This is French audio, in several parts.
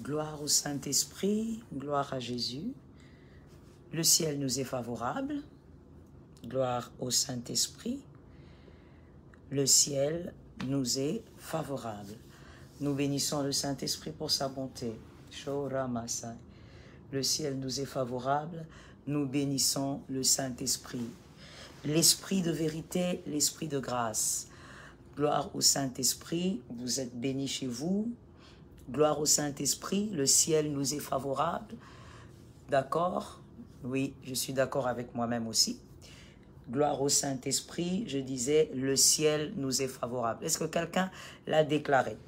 Gloire au Saint-Esprit, gloire à Jésus. Le ciel nous est favorable. Gloire au Saint-Esprit. Le ciel nous est favorable. Nous bénissons le Saint-Esprit pour sa bonté. Le ciel nous est favorable. Nous bénissons le Saint-Esprit. L'Esprit de vérité, l'Esprit de grâce. Gloire au Saint-Esprit, vous êtes bénis chez vous. Gloire au Saint-Esprit, le ciel nous est favorable. D'accord? Oui, je suis d'accord avec moi-même aussi. Gloire au Saint-Esprit, je disais, le ciel nous est favorable. Est-ce que quelqu'un l'a déclaré?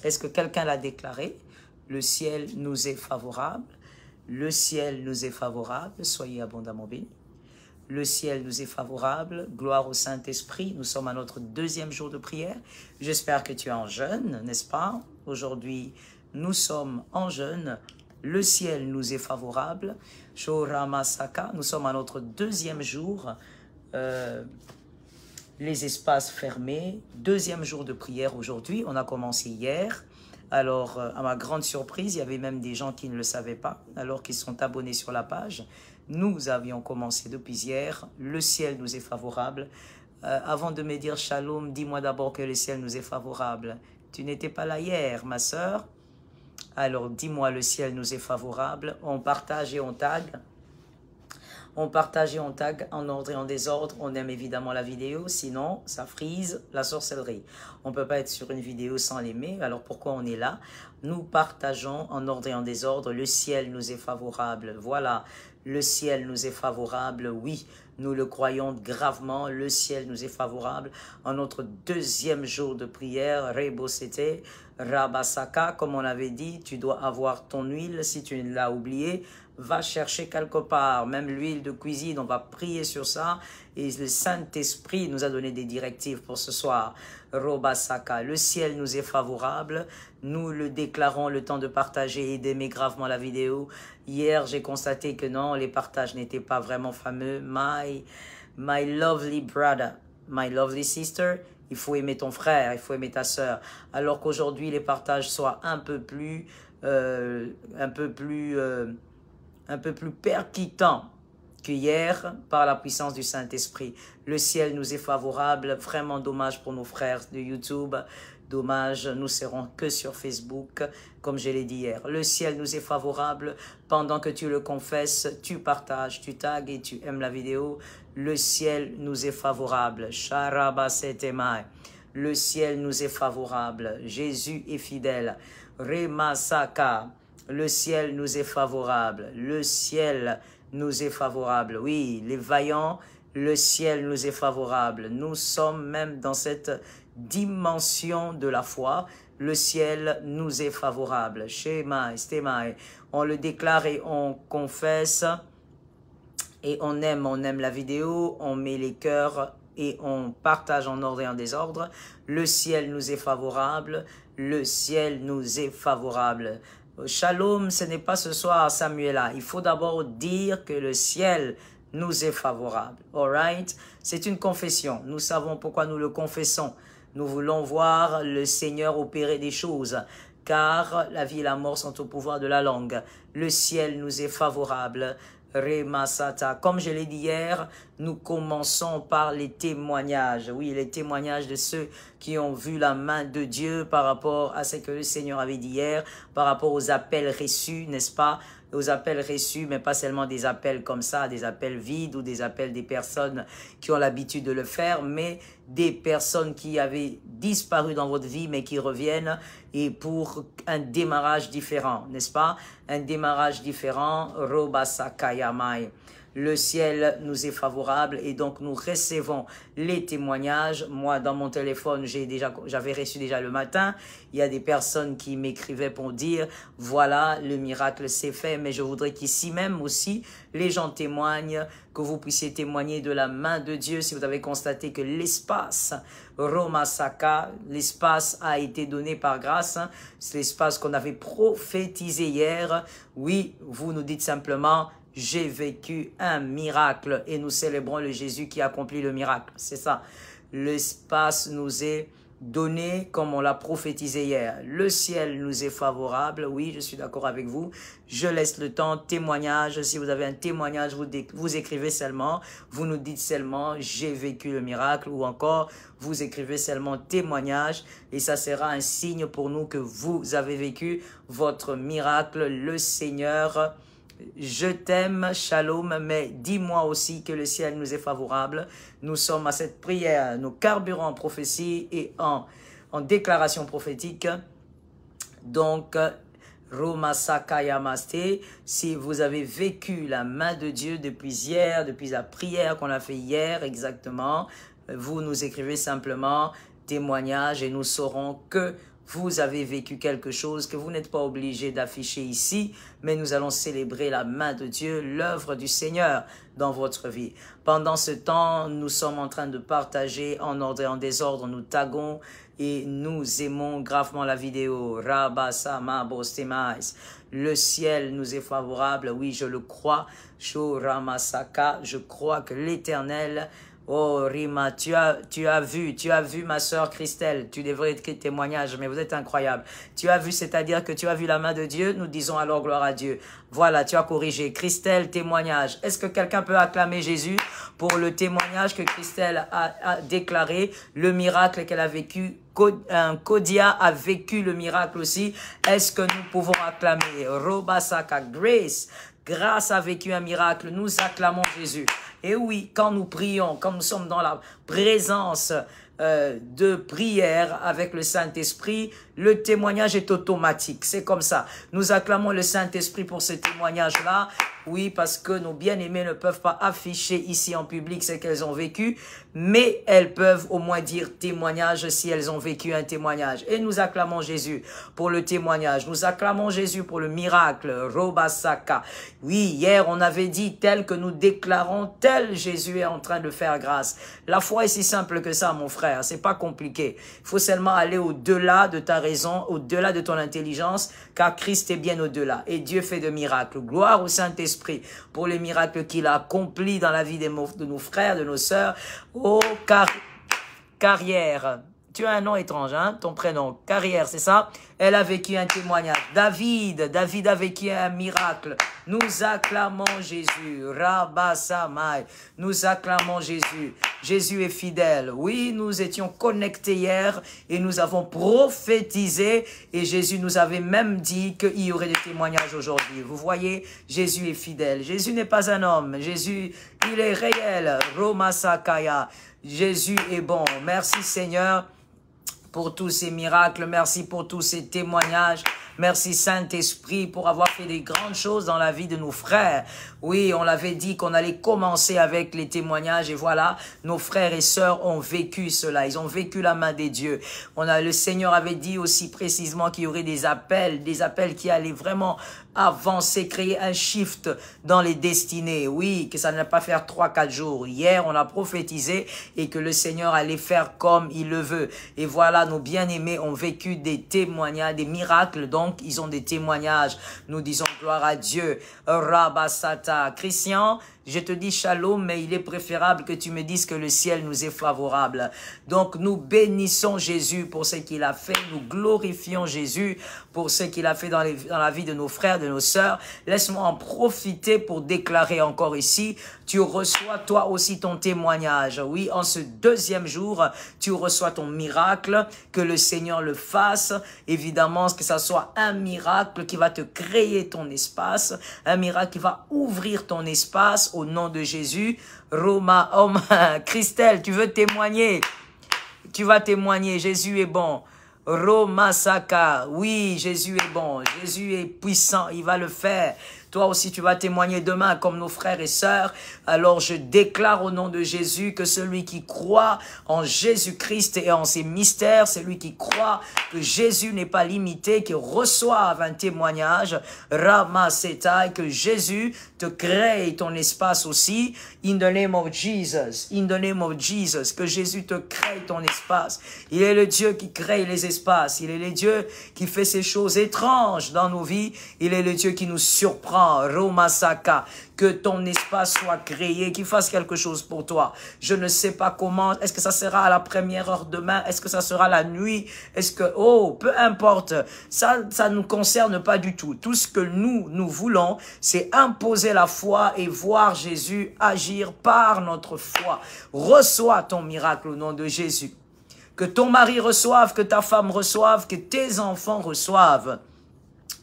Est-ce que quelqu'un l'a déclaré? Le ciel nous est favorable. Le ciel nous est favorable. Soyez abondamment bénis. Le ciel nous est favorable. Gloire au Saint-Esprit. Nous sommes à notre deuxième jour de prière. J'espère que tu es en jeûne, n'est-ce pas? Aujourd'hui, nous sommes en jeûne. Le ciel nous est favorable. Shoramasaka. Nous sommes à notre deuxième jour. Les espaces fermés. Deuxième jour de prière aujourd'hui. On a commencé hier. Alors, à ma grande surprise, il y avait même des gens qui ne le savaient pas, alors qu'ils sont abonnés sur la page. Nous avions commencé depuis hier. Le ciel nous est favorable. Avant de me dire shalom, dis-moi d'abord que le ciel nous est favorable. Tu n'étais pas là hier, ma sœur. Alors, dis-moi, le ciel nous est favorable. On partage et on tag. On partage et on tag en ordre et en désordre. On aime évidemment la vidéo, sinon ça frise la sorcellerie. On ne peut pas être sur une vidéo sans l'aimer, alors pourquoi on est là? Nous partageons en ordre et en désordre. Le ciel nous est favorable. Voilà, le ciel nous est favorable. Oui, nous le croyons gravement. Le ciel nous est favorable. En notre deuxième jour de prière, Rebosete, Rabasaka, comme on avait dit, tu dois avoir ton huile. Si tu l'as oublié, va chercher quelque part, même l'huile de cuisine, on va prier sur ça. Et le Saint-Esprit nous a donné des directives pour ce soir. Robasaka, le ciel nous est favorable. Nous le déclarons, le temps de partager et d'aimer gravement la vidéo. Hier, j'ai constaté que non, les partages n'étaient pas vraiment fameux. My lovely brother, my lovely sister, il faut aimer ton frère, il faut aimer ta sœur. Alors qu'aujourd'hui, les partages soient un peu plus percutant qu'hier par la puissance du Saint-Esprit. Le ciel nous est favorable. Vraiment dommage pour nos frères de YouTube. Dommage, nous serons que sur Facebook, comme je l'ai dit hier. Le ciel nous est favorable. Pendant que tu le confesses, tu partages, tu tags et tu aimes la vidéo. Le ciel nous est favorable. Sharabasetemai. Le ciel nous est favorable. Jésus est fidèle. Remasaka. Le ciel nous est favorable. Le ciel nous est favorable. Oui, les vaillants, le ciel nous est favorable. Nous sommes même dans cette dimension de la foi. Le ciel nous est favorable. Shemai, Stemai. On le déclare et on confesse. Et on aime la vidéo. On met les cœurs et on partage en ordre et en désordre. Le ciel nous est favorable. Le ciel nous est favorable. Shalom, ce n'est pas ce soir, Samuela. Il faut d'abord dire que le ciel nous est favorable. All right? C'est une confession. Nous savons pourquoi nous le confessons. Nous voulons voir le Seigneur opérer des choses, car la vie et la mort sont au pouvoir de la langue. Le ciel nous est favorable. Remasata. Comme je l'ai dit hier, nous commençons par les témoignages. Oui, les témoignages de ceux qui ont vu la main de Dieu par rapport à ce que le Seigneur avait dit hier, par rapport aux appels reçus, n'est-ce pas? Aux appels reçus, mais pas seulement des appels comme ça, des appels vides ou des appels des personnes qui ont l'habitude de le faire, mais des personnes qui avaient disparu dans votre vie, mais qui reviennent et pour un démarrage différent, n'est-ce pas? Un démarrage différent, Robasakayamai. Le ciel nous est favorable et donc nous recevons les témoignages. Moi, dans mon téléphone, j'avais reçu déjà le matin. Il y a des personnes qui m'écrivaient pour dire, voilà, le miracle s'est fait. Mais je voudrais qu'ici même aussi, les gens témoignent, que vous puissiez témoigner de la main de Dieu. Si vous avez constaté que l'espace, Romasaka, l'espace a été donné par grâce. C'est l'espace qu'on avait prophétisé hier. Oui, vous nous dites simplement, j'ai vécu un miracle et nous célébrons le Jésus qui accomplit le miracle. C'est ça. L'espace nous est donné comme on l'a prophétisé hier. Le ciel nous est favorable. Oui, je suis d'accord avec vous. Je laisse le temps. Témoignage. Si vous avez un témoignage, vous écrivez seulement. Vous nous dites seulement, j'ai vécu le miracle. Ou encore, vous écrivez seulement témoignage. Et ça sera un signe pour nous que vous avez vécu votre miracle. Le Seigneur, je t'aime, shalom, mais dis-moi aussi que le ciel nous est favorable. Nous sommes à cette prière, nous carburons en prophétie et en déclaration prophétique. Donc, Roma Sakayamaste, si vous avez vécu la main de Dieu depuis hier, depuis la prière qu'on a fait hier exactement, vous nous écrivez simplement témoignage et nous saurons que vous avez vécu quelque chose que vous n'êtes pas obligé d'afficher ici, mais nous allons célébrer la main de Dieu, l'œuvre du Seigneur dans votre vie. Pendant ce temps, nous sommes en train de partager en ordre et en désordre, nous taguons et nous aimons gravement la vidéo. Rabasama Bostemais. Le ciel nous est favorable, oui, je le crois. Shoramasaka, je crois que l'Éternel. Oh Rima, tu as vu ma sœur Christelle, tu devrais écrire témoignage, mais vous êtes incroyable. Tu as vu, c'est-à-dire que tu as vu la main de Dieu, nous disons alors gloire à Dieu. Voilà, tu as corrigé. Christelle, témoignage. Est-ce que quelqu'un peut acclamer Jésus pour le témoignage que Christelle a déclaré, le miracle qu'elle a vécu? Kodia a vécu le miracle aussi. Est-ce que nous pouvons acclamer? Robasaka, Grâce a vécu un miracle, nous acclamons Jésus. Et oui, quand nous prions, quand nous sommes dans la présence de prière avec le Saint-Esprit, le témoignage est automatique. C'est comme ça. Nous acclamons le Saint-Esprit pour ce témoignage-là. Oui, parce que nos bien-aimés ne peuvent pas afficher ici en public ce qu'elles ont vécu, mais elles peuvent au moins dire témoignage si elles ont vécu un témoignage. Et nous acclamons Jésus pour le témoignage. Nous acclamons Jésus pour le miracle. Robasaka. Oui, hier on avait dit tel que nous déclarons, tel Jésus est en train de faire grâce. La foi est si simple que ça, mon frère. C'est pas compliqué. Il faut seulement aller au-delà de ta raison, au-delà de ton intelligence, car Christ est bien au-delà. Et Dieu fait de miracles. Gloire au Saint-Esprit pour les miracles qu'il a accomplis dans la vie de nos frères, de nos sœurs. Oh, Carrière. Tu as un nom étrange, hein? Ton prénom. Carrière, c'est ça? Elle a vécu un témoignage. David a vécu un miracle. Nous acclamons Jésus. Rabassamai. Nous acclamons Jésus. Jésus est fidèle. Oui, nous étions connectés hier et nous avons prophétisé et Jésus nous avait même dit qu'il y aurait des témoignages aujourd'hui. Vous voyez, Jésus est fidèle. Jésus n'est pas un homme. Jésus, il est réel. Roma Sakaya. Jésus est bon. Merci Seigneur pour tous ces miracles. Merci pour tous ces témoignages. Merci Saint-Esprit pour avoir fait des grandes choses dans la vie de nos frères. Oui, on l'avait dit qu'on allait commencer avec les témoignages et voilà, nos frères et sœurs ont vécu cela. Ils ont vécu la main des dieux. Le Seigneur avait dit aussi précisément qu'il y aurait des appels qui allaient vraiment avancer, créer un shift dans les destinées. Oui, que ça ne va pas faire 3-4 jours. Hier, on a prophétisé et que le Seigneur allait faire comme il le veut. Et voilà, nos bien-aimés ont vécu des témoignages, des miracles. Donc, ils ont des témoignages. Nous disons gloire à Dieu. Rabasata. Christian, je te dis shalom, mais il est préférable que tu me dises que le ciel nous est favorable. Donc, nous bénissons Jésus pour ce qu'il a fait. Nous glorifions Jésus pour ce qu'il a fait dans la vie de nos frères, de nos sœurs. Laisse-moi en profiter pour déclarer encore ici. Tu reçois toi aussi ton témoignage. Oui, en ce deuxième jour, tu reçois ton miracle. Que le Seigneur le fasse. Évidemment, que ça soit un miracle qui va te créer ton espace. Un miracle qui va ouvrir ton espace. Au nom de Jésus. Roma, Christelle, tu veux témoigner? Tu vas témoigner. Jésus est bon. Roma Saka. Oui, Jésus est bon. Jésus est puissant. Il va le faire. Toi aussi, tu vas témoigner demain comme nos frères et sœurs. Alors, je déclare au nom de Jésus que celui qui croit en Jésus-Christ et en ses mystères, celui qui croit que Jésus n'est pas limité, qui reçoive un témoignage, Rama Setai, que Jésus te crée ton espace aussi. In the name of Jesus, in the name of Jesus, que Jésus te crée ton espace. Il est le Dieu qui crée les espaces. Il est le Dieu qui fait ces choses étranges dans nos vies. Il est le Dieu qui nous surprend. maintenant, Romasaka, que ton espace soit créé, qu'il fasse quelque chose pour toi. Je ne sais pas comment, est-ce que ça sera à la première heure demain, est-ce que ça sera la nuit, est-ce que, oh, peu importe, ça ne nous concerne pas du tout. Tout ce que nous voulons, c'est imposer la foi et voir Jésus agir par notre foi. Reçois ton miracle au nom de Jésus. Que ton mari reçoive, que ta femme reçoive, que tes enfants reçoivent.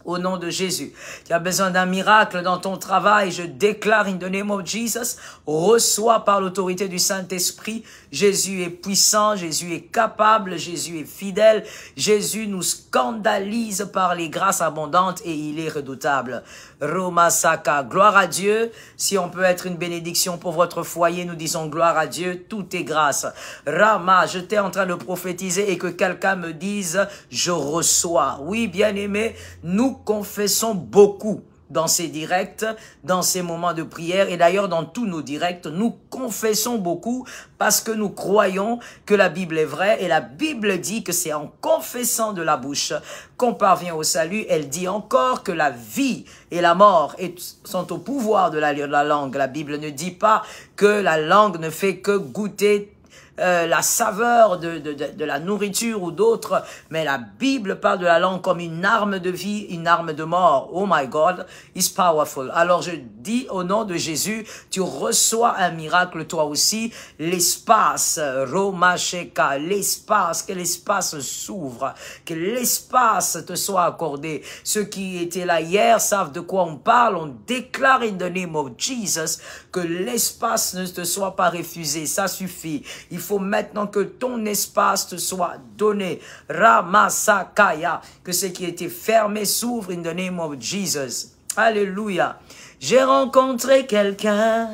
Au nom de Jésus. Tu as besoin d'un miracle dans ton travail. Je déclare in the name of Jesus. Reçois par l'autorité du Saint-Esprit. Jésus est puissant. Jésus est capable. Jésus est fidèle. Jésus nous scandalise par les grâces abondantes et il est redoutable. Romasaka. Gloire à Dieu. Si on peut être une bénédiction pour votre foyer, nous disons gloire à Dieu. Tout est grâce. Rama, j'étais en train de prophétiser et que quelqu'un me dise, je reçois. Oui, bien-aimé, nous confessons beaucoup dans ces directs, dans ces moments de prière et d'ailleurs dans tous nos directs, nous confessons beaucoup parce que nous croyons que la Bible est vraie et la Bible dit que c'est en confessant de la bouche qu'on parvient au salut. Elle dit encore que la vie et la mort sont au pouvoir de la langue. La Bible ne dit pas que la langue ne fait que goûter la saveur de la nourriture ou d'autres, mais la Bible parle de la langue comme une arme de vie, une arme de mort. Oh my God, it's powerful. Alors je dis au nom de Jésus, tu reçois un miracle toi aussi. L'espace, Romasheka, l'espace, que l'espace s'ouvre, que l'espace te soit accordé. Ceux qui étaient là hier savent de quoi on parle. On déclare in the name of Jesus que l'espace ne te soit pas refusé. Ça suffit. Il faut maintenant que ton espace te soit donné. Ramasakaya. Que ce qui était fermé s'ouvre in the name of Jesus. Alléluia. J'ai rencontré quelqu'un.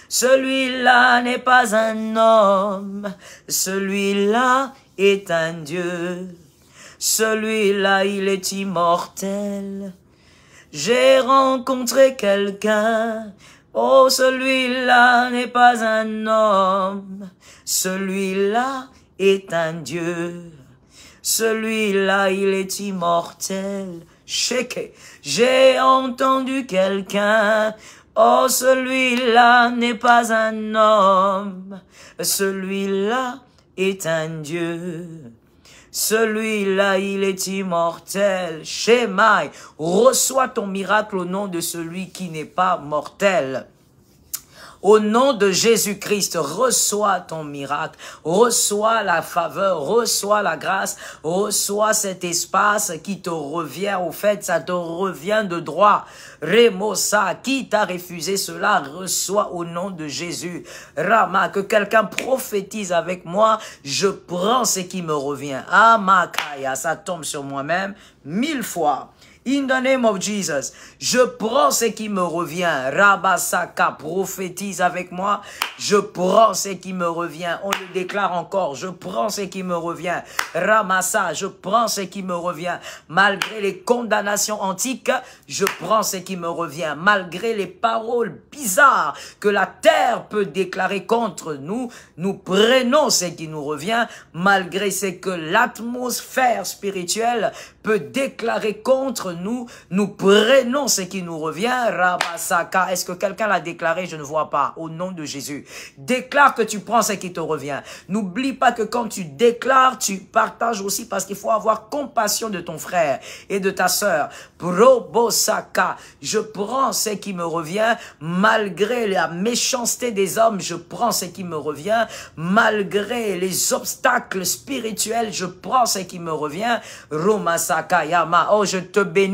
Celui-là n'est pas un homme. Celui-là est un Dieu. Celui-là, il est immortel. J'ai rencontré quelqu'un. Oh, celui-là n'est pas un homme. Celui-là est un Dieu. Celui-là, il est immortel. Shake. J'ai entendu quelqu'un. Oh, celui-là n'est pas un homme. Celui-là est un Dieu. Celui-là, il est immortel. Shemai, reçois ton miracle au nom de celui qui n'est pas mortel. Au nom de Jésus-Christ, reçois ton miracle, reçois la faveur, reçois la grâce, reçois cet espace qui te revient. Au fait, ça te revient de droit. Remosa, qui t'a refusé cela, reçois au nom de Jésus. Rama, que quelqu'un prophétise avec moi, je prends ce qui me revient. Amakaya, ça tombe sur moi-même 1000 fois. In the name of Jesus, je prends ce qui me revient. Rabasaka, prophétise avec moi. Je prends ce qui me revient. On le déclare encore. Je prends ce qui me revient. Ramassa, je prends ce qui me revient. Malgré les condamnations antiques, je prends ce qui me revient. Malgré les paroles bizarres que la terre peut déclarer contre nous, nous prenons ce qui nous revient. Malgré ce que l'atmosphère spirituelle peut déclarer contre nous, nous prenons ce qui nous revient. Rabasaka, est-ce que quelqu'un l'a déclaré? Je ne vois pas. Au nom de Jésus. Déclare que tu prends ce qui te revient. N'oublie pas que quand tu déclares, tu partages aussi parce qu'il faut avoir compassion de ton frère et de ta sœur. Probosaka, je prends ce qui me revient. Malgré la méchanceté des hommes, je prends ce qui me revient. Malgré les obstacles spirituels, je prends ce qui me revient. Romasaka Yama, oh je te bénis.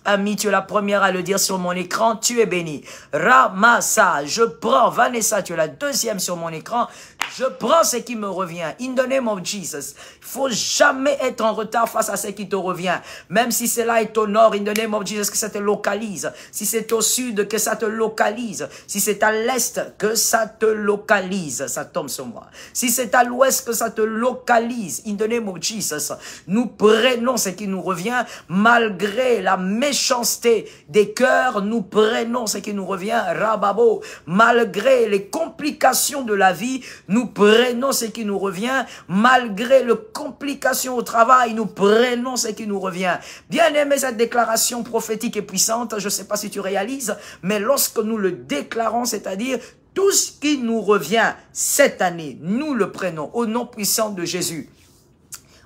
Ami, tu es la première à le dire sur mon écran, tu es béni. Ramassa, je prends. Vanessa, tu es la deuxième sur mon écran. Je prends ce qui me revient. In the name of Jesus. Il faut jamais être en retard face à ce qui te revient. Même si cela est au nord, in the name of Jesus, que ça te localise. Si c'est au sud, que ça te localise. Si c'est à l'est, que ça te localise. Ça tombe sur moi. Si c'est à l'ouest, que ça te localise. In the name of Jesus. Nous prenons ce qui nous revient malgré la méchanceté méchanceté des cœurs, nous prenons ce qui nous revient, rababo. Malgré les complications de la vie, nous prenons ce qui nous revient. Malgré les complications au travail, nous prenons ce qui nous revient. Bien aimé, cette déclaration prophétique et puissante, je ne sais pas si tu réalises, mais lorsque nous le déclarons, c'est-à-dire tout ce qui nous revient cette année, nous le prenons au nom puissant de Jésus.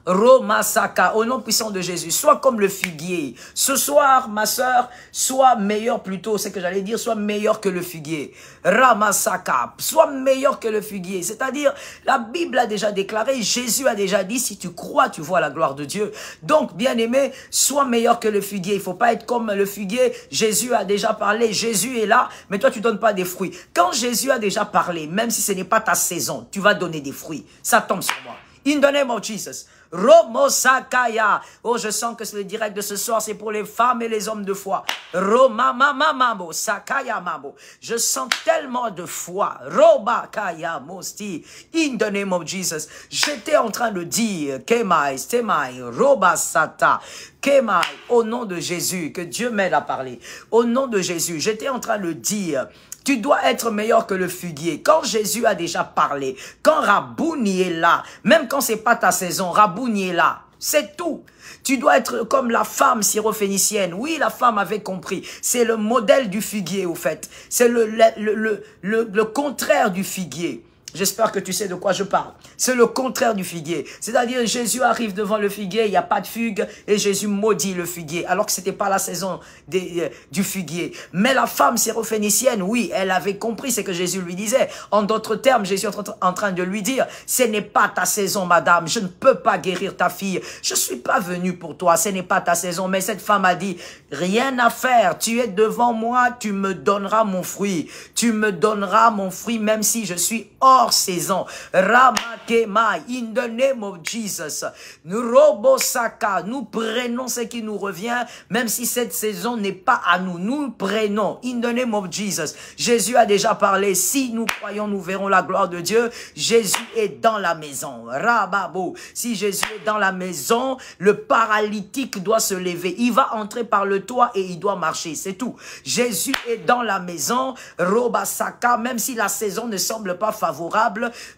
Romasaka, au nom puissant de Jésus, sois comme le figuier. Ce soir, ma sœur, sois meilleur plutôt, c'est ce que j'allais dire, sois meilleur que le figuier. Ramasaka, sois meilleur que le figuier. C'est-à-dire, la Bible a déjà déclaré, Jésus a déjà dit, si tu crois, tu vois la gloire de Dieu. Donc, bien aimé, sois meilleur que le figuier. Il faut pas être comme le figuier. Jésus a déjà parlé, Jésus est là, mais toi, tu donnes pas des fruits. Quand Jésus a déjà parlé, même si ce n'est pas ta saison, tu vas donner des fruits. Ça tombe sur moi. In the name of Jesus. Romosakaya. Oh, je sens que c'est le direct de ce soir, c'est pour les femmes et les hommes de foi. Romamamamambo, Sakaya mambo. Je sens tellement de foi. Robakaya mosti. In the name of Jesus. J'étais en train de dire, Kemai, Stemai, Robasata. Kemai, au nom de Jésus, que Dieu m'aide à parler. Au nom de Jésus, j'étais en train de dire, tu dois être meilleur que le figuier. Quand Jésus a déjà parlé, quand Rabouni est là, même quand c'est pas ta saison, Rabouni est là. C'est tout. Tu dois être comme la femme syrophénicienne. Oui, la femme avait compris. C'est le modèle du figuier, au fait. C'est le contraire du figuier. J'espère que tu sais de quoi je parle. C'est le contraire du figuier. C'est-à-dire, Jésus arrive devant le figuier, il n'y a pas de figue, et Jésus maudit le figuier, alors que c'était pas la saison du figuier. Mais la femme syrophénicienne, oui, elle avait compris ce que Jésus lui disait. En d'autres termes, Jésus est en train de lui dire, ce n'est pas ta saison, madame, je ne peux pas guérir ta fille. Je suis pas venu pour toi, ce n'est pas ta saison. Mais cette femme a dit, rien à faire, tu es devant moi, tu me donneras mon fruit. Tu me donneras mon fruit, même si je suis hors saison. Ramakema, in the name of Jesus. Nous robosaka, nous prenons ce qui nous revient, même si cette saison n'est pas à nous. Nous prenons, in the name of Jesus. Jésus a déjà parlé. Si nous croyons, nous verrons la gloire de Dieu. Jésus est dans la maison. Rababo. Si Jésus est dans la maison, le paralytique doit se lever. Il va entrer par le toit et il doit marcher. C'est tout. Jésus est dans la maison. Robasaka, même si la saison ne semble pas favorable,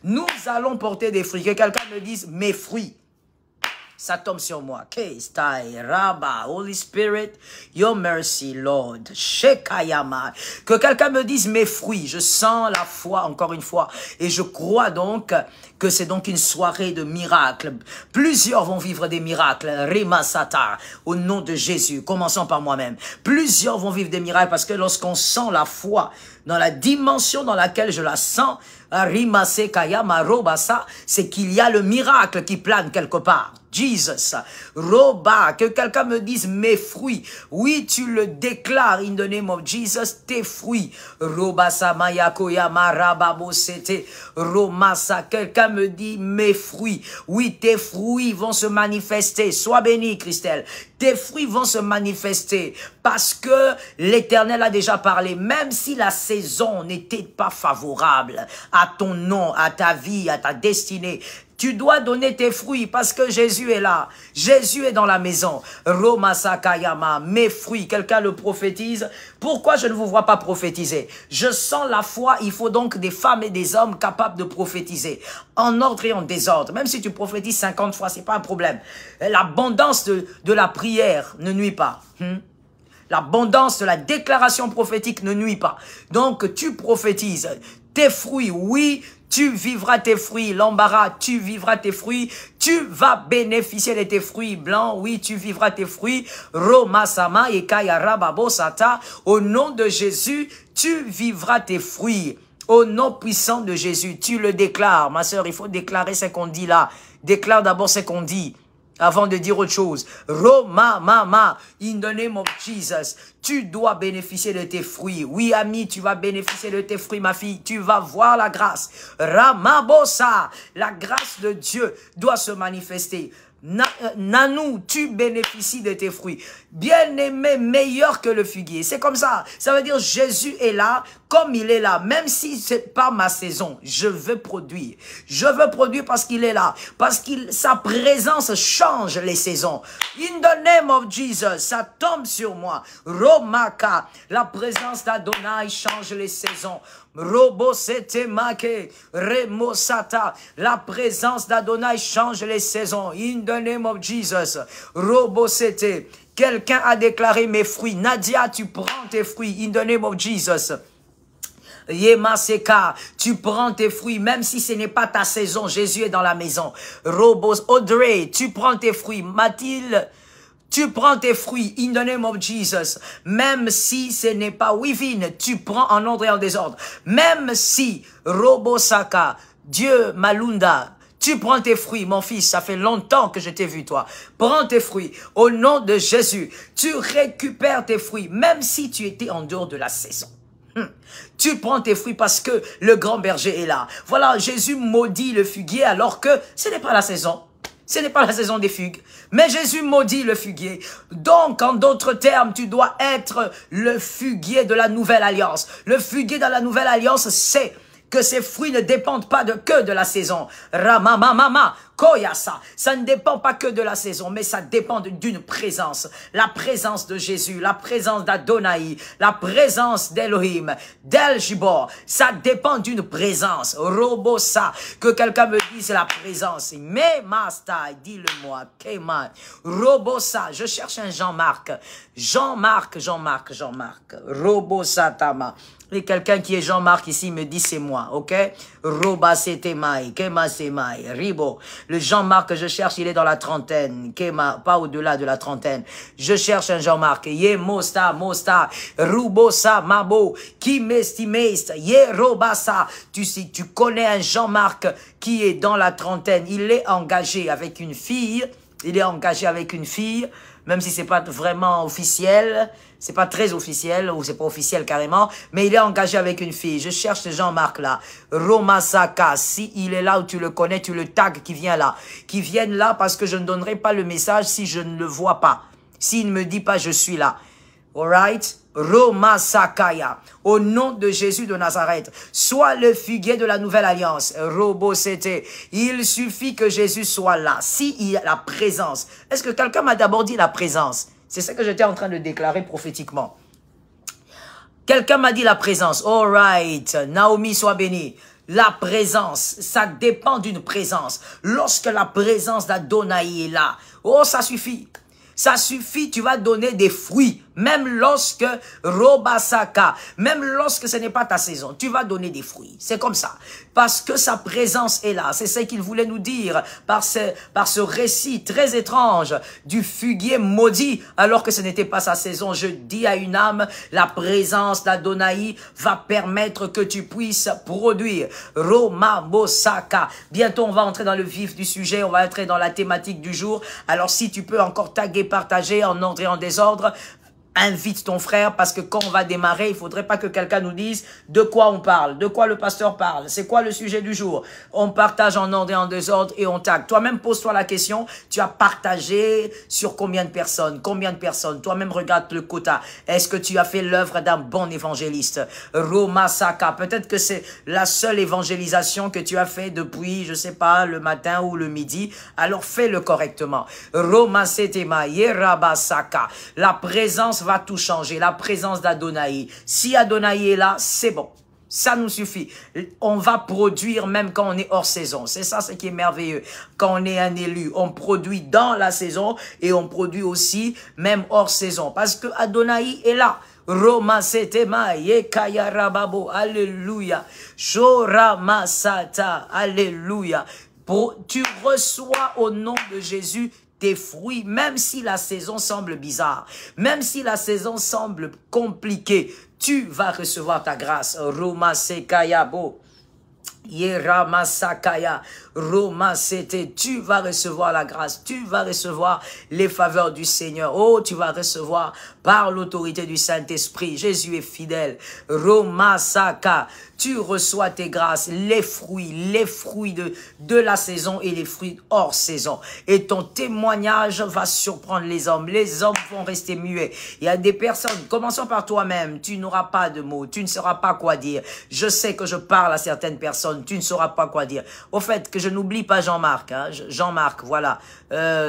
nous allons porter des fruits. Que quelqu'un me dise, mes fruits. Ça tombe sur moi. K-Style, Rabba, Holy Spirit, Your Mercy, Lord, Shekayama. Que quelqu'un me dise mes fruits. Je sens la foi, encore une fois. Et je crois donc que c'est donc une soirée de miracles. Plusieurs vont vivre des miracles. Rimasata, au nom de Jésus. Commençons par moi-même. Plusieurs vont vivre des miracles parce que lorsqu'on sent la foi dans la dimension dans laquelle je la sens, c'est qu'il y a le miracle qui plane quelque part. Jesus, Roba, que quelqu'un me dise mes fruits. Oui, tu le déclares in the name of Jesus, tes fruits. Roba Samaya Koyama Rababo Sete Romasa. Quelqu'un me dit mes fruits. Oui, tes fruits vont se manifester. Sois béni, Christelle. Tes fruits vont se manifester parce que l'Éternel a déjà parlé. Même si la saison n'était pas favorable à ton nom, à ta vie, à ta destinée, tu dois donner tes fruits parce que Jésus est là. Jésus est dans la maison. Roma Sakayama, mes fruits. Quelqu'un le prophétise. Pourquoi je ne vous vois pas prophétiser? Je sens la foi. Il faut donc des femmes et des hommes capables de prophétiser. En ordre et en désordre. Même si tu prophétises 50 fois, c'est pas un problème. L'abondance de la prière ne nuit pas. L'abondance de la déclaration prophétique ne nuit pas. Donc, tu prophétises. Tes fruits, oui, tu vivras tes fruits. L'embarras, tu vivras tes fruits. Tu vas bénéficier de tes fruits blancs. Oui, tu vivras tes fruits. Romasama et Kayarababosata. Au nom de Jésus, tu vivras tes fruits. Au nom puissant de Jésus, tu le déclares. Ma sœur, il faut déclarer ce qu'on dit là. Déclare d'abord ce qu'on dit avant de dire autre chose. Roma, mama, in the name of Jesus, tu dois bénéficier de tes fruits. Oui, ami, tu vas bénéficier de tes fruits, ma fille. Tu vas voir la grâce. Ramabosa, la grâce de Dieu doit se manifester. Nanou, tu bénéficies de tes fruits. Bien-aimé, meilleur que le figuier. C'est comme ça. Ça veut dire Jésus est là, comme il est là. Même si c'est pas ma saison, je veux produire. Je veux produire parce qu'il est là. Parce que sa présence change les saisons. In the name of Jesus, ça tombe sur moi. Romaka, la présence d'Adonai change les saisons. Robo sete make, remosata. La présence d'Adonai change les saisons. In the name of Jesus. Robo sete. Quelqu'un a déclaré mes fruits. Nadia, tu prends tes fruits. In the name of Jesus. Yemaseka, tu prends tes fruits, même si ce n'est pas ta saison. Jésus est dans la maison. Robos, Audrey, tu prends tes fruits. Mathilde, tu prends tes fruits, in the name of Jesus. Même si ce n'est pas Wivine, tu prends en ordre et en désordre. Même si, Robosaka, Dieu, Malunda, tu prends tes fruits, mon fils, ça fait longtemps que je t'ai vu, toi. Prends tes fruits, au nom de Jésus. Tu récupères tes fruits, même si tu étais en dehors de la saison. Tu prends tes fruits parce que le grand berger est là. Voilà, Jésus maudit le figuier alors que ce n'est pas la saison. Ce n'est pas la saison des figues. Mais Jésus maudit le figuier. Donc, en d'autres termes, tu dois être le figuier de la nouvelle alliance. Le figuier dans la nouvelle alliance, c'est que ces fruits ne dépendent pas que de la saison. Ramamamama, koyasa. Ça ne dépend pas que de la saison, mais ça dépend d'une présence. La présence de Jésus, la présence d'Adonai, la présence d'Elohim, d'El Gibor. Ça dépend d'une présence. Robosa, que quelqu'un me dise la présence. Mais Master, dis-le-moi. Keman. Robosa, je cherche un Jean-Marc. Jean-Marc. Robosa Tama. Et quelqu'un qui est Jean-Marc ici me dit c'est moi, ok? Roba setemai, kema semai, ribo. Le Jean-Marc que je cherche, il est dans la trentaine, kema, pas au-delà de la trentaine. Je cherche un Jean-Marc. Ye mosta, rubosa, mabo, qui m'estimeste, ye robasa. Tu connais un Jean-Marc qui est dans la trentaine. Il est engagé avec une fille. Même si c'est pas vraiment officiel, c'est pas très officiel, ou c'est pas officiel carrément, mais il est engagé avec une fille. Je cherche ce Jean-Marc là. Romasaka, si il est là où tu le connais, tu le tags qui vient là. Qui vienne là parce que je ne donnerai pas le message si je ne le vois pas. S'il ne me dit pas je suis là. Alright? Romasakaya, au nom de Jésus de Nazareth, sois le figuier de la nouvelle alliance. Robo c'était. Il suffit que Jésus soit là. Si il y a la présence. Est-ce que quelqu'un m'a d'abord dit la présence? C'est ça que j'étais en train de déclarer prophétiquement. Quelqu'un m'a dit la présence. Alright. Naomi, sois bénie. La présence, ça dépend d'une présence. Lorsque la présence d'Adonai est là, oh, ça suffit. Ça suffit, tu vas donner des fruits. Même lorsque Robasaka, même lorsque ce n'est pas ta saison, tu vas donner des fruits. C'est comme ça. Parce que sa présence est là. C'est ce qu'il voulait nous dire par ce récit très étrange du figuier maudit alors que ce n'était pas sa saison. Je dis à une âme, la présence d'Adonai va permettre que tu puisses produire. Romabosaka. Bientôt, on va entrer dans le vif du sujet. On va entrer dans la thématique du jour. Alors, si tu peux encore taguer, partager en ordre et en désordre, invite ton frère parce que quand on va démarrer, il faudrait pas que quelqu'un nous dise de quoi on parle, de quoi le pasteur parle, c'est quoi le sujet du jour. On partage en ordre et en désordre et on tag. Toi-même, pose-toi la question, tu as partagé sur combien de personnes? Toi-même, regarde le quota. Est-ce que tu as fait l'œuvre d'un bon évangéliste? Romasaka, peut-être que c'est la seule évangélisation que tu as fait depuis, je sais pas, le matin ou le midi. Alors fais-le correctement. Romasetema, Yerabasaka, la présence va tout changer, la présence d'Adonai. Si Adonai est là, c'est bon. Ça nous suffit. On va produire même quand on est hors saison. C'est ça ce qui est merveilleux. Quand on est un élu, on produit dans la saison et on produit aussi même hors saison. Parce que Adonai est là. Roma setema yekaya rababo. Alléluia. Shorama sata. Alléluia. Tu reçois au nom de Jésus tes fruits, même si la saison semble bizarre, même si la saison semble compliquée, tu vas recevoir ta grâce. Roma sekayabo. Yerama Sakaya, Roma c'était, tu vas recevoir la grâce, tu vas recevoir les faveurs du Seigneur. Oh, tu vas recevoir par l'autorité du Saint-Esprit. Jésus est fidèle. Roma Saka, tu reçois tes grâces, les fruits de la saison et les fruits hors saison. Et ton témoignage va surprendre les hommes. Les hommes vont rester muets. Il y a des personnes, commençons par toi-même, tu n'auras pas de mots, tu ne sauras pas quoi dire. Je sais que je parle à certaines personnes, tu ne sauras pas quoi dire. Au fait, que je n'oublie pas Jean-Marc, hein, Jean-Marc, voilà,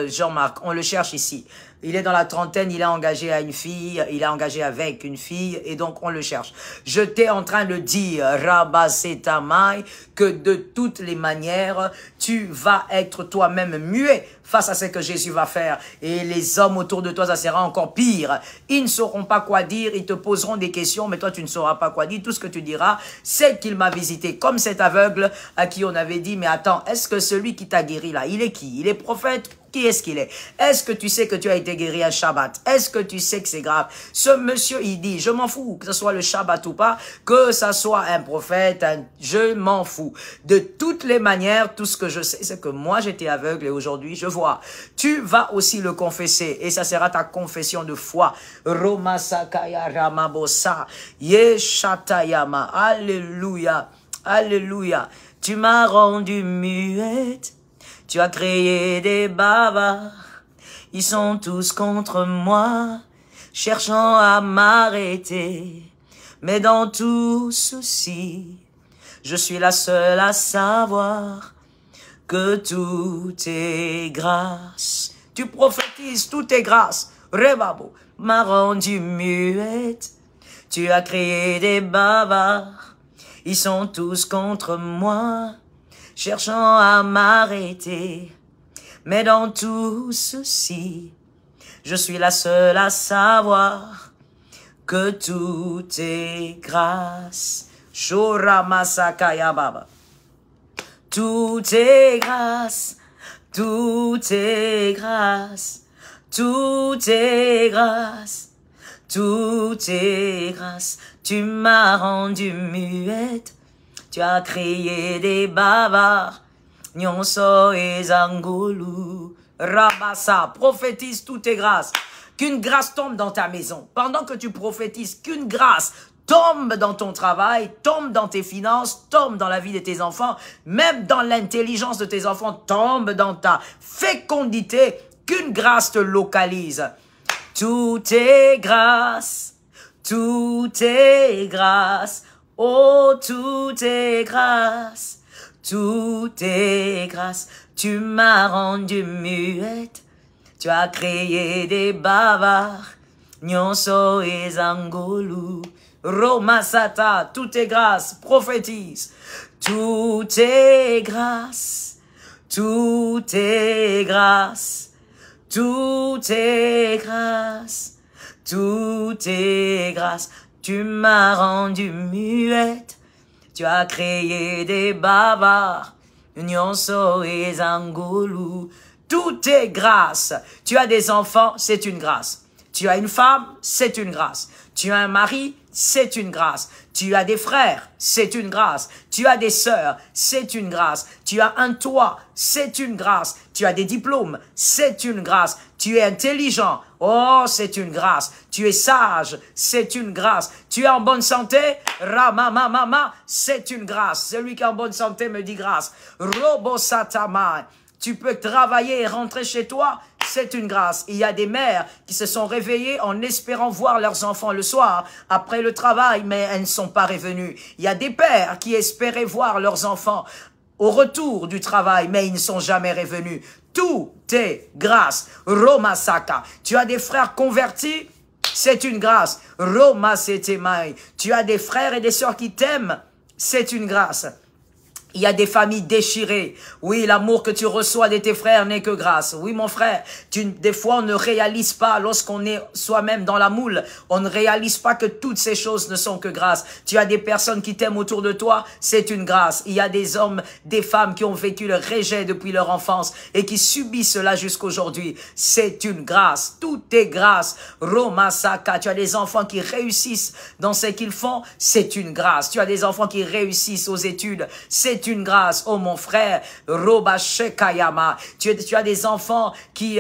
Jean-Marc, on le cherche ici. Il est dans la trentaine, il est engagé à une fille, il est engagé avec une fille, et donc on le cherche. Je t'ai en train de dire, Rabasetamai, que de toutes les manières, tu vas être toi-même muet face à ce que Jésus va faire. Et les hommes autour de toi, ça sera encore pire. Ils ne sauront pas quoi dire, ils te poseront des questions, mais toi tu ne sauras pas quoi dire. Tout ce que tu diras, c'est qu'il m'a visité. Comme cet aveugle à qui on avait dit, mais attends, est-ce que celui qui t'a guéri là, il est qui? Il est prophète? Qui est-ce qu'il est? Est-ce que tu sais que tu as été guéri un Shabbat? Est-ce que tu sais que c'est grave? Ce monsieur, il dit, je m'en fous, que ce soit le Shabbat ou pas, que ça soit un prophète, je m'en fous. De toutes les manières, tout ce que je sais, c'est que moi, j'étais aveugle et aujourd'hui, je vois. Tu vas aussi le confesser et ça sera ta confession de foi. Roma Sakaya Ramabosa, Yeshatayama, Alléluia, Alléluia. Tu m'as rendu muette. Tu as créé des bavards, ils sont tous contre moi, cherchant à m'arrêter. Mais dans tout ceci, je suis la seule à savoir que tout est grâce. Tu prophétises, tout est grâce. Rebabo m'a rendu muette. Tu as créé des bavards, ils sont tous contre moi, cherchant à m'arrêter. Mais dans tout ceci, je suis la seule à savoir que tout est grâce. Shorama Sakaya Baba. Tout est grâce, tout est grâce, tout est grâce, tout est grâce. Tu m'as rendu muette. Tu as créé des bavards, Nyonso et Zangolu, Rabassa, prophétise toutes tes grâces. Qu'une grâce tombe dans ta maison. Pendant que tu prophétises, qu'une grâce tombe dans ton travail, tombe dans tes finances, tombe dans la vie de tes enfants, même dans l'intelligence de tes enfants, tombe dans ta fécondité, qu'une grâce te localise. Tout est grâce, tout est grâce. Oh, tout est grâce, tout est grâce. Tu m'as rendu muette, tu as créé des bavards, Nyonso et Zangolu, Roma Sata, tout est grâce, prophétise. Tout est grâce, tout est grâce, tout est grâce, tout est grâce. Tu m'as rendu muette, tu as créé des bavards, Nyonso et Zangolu. Tout est grâce. Tu as des enfants, c'est une grâce. Tu as une femme, c'est une grâce. Tu as un mari, c'est une grâce. Tu as des frères, c'est une grâce. Tu as des sœurs, c'est une grâce. Tu as un toit, c'est une grâce. Tu as des diplômes, c'est une grâce. Tu es intelligent, oh, c'est une grâce. Tu es sage, c'est une grâce. Tu es en bonne santé, Ramamamama, c'est une grâce. Celui qui est en bonne santé me dit grâce. Robosatama. Tu peux travailler et rentrer chez toi, c'est une grâce. Il y a des mères qui se sont réveillées en espérant voir leurs enfants le soir, après le travail, mais elles ne sont pas revenues. Il y a des pères qui espéraient voir leurs enfants au retour du travail, mais ils ne sont jamais revenus. Tout est grâce. Roma Saka. Tu as des frères convertis, c'est une grâce. Roma Setemai. Tu as des frères et des sœurs qui t'aiment, c'est une grâce. Il y a des familles déchirées. Oui, l'amour que tu reçois de tes frères n'est que grâce. Oui, mon frère, des fois, on ne réalise pas, lorsqu'on est soi-même dans la moule, on ne réalise pas que toutes ces choses ne sont que grâce. Tu as des personnes qui t'aiment autour de toi, c'est une grâce. Il y a des hommes, des femmes qui ont vécu le rejet depuis leur enfance et qui subissent cela jusqu'aujourd'hui. C'est une grâce. Tout est grâce. Roma Saka, tu as des enfants qui réussissent dans ce qu'ils font, c'est une grâce. Tu as des enfants qui réussissent aux études, c'est C'est une grâce. Oh mon frère, Roba Shekayama, tu as des enfants qui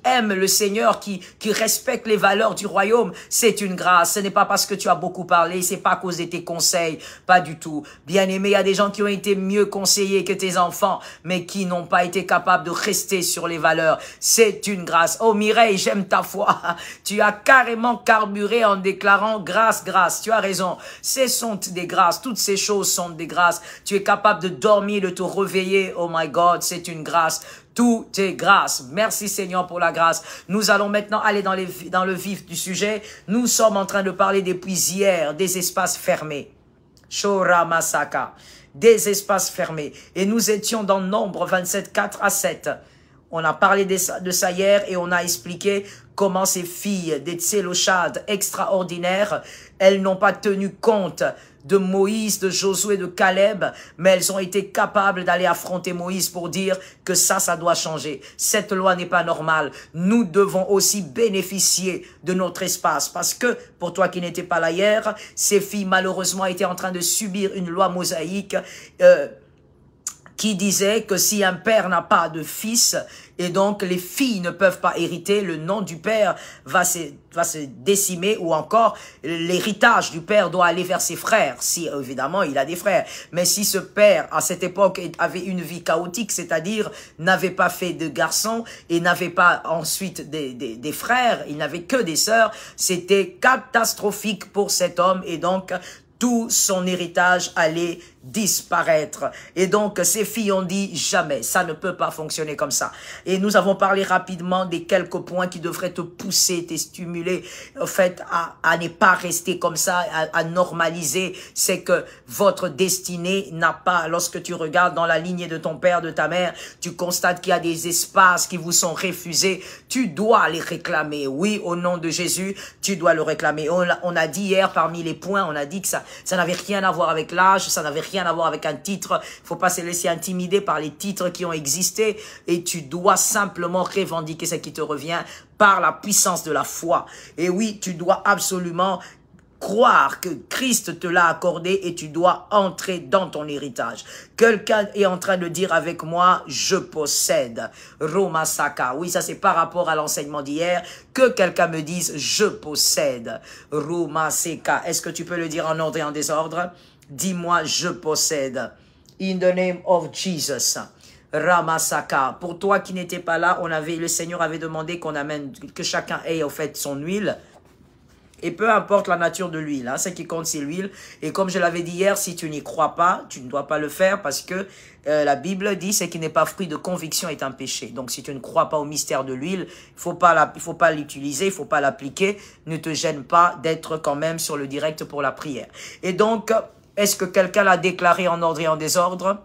aiment le Seigneur, qui respectent les valeurs du royaume. C'est une grâce. Ce n'est pas parce que tu as beaucoup parlé, c'est pas à cause de tes conseils, pas du tout. Bien aimé, il y a des gens qui ont été mieux conseillés que tes enfants, mais qui n'ont pas été capables de rester sur les valeurs. C'est une grâce. Oh Mireille, j'aime ta foi. Tu as carrément carburé en déclarant grâce, grâce. Tu as raison. Ce sont des grâces. Toutes ces choses sont des grâces. Tu es capable de dormir, de te réveiller. Oh my God, c'est une grâce. Tout est grâce. Merci Seigneur pour la grâce. Nous allons maintenant aller dans le vif du sujet. Nous sommes en train de parler depuis hier des espaces fermés. Shora Masaka. Des espaces fermés. Et nous étions dans Nombre 27, 4 à 7. On a parlé de ça hier et on a expliqué comment ces filles des Tseloshad extraordinaires, elles n'ont pas tenu compte de Moïse, de Josué, de Caleb, mais elles ont été capables d'aller affronter Moïse pour dire que ça doit changer. Cette loi n'est pas normale. Nous devons aussi bénéficier de notre espace parce que, pour toi qui n'étais pas là hier, ces filles malheureusement étaient en train de subir une loi mosaïque qui disait que si un père n'a pas de fils, et donc les filles ne peuvent pas hériter, le nom du père va se décimer, ou encore l'héritage du père doit aller vers ses frères, si évidemment il a des frères. Mais si ce père, à cette époque, avait une vie chaotique, c'est-à-dire n'avait pas fait de garçons et n'avait pas ensuite des frères, il n'avait que des sœurs, c'était catastrophique pour cet homme, et donc tout son héritage allait disparaître. Et donc, ces filles ont dit jamais, ça ne peut pas fonctionner comme ça. Et nous avons parlé rapidement des quelques points qui devraient te pousser, te stimuler, en fait, à ne pas rester comme ça, à normaliser. C'est que votre destinée n'a pas, lorsque tu regardes dans la lignée de ton père, de ta mère, tu constates qu'il y a des espaces qui vous sont refusés. Tu dois les réclamer. Oui, au nom de Jésus, tu dois le réclamer. On a dit hier, parmi les points, on a dit que ça n'avait rien à voir avec l'âge, ça n'avait rien à voir avec un titre. Il faut pas se laisser intimider par les titres qui ont existé, et tu dois simplement revendiquer ce qui te revient par la puissance de la foi. Et oui, tu dois absolument croire que Christ te l'a accordé et tu dois entrer dans ton héritage. Quelqu'un est en train de dire avec moi, je possède. Roma Saka. Oui, ça c'est par rapport à l'enseignement d'hier. Que quelqu'un me dise, je possède. Roma Seka. Est-ce que tu peux le dire en ordre et en désordre? Dis-moi, je possède. In the name of Jesus. Ramasaka. Pour toi qui n'étais pas là, le Seigneur avait demandé qu'on amène, que chacun ait au fait son huile. Et peu importe la nature de l'huile, hein, ce qui compte c'est l'huile. Et comme je l'avais dit hier, si tu n'y crois pas, tu ne dois pas le faire parce que la Bible dit ce qui n'est pas fruit de conviction est un péché. Donc si tu ne crois pas au mystère de l'huile, il faut pas l'utiliser, il faut pas l'appliquer. Ne te gêne pas d'être quand même sur le direct pour la prière. Et donc, est-ce que quelqu'un l'a déclaré en ordre et en désordre?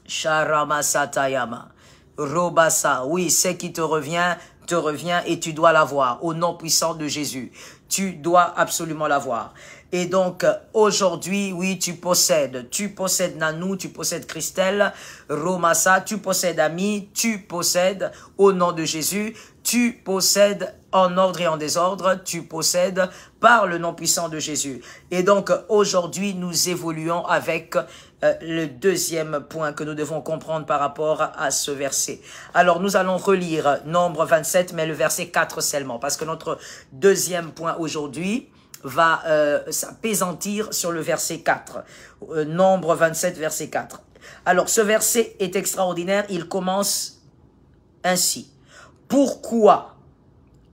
Sharama Satayama. Robasa. Oui, ce qui te revient et tu dois l'avoir au nom puissant de Jésus. Tu dois absolument l'avoir. Et donc, aujourd'hui, oui, tu possèdes Nanou, tu possèdes Christelle, Romassa, tu possèdes Ami, tu possèdes au nom de Jésus, tu possèdes en ordre et en désordre, tu possèdes par le nom puissant de Jésus. Et donc, aujourd'hui, nous évoluons avec le deuxième point que nous devons comprendre par rapport à ce verset. Alors, nous allons relire Nombre 27, mais le verset 4 seulement, parce que notre deuxième point aujourd'hui va s'apaisantir sur le verset 4. Nombre 27, verset 4. Alors, ce verset est extraordinaire. Il commence ainsi. Pourquoi?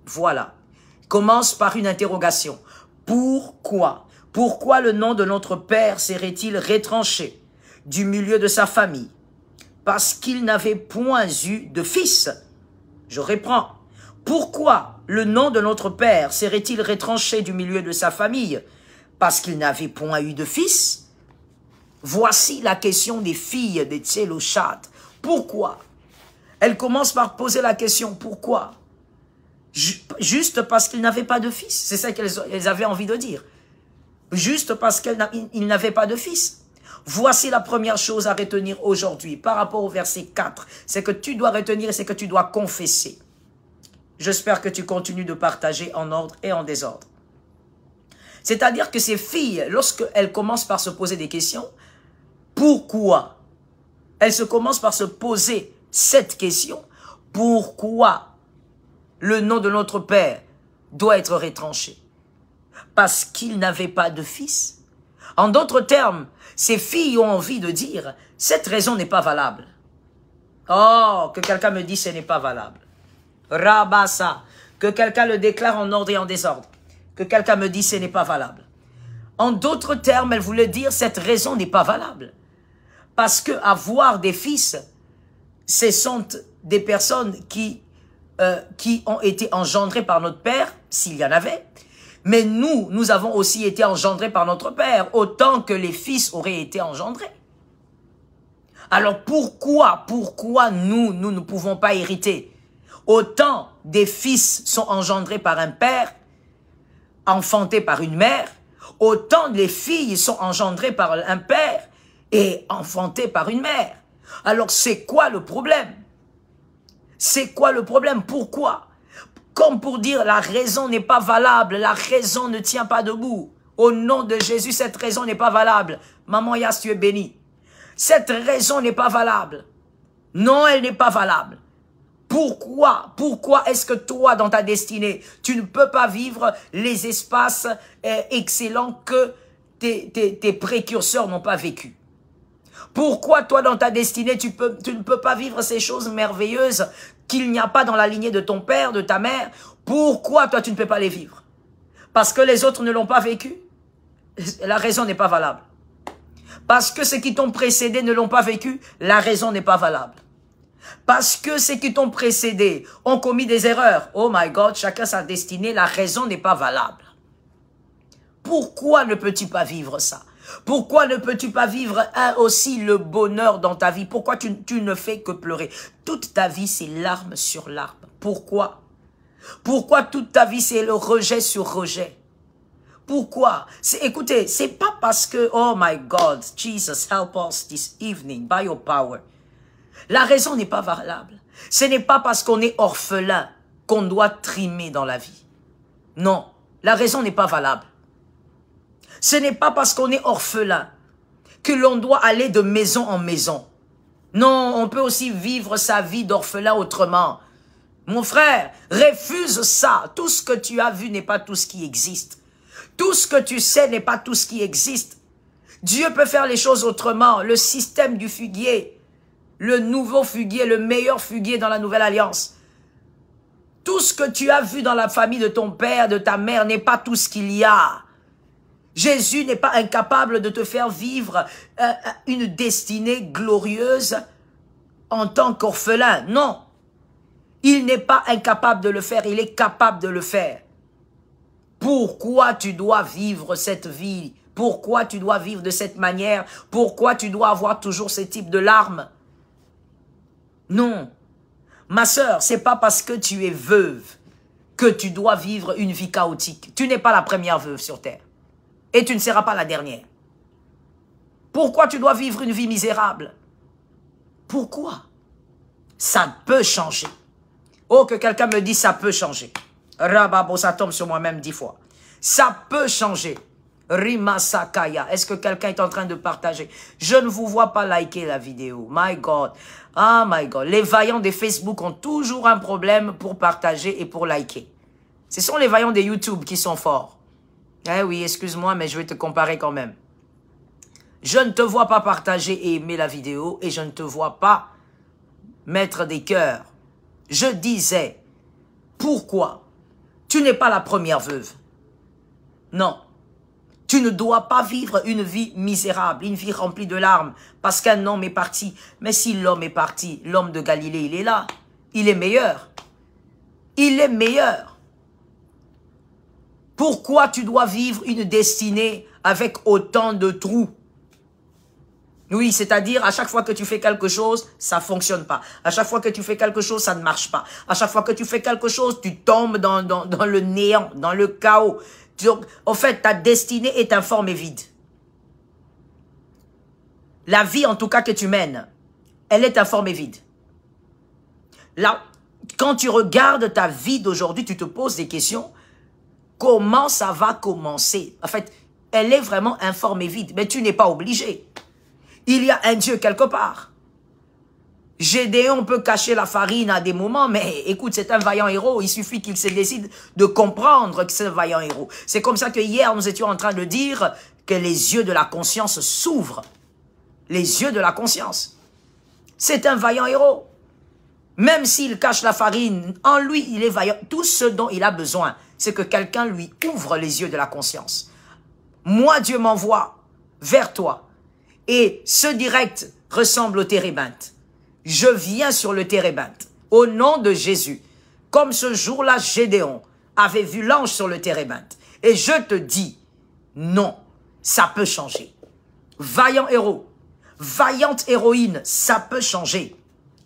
Voilà. Il commence par une interrogation. Pourquoi? Pourquoi le nom de notre Père serait-il retranché du milieu de sa famille? Parce qu'il n'avait point eu de fils. Je reprends. Pourquoi le nom de notre Père serait-il retranché du milieu de sa famille? Parce qu'il n'avait point eu de fils. Voici la question des filles des Tseloshad. Pourquoi? Elle commence par poser la question, pourquoi? Juste parce qu'il n'avait pas de fils. C'est ça qu'elles avaient envie de dire. Juste parce qu'il n'avait pas de fils. Voici la première chose à retenir aujourd'hui par rapport au verset 4. C'est que tu dois retenir et c'est que tu dois confesser. J'espère que tu continues de partager en ordre et en désordre. C'est-à-dire que ces filles, lorsqu'elles commencent par se poser des questions, Pourquoi? Elle se commence par se poser cette question. Pourquoi le nom de notre Père doit être retranché? Parce qu'il n'avait pas de fils. En d'autres termes, ces filles ont envie de dire, cette raison n'est pas valable. Oh, que quelqu'un me dise, ce n'est pas valable. Rabassa, que quelqu'un le déclare en ordre et en désordre. Que quelqu'un me dise, ce n'est pas valable. En d'autres termes, elle voulait dire, cette raison n'est pas valable. Parce que avoir des fils, ce sont des personnes qui ont été engendrées par notre Père, s'il y en avait. Mais nous avons aussi été engendrés par notre Père, autant que les fils auraient été engendrés. Alors pourquoi nous ne pouvons pas hériter? Autant des fils sont engendrés par un père, enfantés par une mère, autant les filles sont engendrées par un père et enfantées par une mère. Alors c'est quoi le problème? C'est quoi le problème? Pourquoi? Comme pour dire la raison n'est pas valable, la raison ne tient pas debout. Au nom de Jésus, cette raison n'est pas valable. Maman Yass, tu es bénie. Cette raison n'est pas valable. Non, elle n'est pas valable. Pourquoi? Pourquoi est-ce que toi, dans ta destinée, tu ne peux pas vivre les espaces excellents que tes précurseurs n'ont pas vécu? Pourquoi toi, dans ta destinée, tu ne peux pas vivre ces choses merveilleuses qu'il n'y a pas dans la lignée de ton père, de ta mère? Pourquoi toi, tu ne peux pas les vivre? Parce que les autres ne l'ont pas vécu? La raison n'est pas valable. Parce que ceux qui t'ont précédé ne l'ont pas vécu? La raison n'est pas valable. Parce que ceux qui t'ont précédé ont commis des erreurs? Oh my God, chacun sa destinée, la raison n'est pas valable. Pourquoi ne peux-tu pas vivre ça? Pourquoi ne peux-tu pas vivre aussi le bonheur dans ta vie? Pourquoi tu ne fais que pleurer? Toute ta vie, c'est larmes sur larmes. Pourquoi? Pourquoi toute ta vie, c'est le rejet sur rejet? Pourquoi? Écoutez, c'est pas parce que, oh my God, Jesus, help us this evening by your power. La raison n'est pas valable. Ce n'est pas parce qu'on est orphelin qu'on doit trimer dans la vie. Non, la raison n'est pas valable. Ce n'est pas parce qu'on est orphelin que l'on doit aller de maison en maison. Non, on peut aussi vivre sa vie d'orphelin autrement. Mon frère, refuse ça. Tout ce que tu as vu n'est pas tout ce qui existe. Tout ce que tu sais n'est pas tout ce qui existe. Dieu peut faire les choses autrement. Le système du fuguier, le nouveau fuguier, le meilleur fuguier dans la nouvelle alliance. Tout ce que tu as vu dans la famille de ton père, de ta mère, n'est pas tout ce qu'il y a. Jésus n'est pas incapable de te faire vivre une destinée glorieuse en tant qu'orphelin. Non. Il n'est pas incapable de le faire, il est capable de le faire. Pourquoi tu dois vivre cette vie? Pourquoi tu dois vivre de cette manière? Pourquoi tu dois avoir toujours ce type de larmes? Non. Ma sœur, c'est pas parce que tu es veuve que tu dois vivre une vie chaotique. Tu n'es pas la première veuve sur terre. Et tu ne seras pas la dernière. Pourquoi tu dois vivre une vie misérable? Pourquoi? Ça peut changer. Oh, que quelqu'un me dise ça peut changer. Rababo, ça tombe sur moi-même 10 fois. Ça peut changer. Rima Sakaya. Est-ce que quelqu'un est en train de partager? Je ne vous vois pas liker la vidéo. My God. Ah, my God. Les vaillants de Facebook ont toujours un problème pour partager et pour liker. Ce sont les vaillants de YouTube qui sont forts. Eh oui, excuse-moi, mais je vais te comparer quand même. Je ne te vois pas partager et aimer la vidéo et je ne te vois pas mettre des cœurs. Je disais, pourquoi? Tu n'es pas la première veuve. Non. Tu ne dois pas vivre une vie misérable, une vie remplie de larmes, parce qu'un homme est parti. Mais si l'homme est parti, l'homme de Galilée, il est là. Il est meilleur. Il est meilleur. Pourquoi tu dois vivre une destinée avec autant de trous? Oui, c'est-à-dire, à chaque fois que tu fais quelque chose, ça ne fonctionne pas. À chaque fois que tu fais quelque chose, ça ne marche pas. À chaque fois que tu fais quelque chose, tu tombes dans le néant, dans le chaos. Donc, en fait, ta destinée est informe et vide. La vie, en tout cas, que tu mènes, elle est informe et vide. Là, quand tu regardes ta vie d'aujourd'hui, tu te poses des questions. Comment ça va commencer? En fait, elle est vraiment informe et vide. Mais tu n'es pas obligé. Il y a un Dieu quelque part. Gédéon peut cacher la farine à des moments, mais écoute, c'est un vaillant héros. Il suffit qu'il se décide de comprendre que c'est un vaillant héros. C'est comme ça que hier, nous étions en train de dire que les yeux de la conscience s'ouvrent. Les yeux de la conscience. C'est un vaillant héros. Même s'il cache la farine, en lui, il est vaillant. Tout ce dont il a besoin, c'est que quelqu'un lui ouvre les yeux de la conscience. Moi, Dieu m'envoie vers toi. Et ce direct ressemble au térébinthe. Je viens sur le térébinthe, au nom de Jésus. Comme ce jour-là, Gédéon avait vu l'ange sur le térébinthe. Et je te dis, non, ça peut changer. Vaillant héros, vaillante héroïne, ça peut changer.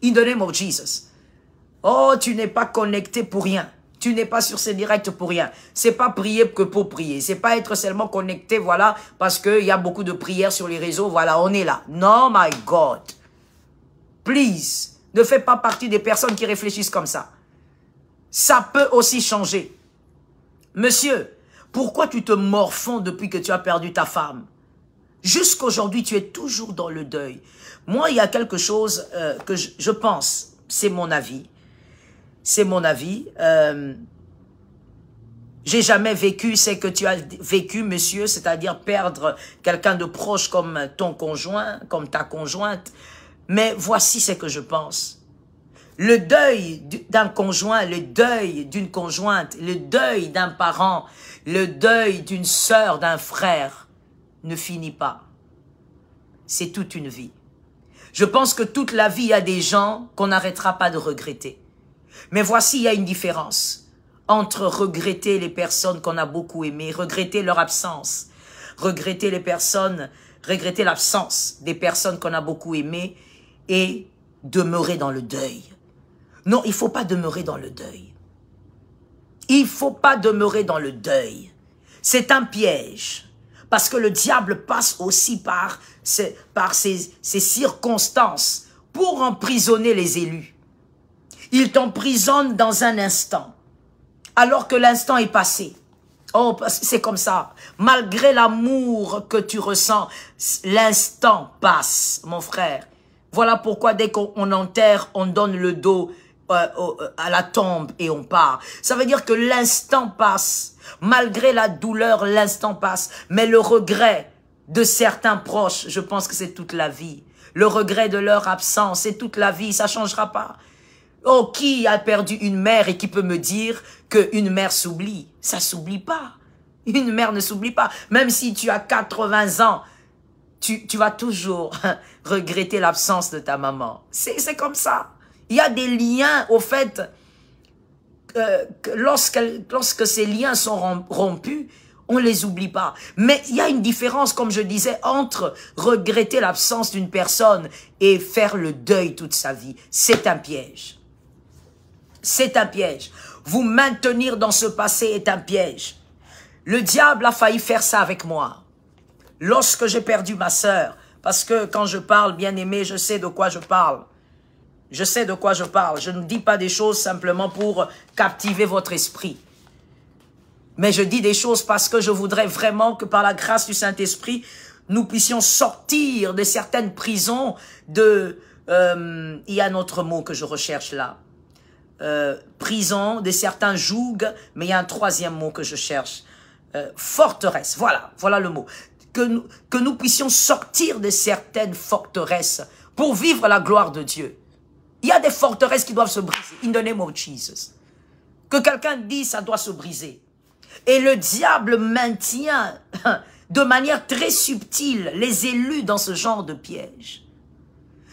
In the name of Jesus. Oh, tu n'es pas connecté pour rien. Tu n'es pas sur ces directs pour rien. C'est pas prier que pour prier. C'est pas être seulement connecté, voilà, parce qu'il y a beaucoup de prières sur les réseaux, voilà, on est là. Non, my God. Please, ne fais pas partie des personnes qui réfléchissent comme ça. Ça peut aussi changer. Monsieur, pourquoi tu te morfonds depuis que tu as perdu ta femme? Jusqu'aujourd'hui, tu es toujours dans le deuil. Moi, il y a quelque chose que je pense, c'est mon avis. C'est mon avis. J'ai jamais vécu ce que tu as vécu, monsieur, c'est-à-dire perdre quelqu'un de proche comme ton conjoint, comme ta conjointe. Mais voici ce que je pense. Le deuil d'un conjoint, le deuil d'une conjointe, le deuil d'un parent, le deuil d'une sœur, d'un frère, ne finit pas. C'est toute une vie. Je pense que toute la vie, il y a des gens qu'on n'arrêtera pas de regretter. Mais voici, il y a une différence entre regretter les personnes qu'on a beaucoup aimées, regretter leur absence, regretter les personnes, regretter l'absence des personnes qu'on a beaucoup aimées et demeurer dans le deuil. Non, il ne faut pas demeurer dans le deuil. Il ne faut pas demeurer dans le deuil. C'est un piège. Parce que le diable passe aussi par ces circonstances pour emprisonner les élus. Il t'emprisonne dans un instant, alors que l'instant est passé. Oh, c'est comme ça. Malgré l'amour que tu ressens, l'instant passe, mon frère. Voilà pourquoi dès qu'on enterre, on donne le dos à la tombe et on part. Ça veut dire que l'instant passe. Malgré la douleur, l'instant passe. Mais le regret de certains proches, je pense que c'est toute la vie. Le regret de leur absence, c'est toute la vie. Ça ne changera pas. Oh, qui a perdu une mère et qui peut me dire qu'une mère s'oublie? Ça ne s'oublie pas. Une mère ne s'oublie pas. Même si tu as 80 ans, tu vas toujours regretter l'absence de ta maman. C'est comme ça. Il y a des liens, au fait, lorsque ces liens sont rompus, on ne les oublie pas. Mais il y a une différence, comme je disais, entre regretter l'absence d'une personne et faire le deuil toute sa vie. C'est un piège. C'est un piège. Vous maintenir dans ce passé est un piège. Le diable a failli faire ça avec moi. Lorsque j'ai perdu ma sœur, parce que quand je parle, bien-aimé, je sais de quoi je parle. Je sais de quoi je parle. Je ne dis pas des choses simplement pour captiver votre esprit. Mais je dis des choses parce que je voudrais vraiment que par la grâce du Saint-Esprit, nous puissions sortir de certaines prisons de... il y a un autre mot que je recherche là. Prison, de certains jougs, mais il y a un troisième mot que je cherche. Forteresse, voilà le mot. Que nous puissions sortir de certaines forteresses pour vivre la gloire de Dieu. Il y a des forteresses qui doivent se briser. In the name of Jesus. Que quelqu'un dise, ça doit se briser. Et le diable maintient de manière très subtile les élus dans ce genre de piège.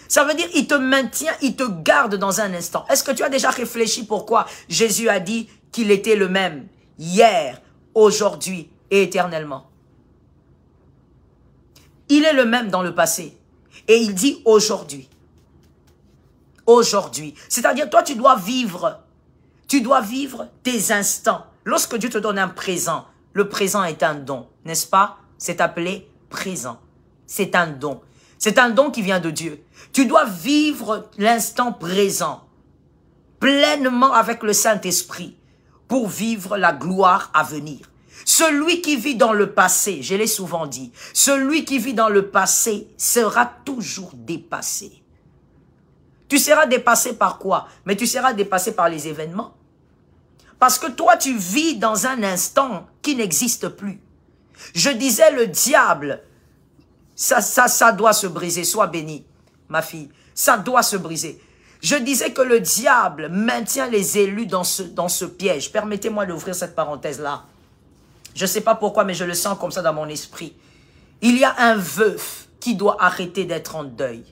Ça veut dire, il te maintient, il te garde dans un instant. Est-ce que tu as déjà réfléchi pourquoi Jésus a dit qu'il était le même hier, aujourd'hui et éternellement? Il est le même dans le passé. Et il dit aujourd'hui. Aujourd'hui. C'est-à-dire, toi, tu dois vivre tes instants. Lorsque Dieu te donne un présent, le présent est un don, n'est-ce pas? C'est appelé présent. C'est un don. C'est un don qui vient de Dieu. Tu dois vivre l'instant présent, pleinement avec le Saint-Esprit, pour vivre la gloire à venir. Celui qui vit dans le passé, je l'ai souvent dit, celui qui vit dans le passé sera toujours dépassé. Tu seras dépassé par quoi? Mais tu seras dépassé par les événements. Parce que toi, tu vis dans un instant qui n'existe plus. Je disais, le diable, ça doit se briser. Sois béni, ma fille. Ça doit se briser. Je disais que le diable maintient les élus dans ce piège. Permettez-moi d'ouvrir cette parenthèse-là. Je ne sais pas pourquoi, mais je le sens comme ça dans mon esprit. Il y a un veuf qui doit arrêter d'être en deuil.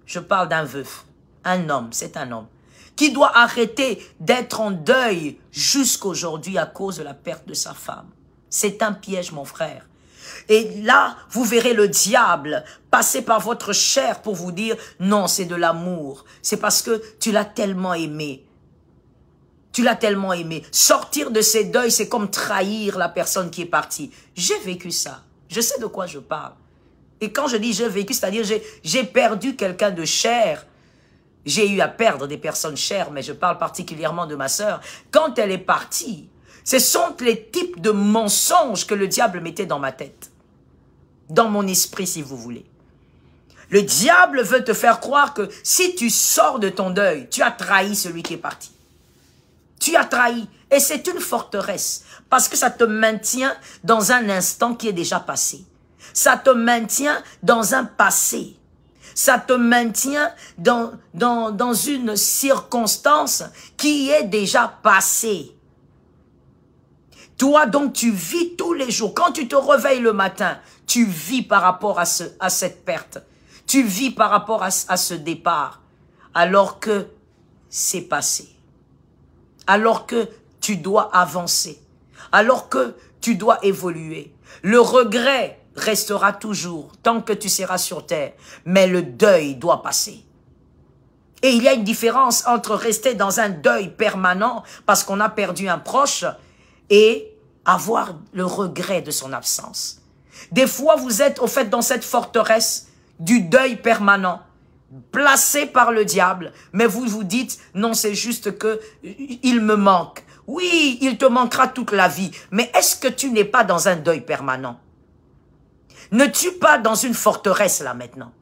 Je parle d'un veuf. Un homme, c'est un homme. Qui doit arrêter d'être en deuil jusqu'aujourd'hui à cause de la perte de sa femme. C'est un piège, mon frère. Et là, vous verrez le diable passer par votre chair pour vous dire, non, c'est de l'amour. C'est parce que tu l'as tellement aimé. Tu l'as tellement aimé. Sortir de ces deuils, c'est comme trahir la personne qui est partie. J'ai vécu ça. Je sais de quoi je parle. Et quand je dis j'ai vécu, c'est-à-dire j'ai perdu quelqu'un de cher. J'ai eu à perdre des personnes chères, mais je parle particulièrement de ma sœur. Quand elle est partie, ce sont les types de mensonges que le diable mettait dans ma tête. Dans mon esprit, si vous voulez. Le diable veut te faire croire que si tu sors de ton deuil, tu as trahi celui qui est parti. Tu as trahi. Et c'est une forteresse. Parce que ça te maintient dans un instant qui est déjà passé. Ça te maintient dans un passé. Ça te maintient dans une circonstance qui est déjà passée. Toi, donc, tu vis tous les jours. Quand tu te réveilles le matin, tu vis par rapport à cette perte. Tu vis par rapport à ce départ. Alors que c'est passé. Alors que tu dois avancer. Alors que tu dois évoluer. Le regret restera toujours tant que tu seras sur terre. Mais le deuil doit passer. Et il y a une différence entre rester dans un deuil permanent parce qu'on a perdu un proche et avoir le regret de son absence. Des fois, vous êtes au fait dans cette forteresse du deuil permanent, placé par le diable, mais vous vous dites, non, c'est juste que il me manque. Oui, il te manquera toute la vie, mais est-ce que tu n'es pas dans un deuil permanent? Ne tue pas dans une forteresse là maintenant.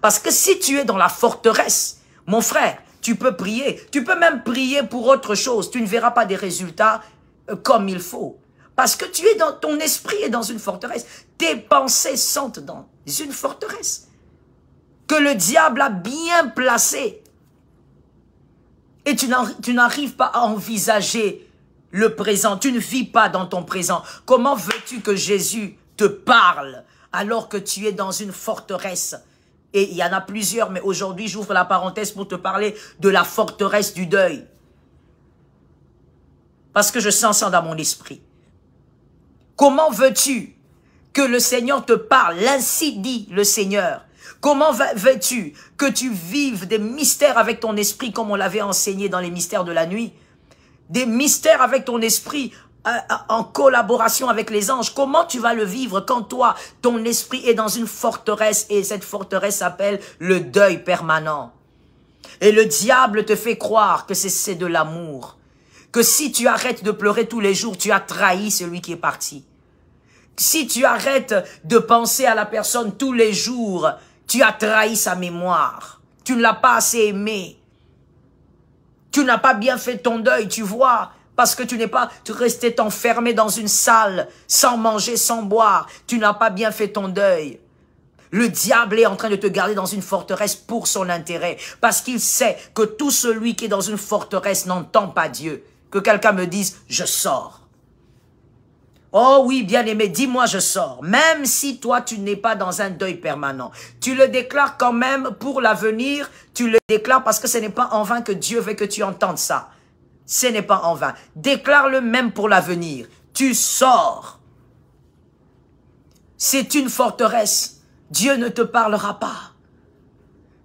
Parce que si tu es dans la forteresse, mon frère, tu peux prier. Tu peux même prier pour autre chose. Tu ne verras pas des résultats comme il faut. Parce que tu es dans ton esprit est dans une forteresse. Tes pensées sont dans une forteresse. Que le diable a bien placée. Et tu n'arrives pas à envisager le présent. Tu ne vis pas dans ton présent. Comment veux-tu que Jésus te parle alors que tu es dans une forteresse? Et il y en a plusieurs, mais aujourd'hui, j'ouvre la parenthèse pour te parler de la forteresse du deuil. Parce que je sens ça dans mon esprit. Comment veux-tu que le Seigneur te parle? Ainsi dit le Seigneur. Comment veux-tu que tu vives des mystères avec ton esprit comme on l'avait enseigné dans les mystères de la nuit? Des mystères avec ton esprit en collaboration avec les anges. Comment tu vas le vivre quand toi, ton esprit est dans une forteresse et cette forteresse s'appelle le deuil permanent? Et le diable te fait croire que c'est de l'amour. Que si tu arrêtes de pleurer tous les jours, tu as trahi celui qui est parti. Si tu arrêtes de penser à la personne tous les jours, tu as trahi sa mémoire. Tu ne l'as pas assez aimé. Tu n'as pas bien fait ton deuil, tu vois. Parce que tu restais enfermé dans une salle, sans manger, sans boire. Tu n'as pas bien fait ton deuil. Le diable est en train de te garder dans une forteresse pour son intérêt. Parce qu'il sait que tout celui qui est dans une forteresse n'entend pas Dieu. Que quelqu'un me dise, je sors. Oh oui, bien-aimé, dis-moi je sors. Même si toi, tu n'es pas dans un deuil permanent. Tu le déclares quand même pour l'avenir. Tu le déclares parce que ce n'est pas en vain que Dieu veut que tu entendes ça. Ce n'est pas en vain. Déclare-le même pour l'avenir. Tu sors. C'est une forteresse. Dieu ne te parlera pas.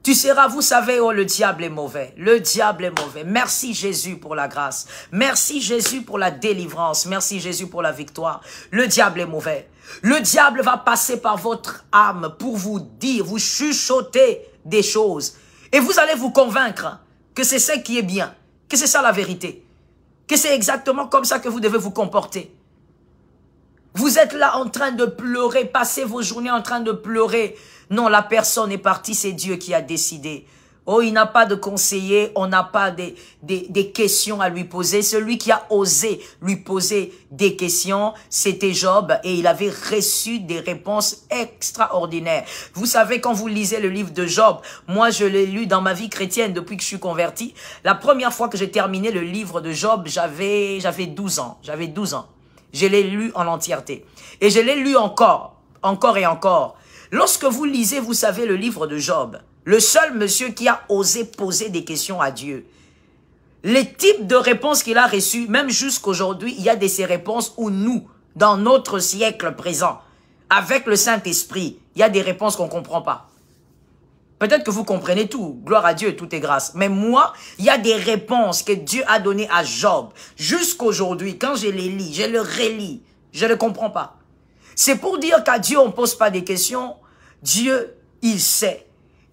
Tu seras, vous savez, oh, le diable est mauvais. Le diable est mauvais. Merci Jésus pour la grâce. Merci Jésus pour la délivrance. Merci Jésus pour la victoire. Le diable est mauvais. Le diable va passer par votre âme pour vous dire, vous chuchoter des choses. Et vous allez vous convaincre que c'est qui est bien. Que c'est ça la vérité. Que c'est exactement comme ça que vous devez vous comporter. Vous êtes là en train de pleurer, passez vos journées en train de pleurer. Non, la personne est partie, c'est Dieu qui a décidé. Oh, il n'a pas de conseiller, on n'a pas des questions à lui poser. Celui qui a osé lui poser des questions, c'était Job, et il avait reçu des réponses extraordinaires. Vous savez, quand vous lisez le livre de Job, moi je l'ai lu dans ma vie chrétienne depuis que je suis converti. La première fois que j'ai terminé le livre de Job, j'avais 12 ans. J'avais 12 ans. Je l'ai lu en entièreté. Et je l'ai lu encore et encore. Lorsque vous lisez, vous savez, le livre de Job, le seul monsieur qui a osé poser des questions à Dieu, les types de réponses qu'il a reçues, même jusqu'aujourd'hui, il y a de ces réponses où nous, dans notre siècle présent, avec le Saint-Esprit, il y a des réponses qu'on ne comprend pas. Peut-être que vous comprenez tout, gloire à Dieu, tout est grâce. Mais moi, il y a des réponses que Dieu a données à Job. Jusqu'aujourd'hui, quand je les lis, je le relis, je ne comprends pas. C'est pour dire qu'à Dieu, on ne pose pas des questions. Dieu, il sait.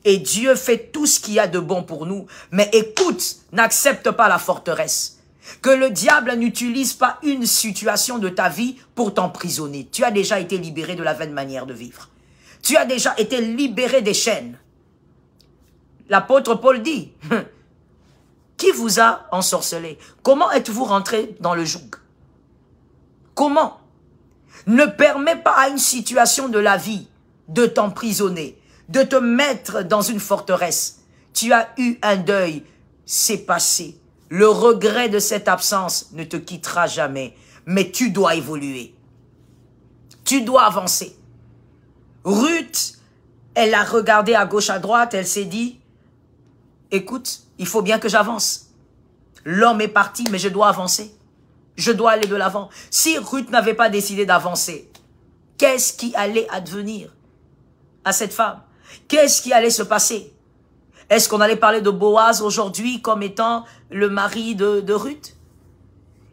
Et Dieu fait tout ce qu'il y a de bon pour nous. Mais écoute, n'accepte pas la forteresse. Que le diable n'utilise pas une situation de ta vie pour t'emprisonner. Tu as déjà été libéré de la vaine manière de vivre. Tu as déjà été libéré des chaînes. L'apôtre Paul dit, qui vous a ensorcelé? Comment êtes-vous rentré dans le joug? Comment? Ne permets pas à une situation de la vie de t'emprisonner, de te mettre dans une forteresse. Tu as eu un deuil, c'est passé. Le regret de cette absence ne te quittera jamais, mais tu dois évoluer. Tu dois avancer. Ruth, elle a regardé à gauche, à droite, elle s'est dit, écoute, il faut bien que j'avance. L'homme est parti, mais je dois avancer. Je dois aller de l'avant. Si Ruth n'avait pas décidé d'avancer, qu'est-ce qui allait advenir à cette femme? Qu'est-ce qui allait se passer? Est-ce qu'on allait parler de Boaz aujourd'hui comme étant le mari de Ruth?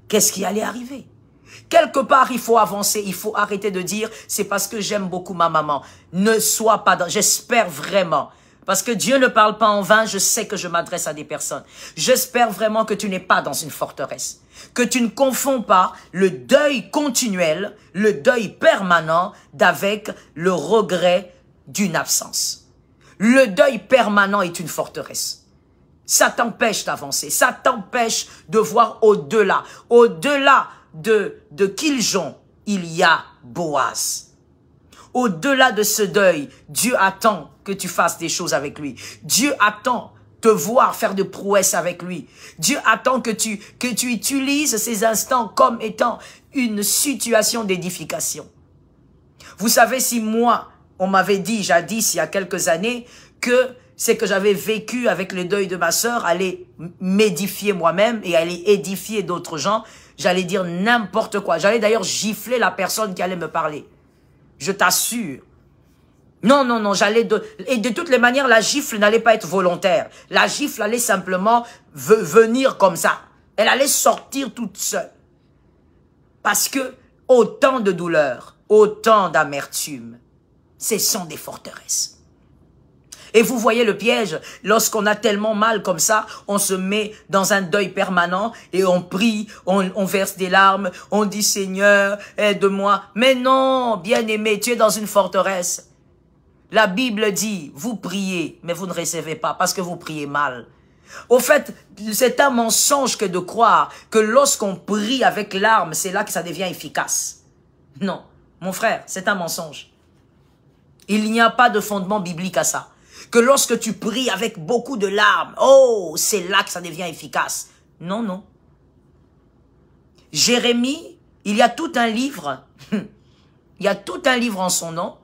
Qu'est-ce qui allait arriver? Quelque part, il faut avancer, il faut arrêter de dire « c'est parce que j'aime beaucoup ma maman ». Ne sois pas dans... J'espère vraiment... Parce que Dieu ne parle pas en vain, je sais que je m'adresse à des personnes. J'espère vraiment que tu n'es pas dans une forteresse. Que tu ne confonds pas le deuil continuel, le deuil permanent d'avec le regret d'une absence. Le deuil permanent est une forteresse. Ça t'empêche d'avancer, ça t'empêche de voir au-delà. Au-delà de Kiljon, il y a Boaz. Au-delà de ce deuil, Dieu attend que tu fasses des choses avec lui. Dieu attend te voir faire de prouesses avec lui. Dieu attend que tu utilises ces instants comme étant une situation d'édification. Vous savez, si moi, on m'avait dit jadis, il y a quelques années, que c'est que j'avais vécu avec le deuil de ma sœur, allait m'édifier moi-même et aller édifier d'autres gens, j'allais dire n'importe quoi. J'allais d'ailleurs gifler la personne qui allait me parler. Je t'assure. Non, non, non, et de toutes les manières, la gifle n'allait pas être volontaire. La gifle allait simplement venir comme ça. Elle allait sortir toute seule. Parce que autant de douleur, autant d'amertume, ce sont des forteresses. Et vous voyez le piège, lorsqu'on a tellement mal comme ça, on se met dans un deuil permanent et on prie, on verse des larmes, on dit Seigneur, aide-moi. Mais non, bien-aimé, tu es dans une forteresse. La Bible dit, vous priez, mais vous ne recevez pas parce que vous priez mal. Au fait, c'est un mensonge que de croire que lorsqu'on prie avec larmes, c'est là que ça devient efficace. Non, mon frère, c'est un mensonge. Il n'y a pas de fondement biblique à ça. Que lorsque tu pries avec beaucoup de larmes, oh, c'est là que ça devient efficace. Non, non. Jérémie, il y a tout un livre, il y a tout un livre en son nom,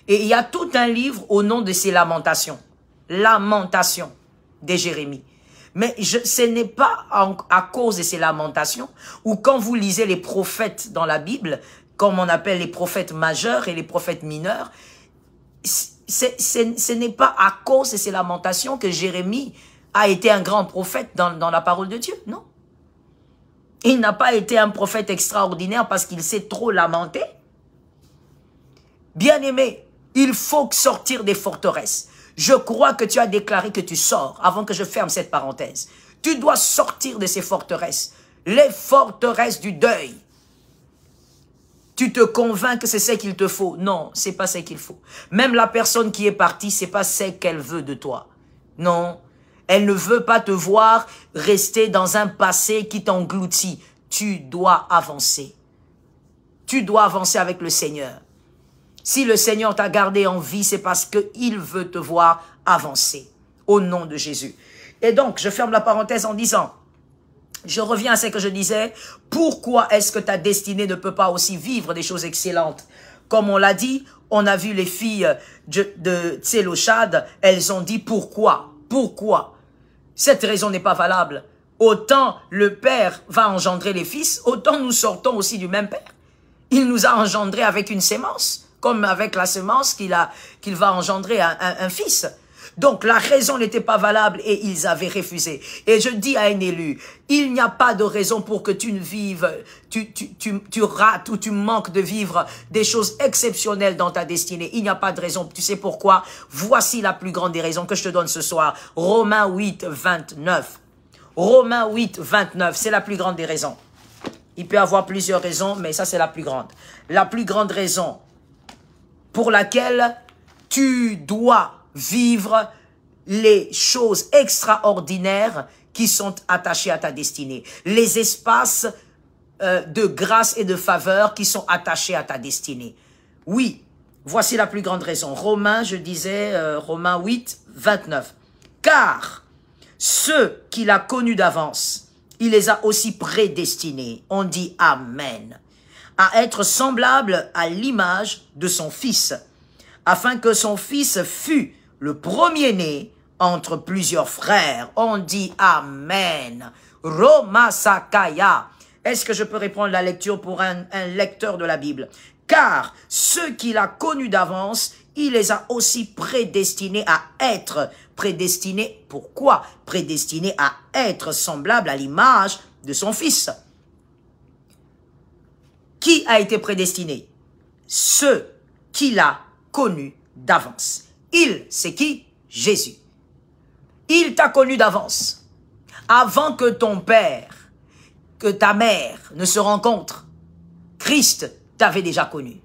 et il y a tout un livre au nom de ses lamentations. Lamentations de Jérémie. Mais ce n'est pas à cause de ces lamentations, ou quand vous lisez les prophètes dans la Bible, comme on appelle les prophètes majeurs et les prophètes mineurs, ce n'est pas à cause de ces lamentations que Jérémie a été un grand prophète dans la parole de Dieu, non. Il n'a pas été un prophète extraordinaire parce qu'il s'est trop lamenté. Bien-aimé, il faut sortir des forteresses. Je crois que tu as déclaré que tu sors avant que je ferme cette parenthèse. Tu dois sortir de ces forteresses. Les forteresses du deuil. Tu te convaincs que c'est ce qu'il te faut. Non, c'est pas ce qu'il faut. Même la personne qui est partie, c'est pas ce qu'elle veut de toi. Non, elle ne veut pas te voir rester dans un passé qui t'engloutit. Tu dois avancer. Tu dois avancer avec le Seigneur. Si le Seigneur t'a gardé en vie, c'est parce qu'il veut te voir avancer. Au nom de Jésus. Et donc, je ferme la parenthèse en disant, je reviens à ce que je disais, pourquoi est-ce que ta destinée ne peut pas aussi vivre des choses excellentes? Comme on l'a dit, on a vu les filles de Tseloshad, elles ont dit pourquoi? Pourquoi? Cette raison n'est pas valable. Autant le père va engendrer les fils, autant nous sortons aussi du même père. Il nous a engendrés avec une sémence, comme avec la sémence qu'il va engendrer un fils. Donc la raison n'était pas valable et ils avaient refusé. Et je dis à un élu, il n'y a pas de raison pour que tu ne vives, tu rates ou tu manques de vivre des choses exceptionnelles dans ta destinée. Il n'y a pas de raison. Tu sais pourquoi? Voici la plus grande des raisons que je te donne ce soir. Romains 8, 29. Romains 8, 29, c'est la plus grande des raisons. Il peut y avoir plusieurs raisons, mais ça c'est la plus grande. La plus grande raison pour laquelle tu dois vivre les choses extraordinaires qui sont attachées à ta destinée. Les espaces de grâce et de faveur qui sont attachés à ta destinée. Oui, voici la plus grande raison. Romains, je disais, Romains 8, 29. Car ceux qu'il a connus d'avance, il les a aussi prédestinés. On dit Amen. À être semblables à l'image de son Fils, afin que son Fils fût le premier-né entre plusieurs frères. On dit Amen. Roma Sakaya. Est-ce que je peux reprendre la lecture pour un lecteur de la Bible? Car ceux qu'il a connus d'avance, il les a aussi prédestinés à être. Prédestinés, pourquoi? Prédestinés à être semblables à l'image de son Fils. Qui a été prédestiné? Ceux qu'il a connus d'avance. Il, c'est qui? Jésus. Il t'a connu d'avance. Avant que ton père, que ta mère ne se rencontrent, Christ t'avait déjà connu.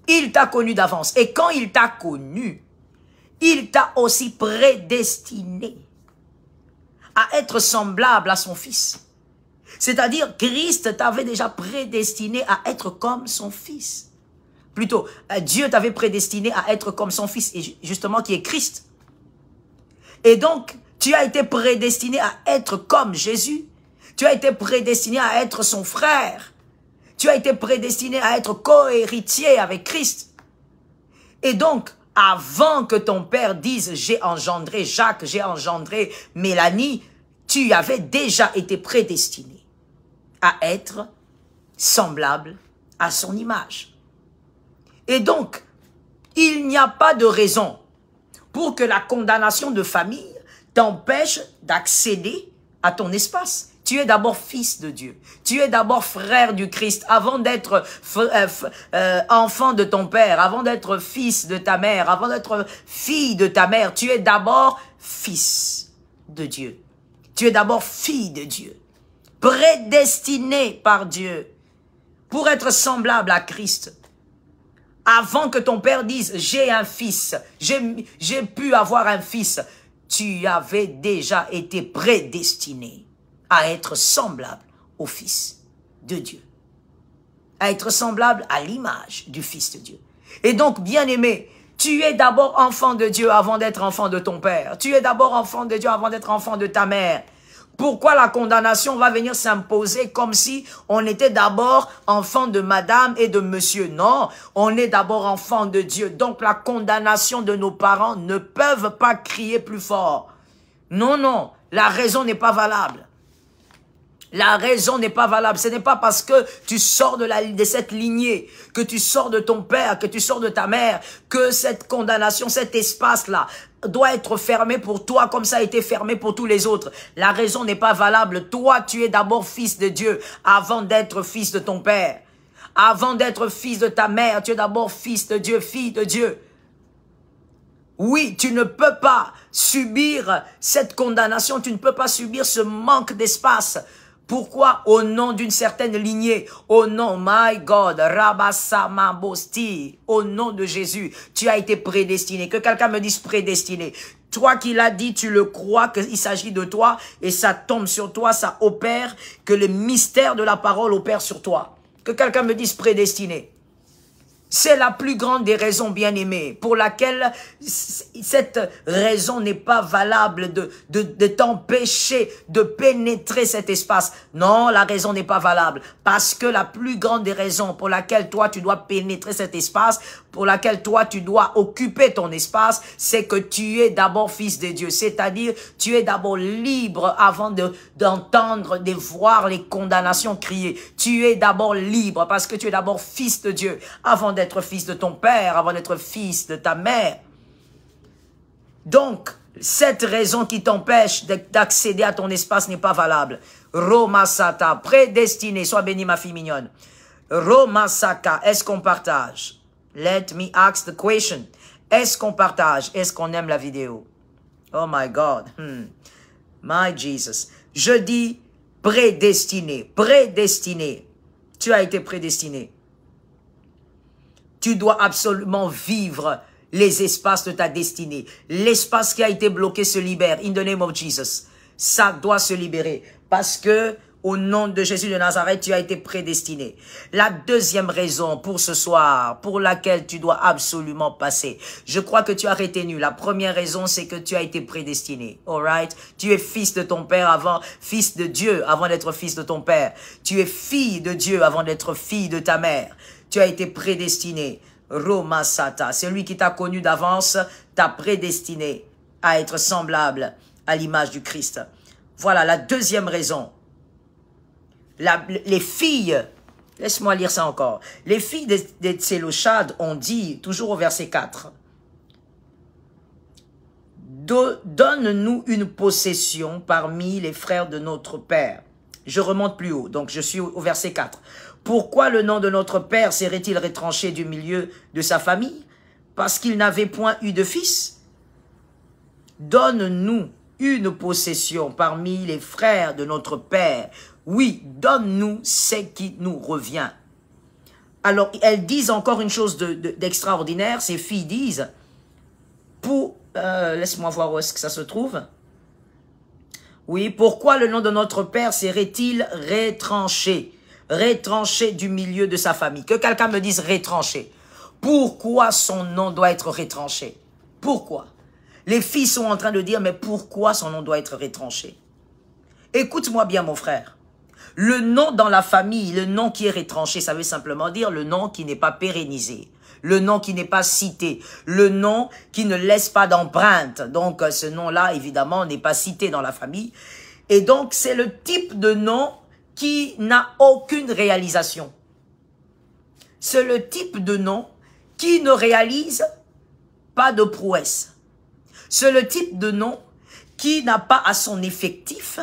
Il t'a connu d'avance. Et quand il t'a connu, il t'a aussi prédestiné à être semblable à son Fils. C'est-à-dire, Christ t'avait déjà prédestiné à être comme son Fils. Plutôt, Dieu t'avait prédestiné à être comme son Fils, et justement qui est Christ. Et donc, tu as été prédestiné à être comme Jésus. Tu as été prédestiné à être son frère. Tu as été prédestiné à être co-héritier avec Christ. Et donc, avant que ton père dise « j'ai engendré Jacques, j'ai engendré Mélanie », tu avais déjà été prédestiné à être semblable à son image. Et donc, il n'y a pas de raison pour que la condamnation de famille t'empêche d'accéder à ton espace. Tu es d'abord fils de Dieu. Tu es d'abord frère du Christ. Avant d'être enfant de ton père, avant d'être fils de ta mère, avant d'être fille de ta mère, tu es d'abord fils de Dieu. Tu es d'abord fille de Dieu. Prédestiné par Dieu pour être semblable à Christ. Avant que ton père dise « j'ai un fils, j'ai pu avoir un fils », tu avais déjà été prédestiné à être semblable au Fils de Dieu. À être semblable à l'image du Fils de Dieu. Et donc, bien-aimé, tu es d'abord enfant de Dieu avant d'être enfant de ton père. Tu es d'abord enfant de Dieu avant d'être enfant de ta mère. Pourquoi la condamnation va venir s'imposer comme si on était d'abord enfant de madame et de monsieur? Non, on est d'abord enfant de Dieu. Donc la condamnation de nos parents ne peuvent pas crier plus fort. Non, non, la raison n'est pas valable. La raison n'est pas valable. Ce n'est pas parce que tu sors de cette lignée, que tu sors de ton père, que tu sors de ta mère, que cette condamnation, cet espace-là, doit être fermé pour toi comme ça a été fermé pour tous les autres. La raison n'est pas valable. Toi, tu es d'abord fils de Dieu avant d'être fils de ton père. Avant d'être fils de ta mère, tu es d'abord fils de Dieu, fille de Dieu. Oui, tu ne peux pas subir cette condamnation, tu ne peux pas subir ce manque d'espace Pourquoi? Au nom d'une certaine lignée, au nom, my God, Rabasamabosti, au nom de Jésus, tu as été prédestiné. Que quelqu'un me dise prédestiné. Toi qui l'as dit, tu le crois qu'il s'agit de toi et ça tombe sur toi, ça opère, que le mystère de la parole opère sur toi. Que quelqu'un me dise prédestiné. C'est la plus grande des raisons, bien-aimées, pour laquelle cette raison n'est pas valable de t'empêcher de pénétrer cet espace. Non, la raison n'est pas valable. Parce que la plus grande des raisons pour laquelle toi, tu dois pénétrer cet espace, pour laquelle toi, tu dois occuper ton espace, c'est que tu es d'abord fils de Dieu. C'est-à-dire, tu es d'abord libre avant d'entendre, de voir les condamnations crier. Tu es d'abord libre parce que tu es d'abord fils de Dieu avant d'être fils de ton père, avant d'être fils de ta mère. Donc, cette raison qui t'empêche d'accéder à ton espace n'est pas valable. Romasata, prédestiné, sois béni ma fille mignonne. Romasaka, est-ce qu'on partage? Let me ask the question. Est-ce qu'on partage? Est-ce qu'on aime la vidéo? Oh my God. My Jesus. Je dis prédestiné, prédestiné. Tu as été prédestiné. Tu dois absolument vivre les espaces de ta destinée. L'espace qui a été bloqué se libère. In the name of Jesus. Ça doit se libérer. Parce que, au nom de Jésus de Nazareth, tu as été prédestiné. La deuxième raison pour ce soir, pour laquelle tu dois absolument passer. Je crois que tu as retenu. La première raison, c'est que tu as été prédestiné. Alright? Tu es fils de ton père avant, fils de Dieu avant d'être fils de ton père. Tu es fille de Dieu avant d'être fille de ta mère. Tu as été prédestiné. Romasata, celui qui t'a connu d'avance t'a prédestiné à être semblable à l'image du Christ. Voilà la deuxième raison. Les filles, laisse-moi lire ça encore. Les filles de Tseloshad ont dit, toujours au verset 4, donne-nous une possession parmi les frères de notre père. Je remonte plus haut, donc je suis au verset 4. Pourquoi le nom de notre père serait-il retranché du milieu de sa famille? Parce qu'il n'avait point eu de fils. Donne-nous une possession parmi les frères de notre père. Oui, donne-nous ce qui nous revient. Alors, elles disent encore une chose d'extraordinaire. Ces filles disent, laisse-moi voir où est-ce que ça se trouve. Oui, pourquoi le nom de notre père serait-il retranché? Retranché du milieu de sa famille. Que quelqu'un me dise retranché. Pourquoi son nom doit être retranché? Pourquoi? Les filles sont en train de dire, mais pourquoi son nom doit être retranché? Écoute-moi bien, mon frère. Le nom dans la famille, le nom qui est retranché, ça veut simplement dire le nom qui n'est pas pérennisé. Le nom qui n'est pas cité. Le nom qui ne laisse pas d'empreinte. Donc, ce nom-là, évidemment, n'est pas cité dans la famille. Et donc, c'est le type de nom qui n'a aucune réalisation. C'est le type de nom qui ne réalise pas de prouesse. C'est le type de nom qui n'a pas à son effectif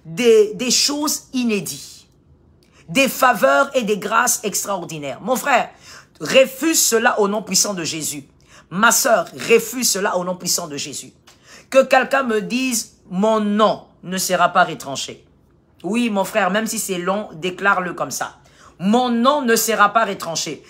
des choses inédites, des faveurs et des grâces extraordinaires. Mon frère, refuse cela au nom puissant de Jésus. Ma sœur, refuse cela au nom puissant de Jésus. Que quelqu'un me dise, mon nom ne sera pas retranché. Oui, mon frère, même si c'est long, déclare-le comme ça. Mon nom ne sera pas retranché.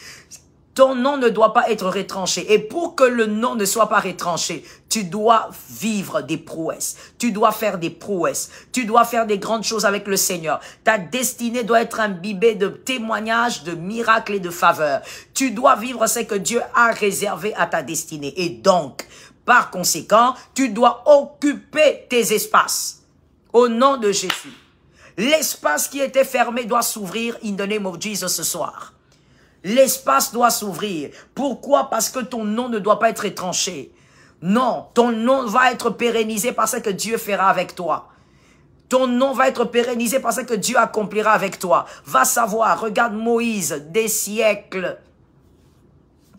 Ton nom ne doit pas être retranché. Et pour que le nom ne soit pas retranché, tu dois vivre des prouesses. Tu dois faire des prouesses. Tu dois faire des grandes choses avec le Seigneur. Ta destinée doit être imbibée de témoignages, de miracles et de faveurs. Tu dois vivre ce que Dieu a réservé à ta destinée. Et donc, par conséquent, tu dois occuper tes espaces. Au nom de Jésus. L'espace qui était fermé doit s'ouvrir in the name of Jesus ce soir. L'espace doit s'ouvrir. Pourquoi? Parce que ton nom ne doit pas être étranché. Non, ton nom va être pérennisé par ce que Dieu fera avec toi. Ton nom va être pérennisé par ce que Dieu accomplira avec toi. Va savoir, regarde Moïse, des siècles.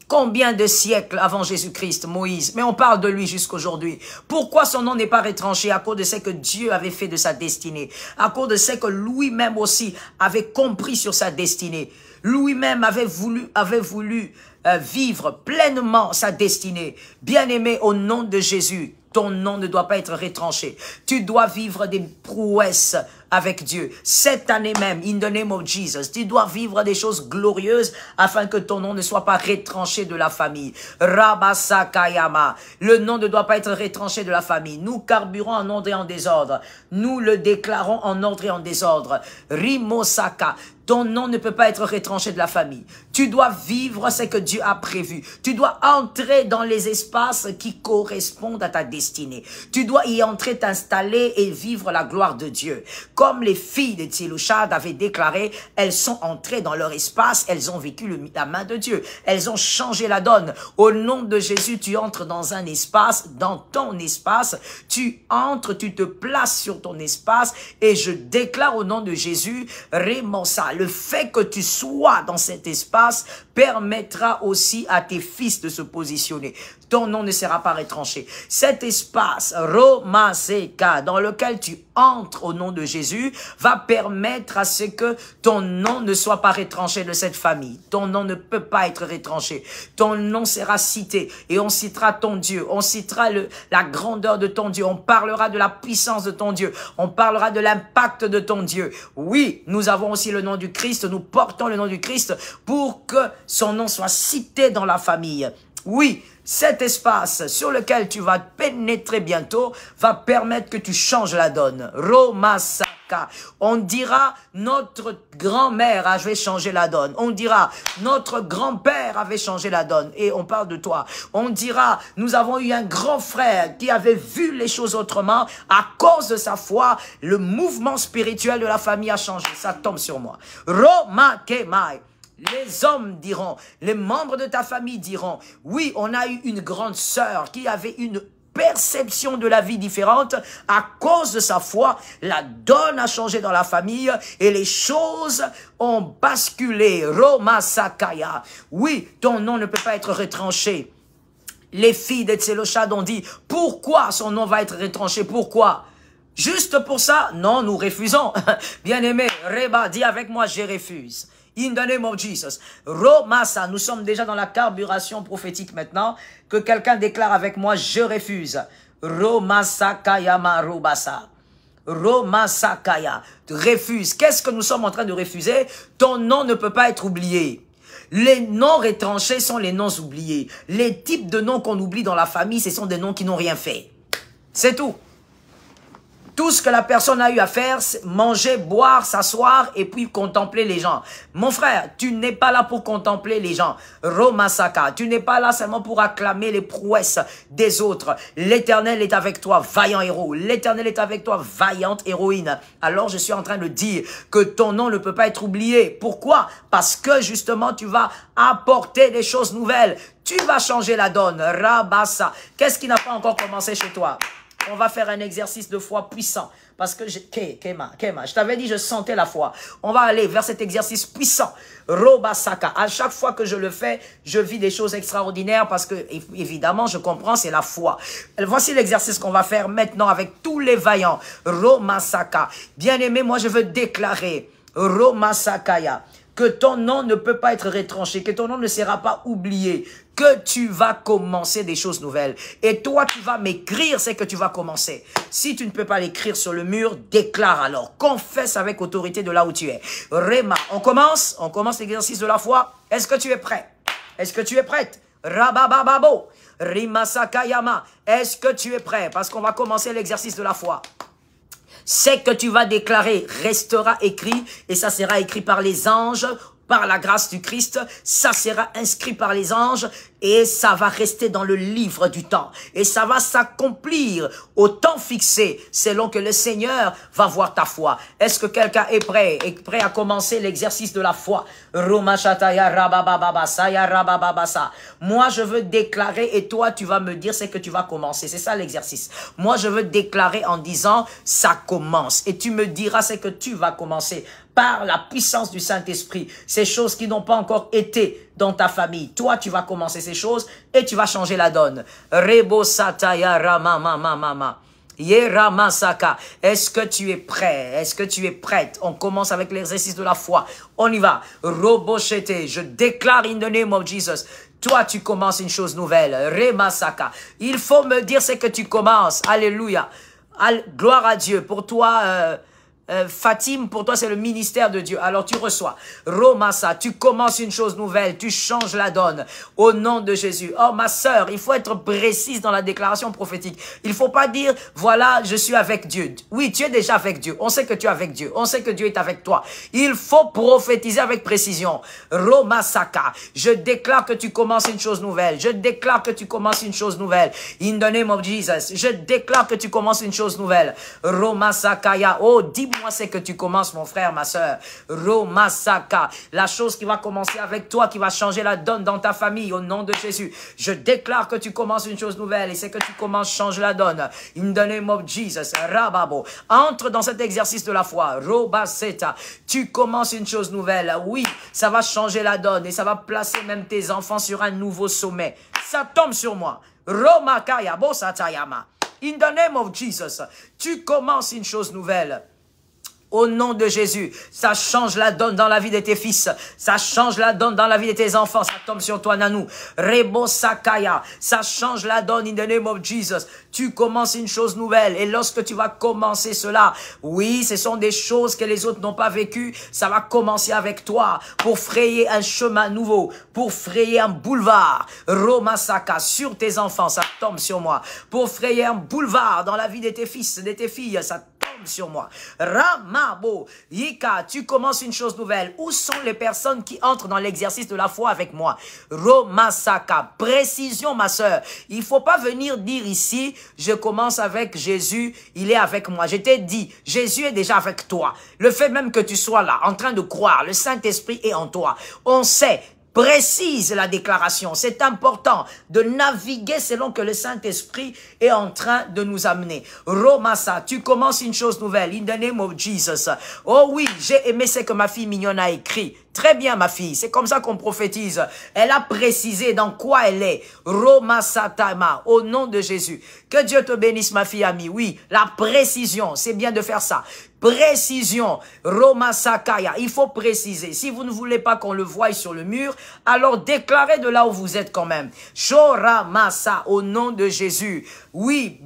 Combien de siècles avant Jésus-Christ, Moïse? Mais on parle de lui jusqu'aujourd'hui. Pourquoi son nom n'est pas retranché? À cause de ce que Dieu avait fait de sa destinée. À cause de ce que lui-même aussi avait compris sur sa destinée. Lui-même avait voulu vivre pleinement sa destinée. Bien-aimé, au nom de Jésus, ton nom ne doit pas être retranché. Tu dois vivre des prouesses avec Dieu. Cette année même, in the name of Jesus, tu dois vivre des choses glorieuses afin que ton nom ne soit pas retranché de la famille. Rabasakayama. Le nom ne doit pas être retranché de la famille. Nous carburons en ordre et en désordre. Nous le déclarons en ordre et en désordre. Rimosaka. Ton nom ne peut pas être retranché de la famille. Tu dois vivre ce que Dieu a prévu. Tu dois entrer dans les espaces qui correspondent à ta destinée. Tu dois y entrer, t'installer et vivre la gloire de Dieu. Comme les filles de Tselouchad avaient déclaré, elles sont entrées dans leur espace, elles ont vécu la main de Dieu. Elles ont changé la donne. Au nom de Jésus, tu entres dans un espace, dans ton espace. Tu entres, tu te places sur ton espace et je déclare au nom de Jésus, Remonsa. Le fait que tu sois dans cet espace permettra aussi à tes fils de se positionner. Ton nom ne sera pas retranché. Cet espace, Romaseka, dans lequel tu entres au nom de Jésus, va permettre à ce que ton nom ne soit pas retranché de cette famille. Ton nom ne peut pas être retranché. Ton nom sera cité et on citera ton Dieu. On citera la grandeur de ton Dieu. On parlera de la puissance de ton Dieu. On parlera de l'impact de ton Dieu. Oui, nous avons aussi le nom du Christ. Nous portons le nom du Christ pour que son nom soit cité dans la famille. Oui, cet espace sur lequel tu vas pénétrer bientôt va permettre que tu changes la donne. Romasaka. On dira, notre grand-mère avait changé la donne. On dira, notre grand-père avait changé la donne. Et on parle de toi. On dira, nous avons eu un grand frère qui avait vu les choses autrement. À cause de sa foi, le mouvement spirituel de la famille a changé. Ça tombe sur moi. Romakemai. Les hommes diront, les membres de ta famille diront, oui, on a eu une grande sœur qui avait une perception de la vie différente. À cause de sa foi, la donne a changé dans la famille et les choses ont basculé. Roma Sakaya. Oui, ton nom ne peut pas être retranché. Les filles de Tseloshad ont dit, pourquoi son nom va être retranché? Pourquoi? Juste pour ça? Non, nous refusons. Bien-aimé, Reba, dis avec moi, je refuse. In the name of Jesus. Romasa, nous sommes déjà dans la carburation prophétique maintenant. Que quelqu'un déclare avec moi, je refuse. Romasakaya marubasa. Romasakaya. Refuse. Qu'est-ce que nous sommes en train de refuser? Ton nom ne peut pas être oublié. Les noms retranchés sont les noms oubliés. Les types de noms qu'on oublie dans la famille, ce sont des noms qui n'ont rien fait. C'est tout. Tout ce que la personne a eu à faire, c'est manger, boire, s'asseoir et puis contempler les gens. Mon frère, tu n'es pas là pour contempler les gens. Romasaka, tu n'es pas là seulement pour acclamer les prouesses des autres. L'Éternel est avec toi, vaillant héros. L'Éternel est avec toi, vaillante héroïne. Alors je suis en train de dire que ton nom ne peut pas être oublié. Pourquoi? Parce que justement tu vas apporter des choses nouvelles. Tu vas changer la donne. Rabassa. Qu'est-ce qui n'a pas encore commencé chez toi? On va faire un exercice de foi puissant. Parce que, Kema, je t'avais dit, je sentais la foi. On va aller vers cet exercice puissant. Robasaka. À chaque fois que je le fais, je vis des choses extraordinaires parce que, évidemment, je comprends, c'est la foi. Voici l'exercice qu'on va faire maintenant avec tous les vaillants. Romasaka. Bien-aimé, moi, je veux déclarer, Romasakaya, que ton nom ne peut pas être retranché, que ton nom ne sera pas oublié, que tu vas commencer des choses nouvelles. Et toi, tu vas m'écrire ce que tu vas commencer. Si tu ne peux pas l'écrire sur le mur, déclare alors. Confesse avec autorité de là où tu es. Rema, on commence l'exercice de la foi. Est-ce que tu es prêt? Est-ce que tu es prête? Rababababo, Rimasakayama, est-ce que tu es prêt? Parce qu'on va commencer l'exercice de la foi. Ce que tu vas déclarer restera écrit et ça sera écrit par les anges, par la grâce du Christ, ça sera inscrit par les anges et ça va rester dans le livre du temps. Et ça va s'accomplir au temps fixé selon que le Seigneur va voir ta foi. Est-ce que quelqu'un est prêt à commencer l'exercice de la foi? Moi, je veux déclarer et toi, tu vas me dire ce que tu vas commencer. C'est ça l'exercice. Moi, je veux déclarer en disant, ça commence. Et tu me diras ce que tu vas commencer par la puissance du Saint-Esprit. Ces choses qui n'ont pas encore été dans ta famille. Toi, tu vas commencer ces choses et tu vas changer la donne. Rebo sataya ramamamamama. Yeramasaka. Est-ce que tu es prêt? Est-ce que tu es prête? On commence avec l'exercice de la foi. On y va. Robochete. Je déclare in the name of Jesus. Toi, tu commences une chose nouvelle. Remasaka. Il faut me dire ce que tu commences. Alléluia. Gloire à Dieu. Pour toi, Fatim, pour toi, c'est le ministère de Dieu. Alors, tu reçois. Romasa, tu commences une chose nouvelle. Tu changes la donne. Au nom de Jésus. Oh, ma sœur, il faut être précise dans la déclaration prophétique. Il faut pas dire, voilà, je suis avec Dieu. Oui, tu es déjà avec Dieu. On sait que tu es avec Dieu. On sait que Dieu est avec toi. Il faut prophétiser avec précision. Romasaka, je déclare que tu commences une chose nouvelle. Je déclare que tu commences une chose nouvelle. In the name of Jesus. Je déclare que tu commences une chose nouvelle. Romasakaya. Oh, dis-moi c'est que tu commences, mon frère, ma soeur. Romasaka, la chose qui va commencer avec toi, qui va changer la donne dans ta famille, au nom de Jésus. Je déclare que tu commences une chose nouvelle, et c'est que tu commences, change la donne. In the name of Jesus. Rababo, entre dans cet exercice de la foi. Robaseta, tu commences une chose nouvelle. Oui, ça va changer la donne, et ça va placer même tes enfants sur un nouveau sommet. Ça tombe sur moi. Romakaya, Bosatayama. In the name of Jesus, tu commences une chose nouvelle. Au nom de Jésus, ça change la donne dans la vie de tes fils. Ça change la donne dans la vie de tes enfants. Ça tombe sur toi, Nanou. Rebo Sakaya, ça change la donne in the name of Jesus. Tu commences une chose nouvelle. Et lorsque tu vas commencer cela, oui, ce sont des choses que les autres n'ont pas vécues. Ça va commencer avec toi pour frayer un chemin nouveau, pour frayer un boulevard. Romasaka, sur tes enfants, ça tombe sur moi. Pour frayer un boulevard dans la vie de tes fils, de tes filles, ça tombe sur moi. Ramabo, Yika, tu commences une chose nouvelle. Où sont les personnes qui entrent dans l'exercice de la foi avec moi? Romasaka, précision, ma sœur. Il faut pas venir dire ici, je commence avec Jésus, il est avec moi. Je t'ai dit, Jésus est déjà avec toi. Le fait même que tu sois là, en train de croire, le Saint-Esprit est en toi. On sait. Précise la déclaration. C'est important de naviguer selon que le Saint-Esprit est en train de nous amener. Romasa, tu commences une chose nouvelle. In the name of Jesus. Oh oui, j'ai aimé ce que ma fille mignonne a écrit. Très bien, ma fille. C'est comme ça qu'on prophétise. Elle a précisé dans quoi elle est. Romasatama, au nom de Jésus. Que Dieu te bénisse, ma fille amie. Oui, la précision, c'est bien de faire ça. Précision, Romasakaya, il faut préciser. Si vous ne voulez pas qu'on le voie sur le mur, alors déclarez de là où vous êtes quand même. Shoramasa, au nom de Jésus. Oui,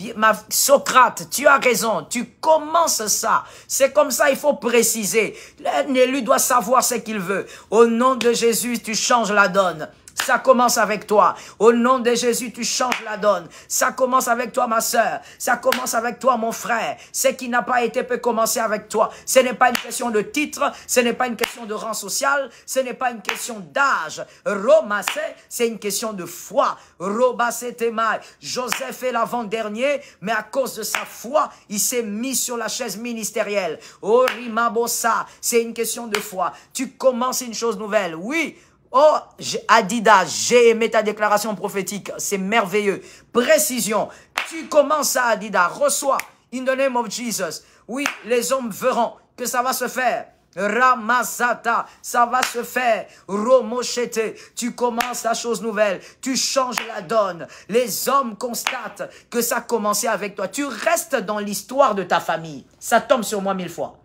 Socrate, tu as raison, tu commences ça. C'est comme ça, il faut préciser. Un élu doit savoir ce qu'il veut. Au nom de Jésus, tu changes la donne. Ça commence avec toi. Au nom de Jésus, tu changes la donne. Ça commence avec toi, ma sœur. Ça commence avec toi, mon frère. Ce qui n'a pas été peut commencer avec toi. Ce n'est pas une question de titre. Ce n'est pas une question de rang social. Ce n'est pas une question d'âge. Romassé, c'est une question de foi. Robassé Temai. Joseph est l'avant-dernier, mais à cause de sa foi, il s'est mis sur la chaise ministérielle. Orimabosa, c'est une question de foi. Tu commences une chose nouvelle. Oui. Oh, Adidas, j'ai aimé ta déclaration prophétique. C'est merveilleux. Précision. Tu commences à Adidas. Reçois. In the name of Jesus. Oui, les hommes verront que ça va se faire. Ramasata, ça va se faire. Romochete, tu commences la chose nouvelle. Tu changes la donne. Les hommes constatent que ça a commencé avec toi. Tu restes dans l'histoire de ta famille. Ça tombe sur moi 1000 fois.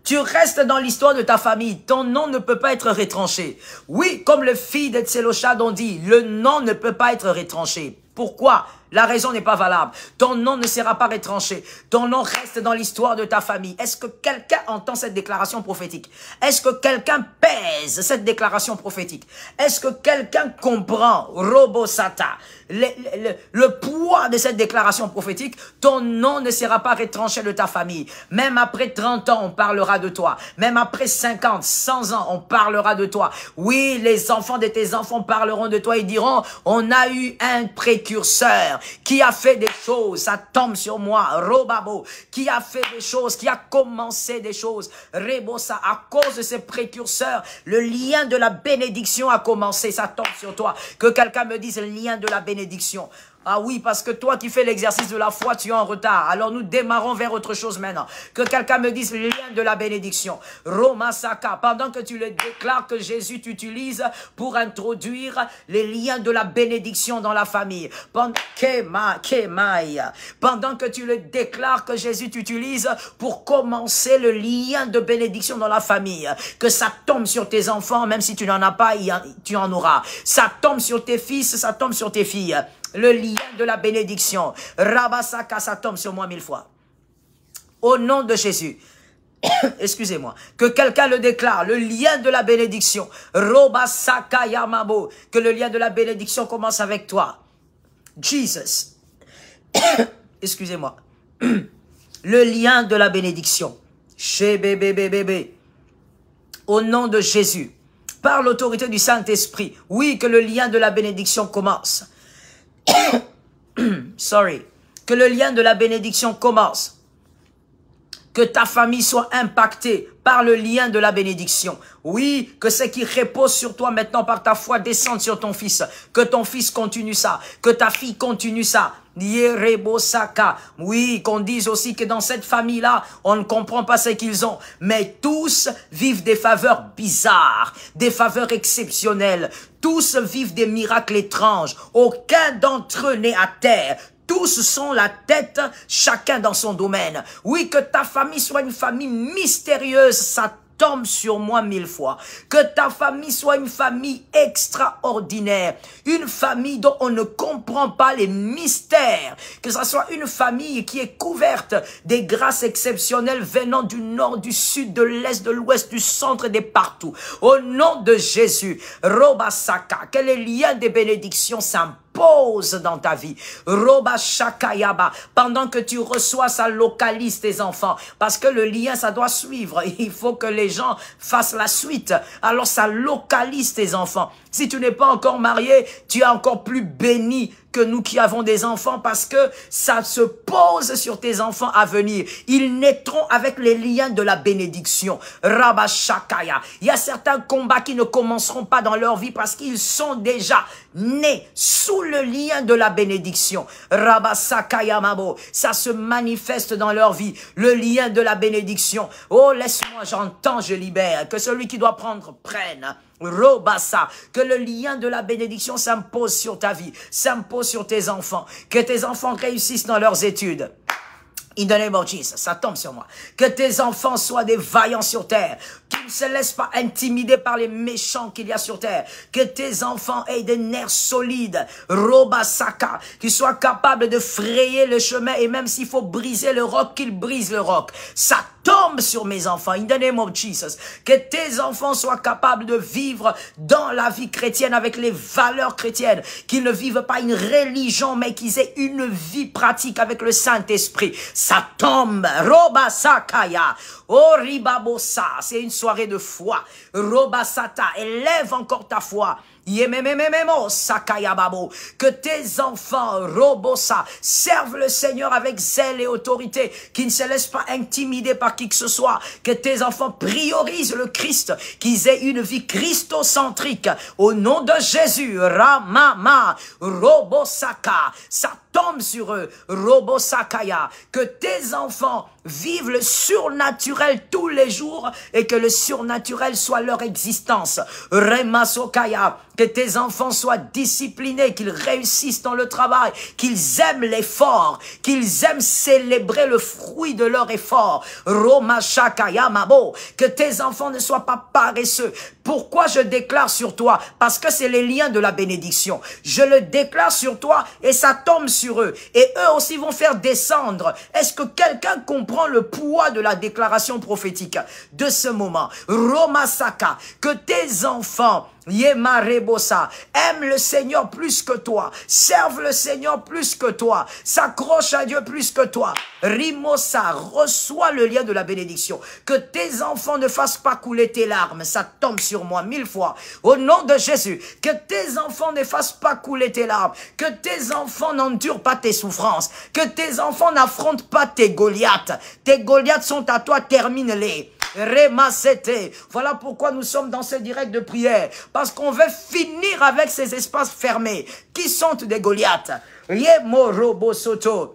Tu restes dans l'histoire de ta famille. Ton nom ne peut pas être retranché. Oui, comme le fils de Tseloshad ont dit, le nom ne peut pas être retranché. Pourquoi? La raison n'est pas valable. Ton nom ne sera pas retranché. Ton nom reste dans l'histoire de ta famille. Est-ce que quelqu'un entend cette déclaration prophétique? Est-ce que quelqu'un pèse cette déclaration prophétique? Est-ce que quelqu'un comprend, Robosata, le poids de cette déclaration prophétique? Ton nom ne sera pas retranché de ta famille. Même après 30 ans, on parlera de toi. Même après 50, 100 ans, on parlera de toi. Oui, les enfants de tes enfants parleront de toi et diront, on a eu un précurseur qui a fait des choses, ça tombe sur moi, Robabo, qui a fait des choses, qui a commencé des choses, Rebosa, à cause de ces précurseurs, le lien de la bénédiction a commencé, ça tombe sur toi. Que quelqu'un me dise le lien de la bénédiction. Ah oui, parce que toi qui fais l'exercice de la foi, tu es en retard. Alors nous démarrons vers autre chose maintenant. Que quelqu'un me dise le lien de la bénédiction. Romasaka, pendant que tu le déclares que Jésus t'utilise pour introduire les liens de la bénédiction dans la famille. Pendant que tu le déclares que Jésus t'utilise pour commencer le lien de bénédiction dans la famille. Que ça tombe sur tes enfants, même si tu n'en as pas, tu en auras. Ça tombe sur tes fils, ça tombe sur tes filles. Le lien de la bénédiction. Rabasaka, ça tombe sur moi 1000 fois. Au nom de Jésus. Excusez-moi, que quelqu'un le déclare, le lien de la bénédiction, Roba Sakayamabo, que le lien de la bénédiction commence avec toi. Jesus, excusez-moi, le lien de la bénédiction, chez bébé, au nom de Jésus, par l'autorité du Saint-Esprit, oui, que le lien de la bénédiction commence. Sorry, que le lien de la bénédiction commence. Que ta famille soit impactée par le lien de la bénédiction. Oui, que ce qui repose sur toi maintenant par ta foi descende sur ton fils. Que ton fils continue ça. Que ta fille continue ça. Oui, qu'on dise aussi que dans cette famille-là, on ne comprend pas ce qu'ils ont. Mais tous vivent des faveurs bizarres, des faveurs exceptionnelles. Tous vivent des miracles étranges. Aucun d'entre eux n'est à terre. Tous sont la tête, chacun dans son domaine. Oui, que ta famille soit une famille mystérieuse, ça tombe sur moi 1000 fois. Que ta famille soit une famille extraordinaire. Une famille dont on ne comprend pas les mystères. Que ça soit une famille qui est couverte des grâces exceptionnelles venant du nord, du sud, de l'est, de l'ouest, du centre et de partout. Au nom de Jésus, Robasaka, que les liens des bénédictions s'imposent dans ta vie. Roba Shakayaba, pendant que tu reçois, ça localise tes enfants. Parce que le lien, ça doit suivre. Il faut que les gens fassent la suite. Alors ça localise tes enfants. Si tu n'es pas encore marié, tu es encore plus béni que nous qui avons des enfants parce que ça se pose sur tes enfants à venir. Ils naîtront avec les liens de la bénédiction. Rabashakaya. Il y a certains combats qui ne commenceront pas dans leur vie parce qu'ils sont déjà nés sous le lien de la bénédiction. Rabasakaya Mabo. Ça se manifeste dans leur vie. Le lien de la bénédiction. Oh, laisse-moi, j'entends, je libère. Que celui qui doit prendre prenne. Robassa, que le lien de la bénédiction s'impose sur ta vie, s'impose sur tes enfants, que tes enfants réussissent dans leurs études. In the name of Jesus, ça tombe sur moi. Que tes enfants soient des vaillants sur terre, qu'ils ne se laissent pas intimider par les méchants qu'il y a sur terre. Que tes enfants aient des nerfs solides, Robasaka, qu'ils soient capables de frayer le chemin et même s'il faut briser le roc, qu'ils brisent le roc. Ça tombe sur mes enfants, in the name of Jesus. Que tes enfants soient capables de vivre dans la vie chrétienne avec les valeurs chrétiennes. Qu'ils ne vivent pas une religion, mais qu'ils aient une vie pratique avec le Saint-Esprit. Ça tombe, Robasakaya, Oribabosa, c'est une soirée de foi. Robasata, élève encore ta foi. Que tes enfants, Robosa, servent le Seigneur avec zèle et autorité, qui ne se laissent pas intimider par qui que ce soit. Que tes enfants priorisent le Christ, qu'ils aient une vie christocentrique. Au nom de Jésus, Ramama, Robosaka, ça tombe sur eux, Robosakaya. Que tes enfants vivent le surnaturel tous les jours et que le surnaturel soit leur existence. Remasokaya, que tes enfants soient disciplinés, qu'ils réussissent dans le travail, qu'ils aiment l'effort, qu'ils aiment célébrer le fruit de leur effort. Romashakaya Mabo, que tes enfants ne soient pas paresseux. Pourquoi je déclare sur toi? Parce que c'est les liens de la bénédiction. Je le déclare sur toi et ça tombe sur eux. Et eux aussi vont faire descendre. Est-ce que quelqu'un comprend le poids de la déclaration prophétique de ce moment? Romasaka, que tes enfants Yema Rebosa, aime le Seigneur plus que toi, serve le Seigneur plus que toi, s'accroche à Dieu plus que toi. Rimosa, reçois le lien de la bénédiction. Que tes enfants ne fassent pas couler tes larmes, ça tombe sur moi 1000 fois. Au nom de Jésus, que tes enfants ne fassent pas couler tes larmes, que tes enfants n'endurent pas tes souffrances, que tes enfants n'affrontent pas tes Goliaths. Tes Goliaths sont à toi, termine-les. Remasete. Voilà pourquoi nous sommes dans ce direct de prière. Parce qu'on veut finir avec ces espaces fermés. Qui sont des Goliaths? Yemorobosoto.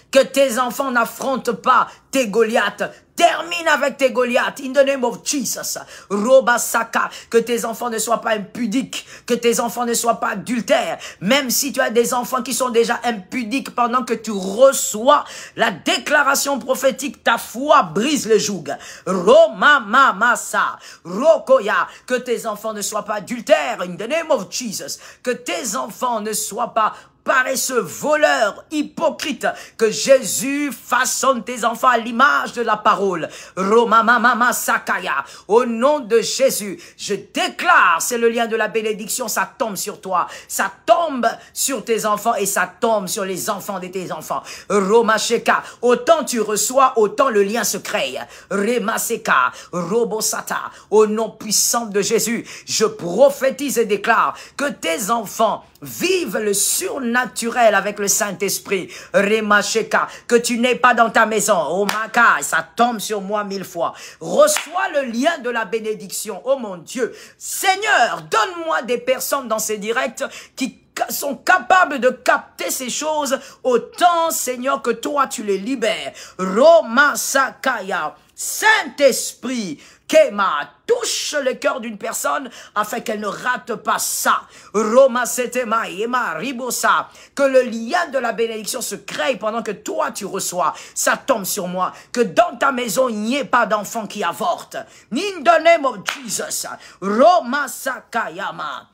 Que tes enfants n'affrontent pas tes Goliaths. Termine avec tes Goliaths. In the name of Jesus. Robasaka. Que tes enfants ne soient pas impudiques. Que tes enfants ne soient pas adultères. Même si tu as des enfants qui sont déjà impudiques pendant que tu reçois la déclaration prophétique, ta foi brise le joug. Romamamasa. Rokoya. Que tes enfants ne soient pas adultères. In the name of Jesus. Que tes enfants ne soient pas paresseux, voleur, hypocrite, que Jésus façonne tes enfants à l'image de la parole. Romamamama Sakaya, au nom de Jésus, je déclare, c'est le lien de la bénédiction, ça tombe sur toi, ça tombe sur tes enfants et ça tombe sur les enfants de tes enfants. Romasheka, autant tu reçois, autant le lien se crée. Remaseka, Robosata, au nom puissant de Jésus, je prophétise et déclare que tes enfants vivent le surnaturel avec le Saint-Esprit. Remasheka, que tu n'es pas dans ta maison. Oh Maka, ça tombe sur moi 1000 fois. Reçois le lien de la bénédiction. Oh mon Dieu. Seigneur, donne-moi des personnes dans ces directs qui sont capables de capter ces choses autant, Seigneur, que toi tu les libères. Roma Sakaya, Saint-Esprit, Kema, touche le cœur d'une personne afin qu'elle ne rate pas ça. Roma Setema, Ema, Ribosa, que le lien de la bénédiction se crée pendant que toi tu reçois. Ça tombe sur moi. Que dans ta maison, il n'y ait pas d'enfant qui avorte. In the name of Jesus. Roma Sakayama.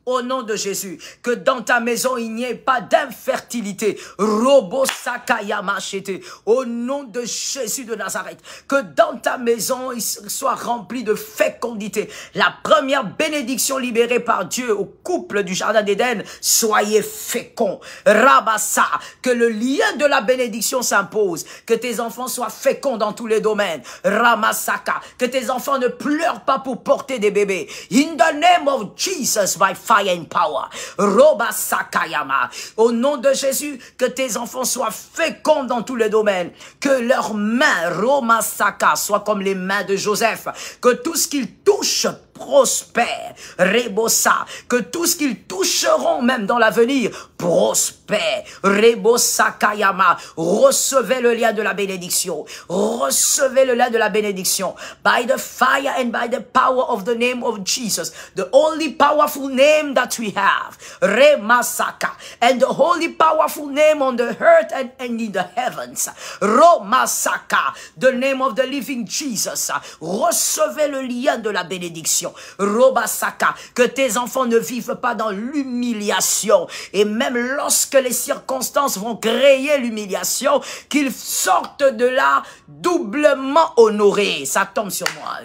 Au nom de Jésus, que dans ta maison, il n'y ait pas d'infertilité. Robo Sakayamachete. Au nom de Jésus de Nazareth, que dans ta maison, il soit rempli de fécondité. La première bénédiction libérée par Dieu au couple du Jardin d'Éden, soyez féconds. Rabassa, que le lien de la bénédiction s'impose. Que tes enfants soient féconds dans tous les domaines. Ramasaka, que tes enfants ne pleurent pas pour porter des bébés. In the name of Jesus, by fire and power. Roba Sakayama. Au nom de Jésus, que tes enfants soient féconds dans tous les domaines. Que leurs mains, Roma Saka, soient comme les mains de Joseph. Que tout ce qu'ils touchent prospère. Rebosa, que tout ce qu'ils toucheront même dans l'avenir prospère. Rebosa Kayama, recevez le lien de la bénédiction. Recevez le lien de la bénédiction. By the fire and by the power of the name of Jesus, the only powerful name that we have. Remasaka, and the holy powerful name on the earth and in the heavens. Romasaka, the name of the living Jesus. Recevez le lien de la bénédiction. Robasaka, que tes enfants ne vivent pas dans l'humiliation. Et même lorsque les circonstances vont créer l'humiliation, qu'ils sortent de là doublement honorés. Ça tombe sur moi.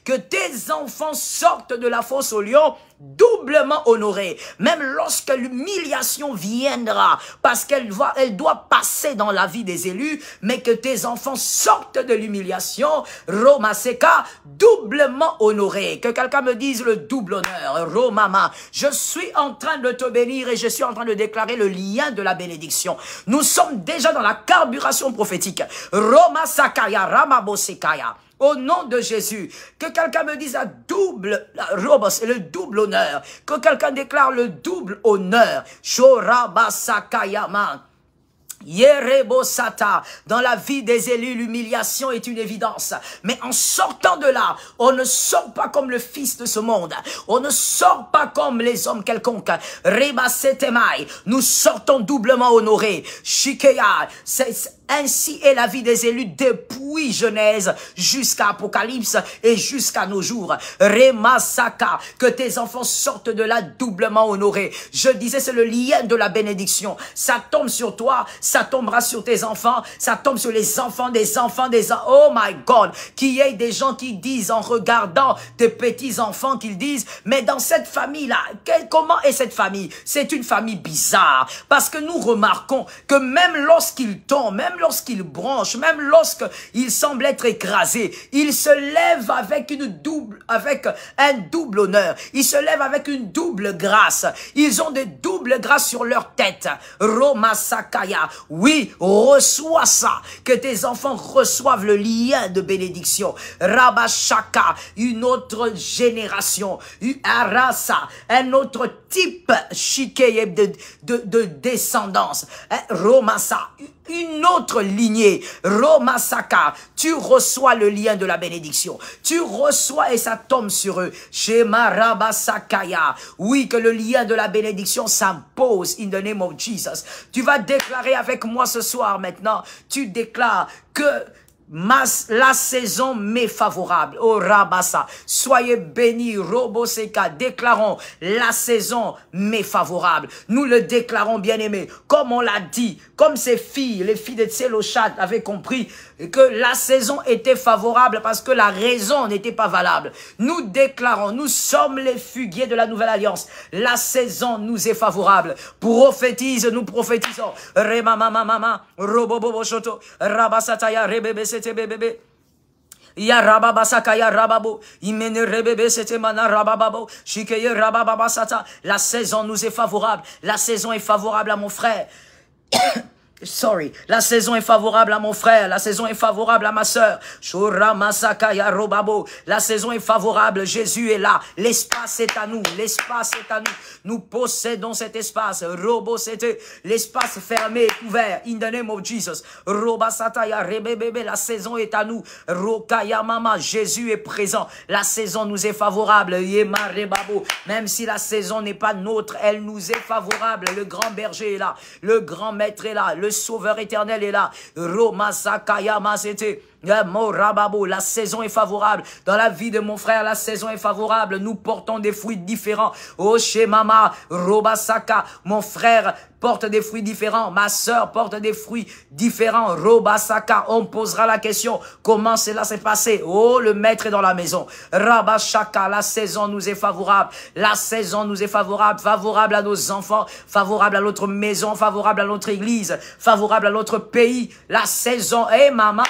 Que tes enfants sortent de la fosse au lion doublement honorés. Même lorsque l'humiliation viendra, parce qu'elle doit passer dans la vie des élus, mais que tes enfants sortent de l'humiliation, Romaseka, doublement honorés. Que quelqu'un me dise le double honneur. Romama, je suis en train de te bénir et je suis en train de déclarer le lien de la bénédiction. Nous sommes déjà dans la carburation prophétique. Romasakaya, Ramabosekaya. Au nom de Jésus, que quelqu'un me dise le double honneur. Que quelqu'un déclare le double honneur. Shorabasakayama. Yerebosata, dans la vie des élus, l'humiliation est une évidence. Mais en sortant de là, on ne sort pas comme le fils de ce monde. On ne sort pas comme les hommes quelconques. Rebasetemai, nous sortons doublement honorés. Shikeya, ainsi est la vie des élus depuis Genèse jusqu'à Apocalypse et jusqu'à nos jours. Remasaka, que tes enfants sortent de là doublement honorés. Je disais, c'est le lien de la bénédiction. Ça tombe sur toi, ça tombera sur tes enfants, ça tombe sur les enfants des enfants des enfants. Oh my God, qu'il y ait des gens qui disent en regardant des petits enfants qu'ils disent, mais dans cette famille-là, comment est cette famille? C'est une famille bizarre, parce que nous remarquons que même lorsqu'ils tombent, même lorsqu'il bronche, même lorsqu'il semble être écrasé, il se lève avec un double honneur. Il se lève avec une double grâce. Ils ont des doubles grâces sur leur tête. Roma Sakaya. Oui, reçois ça. Que tes enfants reçoivent le lien de bénédiction. Rabashaka, une autre génération. Arasa, un autre type shikeye de descendance. Romasa, une autre lignée. Romasaka, tu reçois le lien de la bénédiction. Tu reçois et ça tombe sur eux. Shema Rabasakaya. Oui, que le lien de la bénédiction s'impose in the name of Jesus. Tu vas déclarer avec moi ce soir maintenant. Tu déclares que La saison m'est favorable. Oh Rabassa, soyez bénis, Roboseka, déclarons, la saison m'est favorable. Nous le déclarons, bien-aimés, comme on l'a dit, comme ces filles, les filles de Tselochat avaient compris que la saison était favorable parce que la raison n'était pas valable. Nous déclarons, nous sommes les fuguiers de la nouvelle alliance. La saison nous est favorable. Prophétise, nous prophétisons. Remamamamama, Robobobo Shoto, Rabasataya, Rebebe Sete Bébé. Ya rababasaka ya rababo, imene rebebe sete mana rabababo, shikeye rabababasata. La saison nous est favorable. La saison est favorable à mon frère. Sorry, la saison est favorable à mon frère, la saison est favorable à ma sœur. La saison est favorable, Jésus est là. L'espace est à nous, l'espace est à nous. Nous possédons cet espace. Robo, c'était l'espace fermé est ouvert. In the name of Jesus. Robasataya rebebebe, la saison est à nous. Rokaya mama, Jésus est présent. La saison nous est favorable. Yema rebabo, même si la saison n'est pas nôtre, elle nous est favorable. Le grand berger est là, le grand maître est là. Le sauveur éternel est là. Roma Sakayama, c'était la saison est favorable. Dans la vie de mon frère, la saison est favorable. Nous portons des fruits différents. Oh, chez Mama, Robasaka, mon frère porte des fruits différents. Ma sœur porte des fruits différents. Robasaka, on posera la question, comment cela s'est passé? Oh, le maître est dans la maison. Rabashaka, la saison nous est favorable. La saison nous est favorable. Favorable à nos enfants, favorable à notre maison, favorable à notre église, favorable à notre pays. La saison, maman,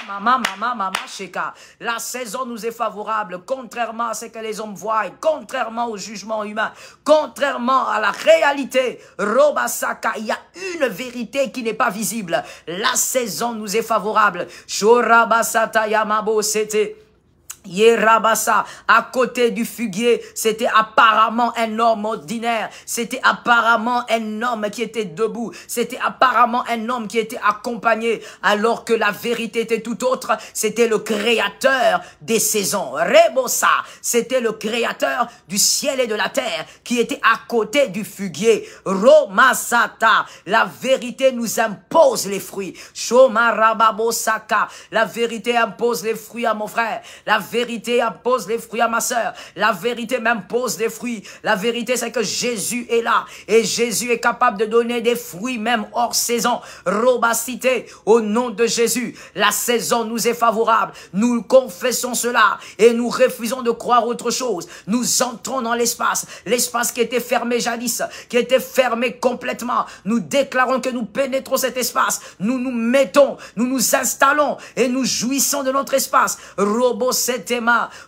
Sheka. La saison nous est favorable, contrairement à ce que les hommes voient, contrairement au jugement humain, contrairement à la réalité. Robasaka, il y a une vérité qui n'est pas visible. La saison nous est favorable. Shorabasata Yamabo, c'était Yerabasa, à côté du fuguier, c'était apparemment un homme ordinaire, c'était apparemment un homme qui était debout, c'était apparemment un homme qui était accompagné, alors que la vérité était tout autre, c'était le créateur des saisons. Rebosa, c'était le créateur du ciel et de la terre, qui était à côté du fuguier. Romasata, la vérité nous impose les fruits. Shomarababosaka, la vérité impose les fruits à mon frère, la vérité impose les fruits à ma sœur. La vérité m'impose des fruits. La vérité, c'est que Jésus est là. Et Jésus est capable de donner des fruits même hors saison. Robacité, au nom de Jésus. La saison nous est favorable. Nous confessons cela. Et nous refusons de croire autre chose. Nous entrons dans l'espace. L'espace qui était fermé jadis. Qui était fermé complètement. Nous déclarons que nous pénétrons cet espace. Nous nous mettons. Nous nous installons. Et nous jouissons de notre espace.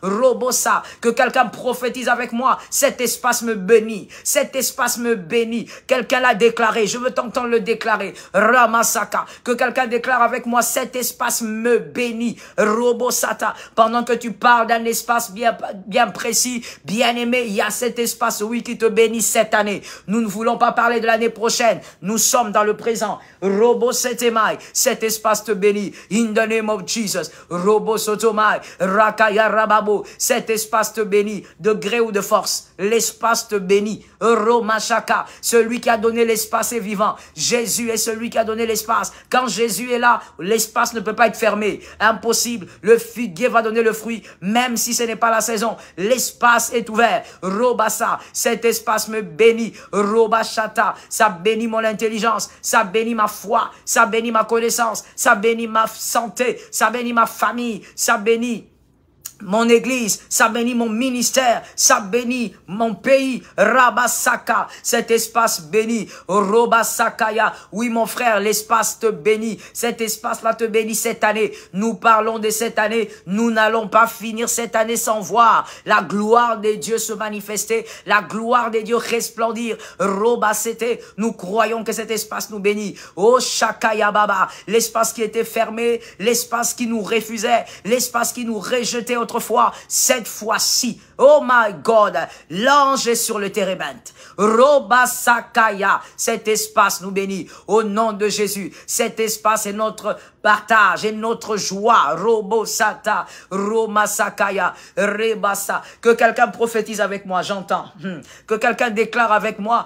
Robosa, que quelqu'un prophétise avec moi. Cet espace me bénit. Cet espace me bénit. Quelqu'un l'a déclaré. Je veux t'entendre le déclarer. Ramasaka, que quelqu'un déclare avec moi. Cet espace me bénit. Robosata, pendant que tu parles d'un espace bien précis, bien aimé, il y a cet espace, oui, qui te bénit cette année. Nous ne voulons pas parler de l'année prochaine. Nous sommes dans le présent. Robosetemai, cet espace te bénit. In the name of Jesus. Robosotomai, Rakaya Rababo, cet espace te bénit, de gré ou de force, l'espace te bénit. Romashaka, celui qui a donné l'espace est vivant. Jésus est celui qui a donné l'espace. Quand Jésus est là, l'espace ne peut pas être fermé. Impossible. Le figuier va donner le fruit, même si ce n'est pas la saison. L'espace est ouvert. Robasa, cet espace me bénit. Robashata, ça bénit mon intelligence, ça bénit ma foi, ça bénit ma connaissance, ça bénit ma santé, ça bénit ma famille, ça bénit mon église, ça bénit mon ministère, ça bénit mon pays. Rabasaka, cet espace bénit. Robasakaya, oui mon frère, l'espace te bénit. Cet espace-là te bénit cette année. Nous parlons de cette année. Nous n'allons pas finir cette année sans voir la gloire de Dieu se manifester, la gloire de Dieu resplendir. Robasete, nous croyons que cet espace nous bénit. Oh Shakaya Baba, l'espace qui était fermé, l'espace qui nous refusait, l'espace qui nous rejetait autrefois, cette fois-ci, oh my God, l'ange est sur le térébinthe. Robasakaya, cet espace nous bénit au nom de Jésus. Cet espace est notre partage et notre joie. Robo Sata, Roma Sakaya, Rebasa. Que quelqu'un prophétise avec moi, j'entends. Que quelqu'un déclare avec moi,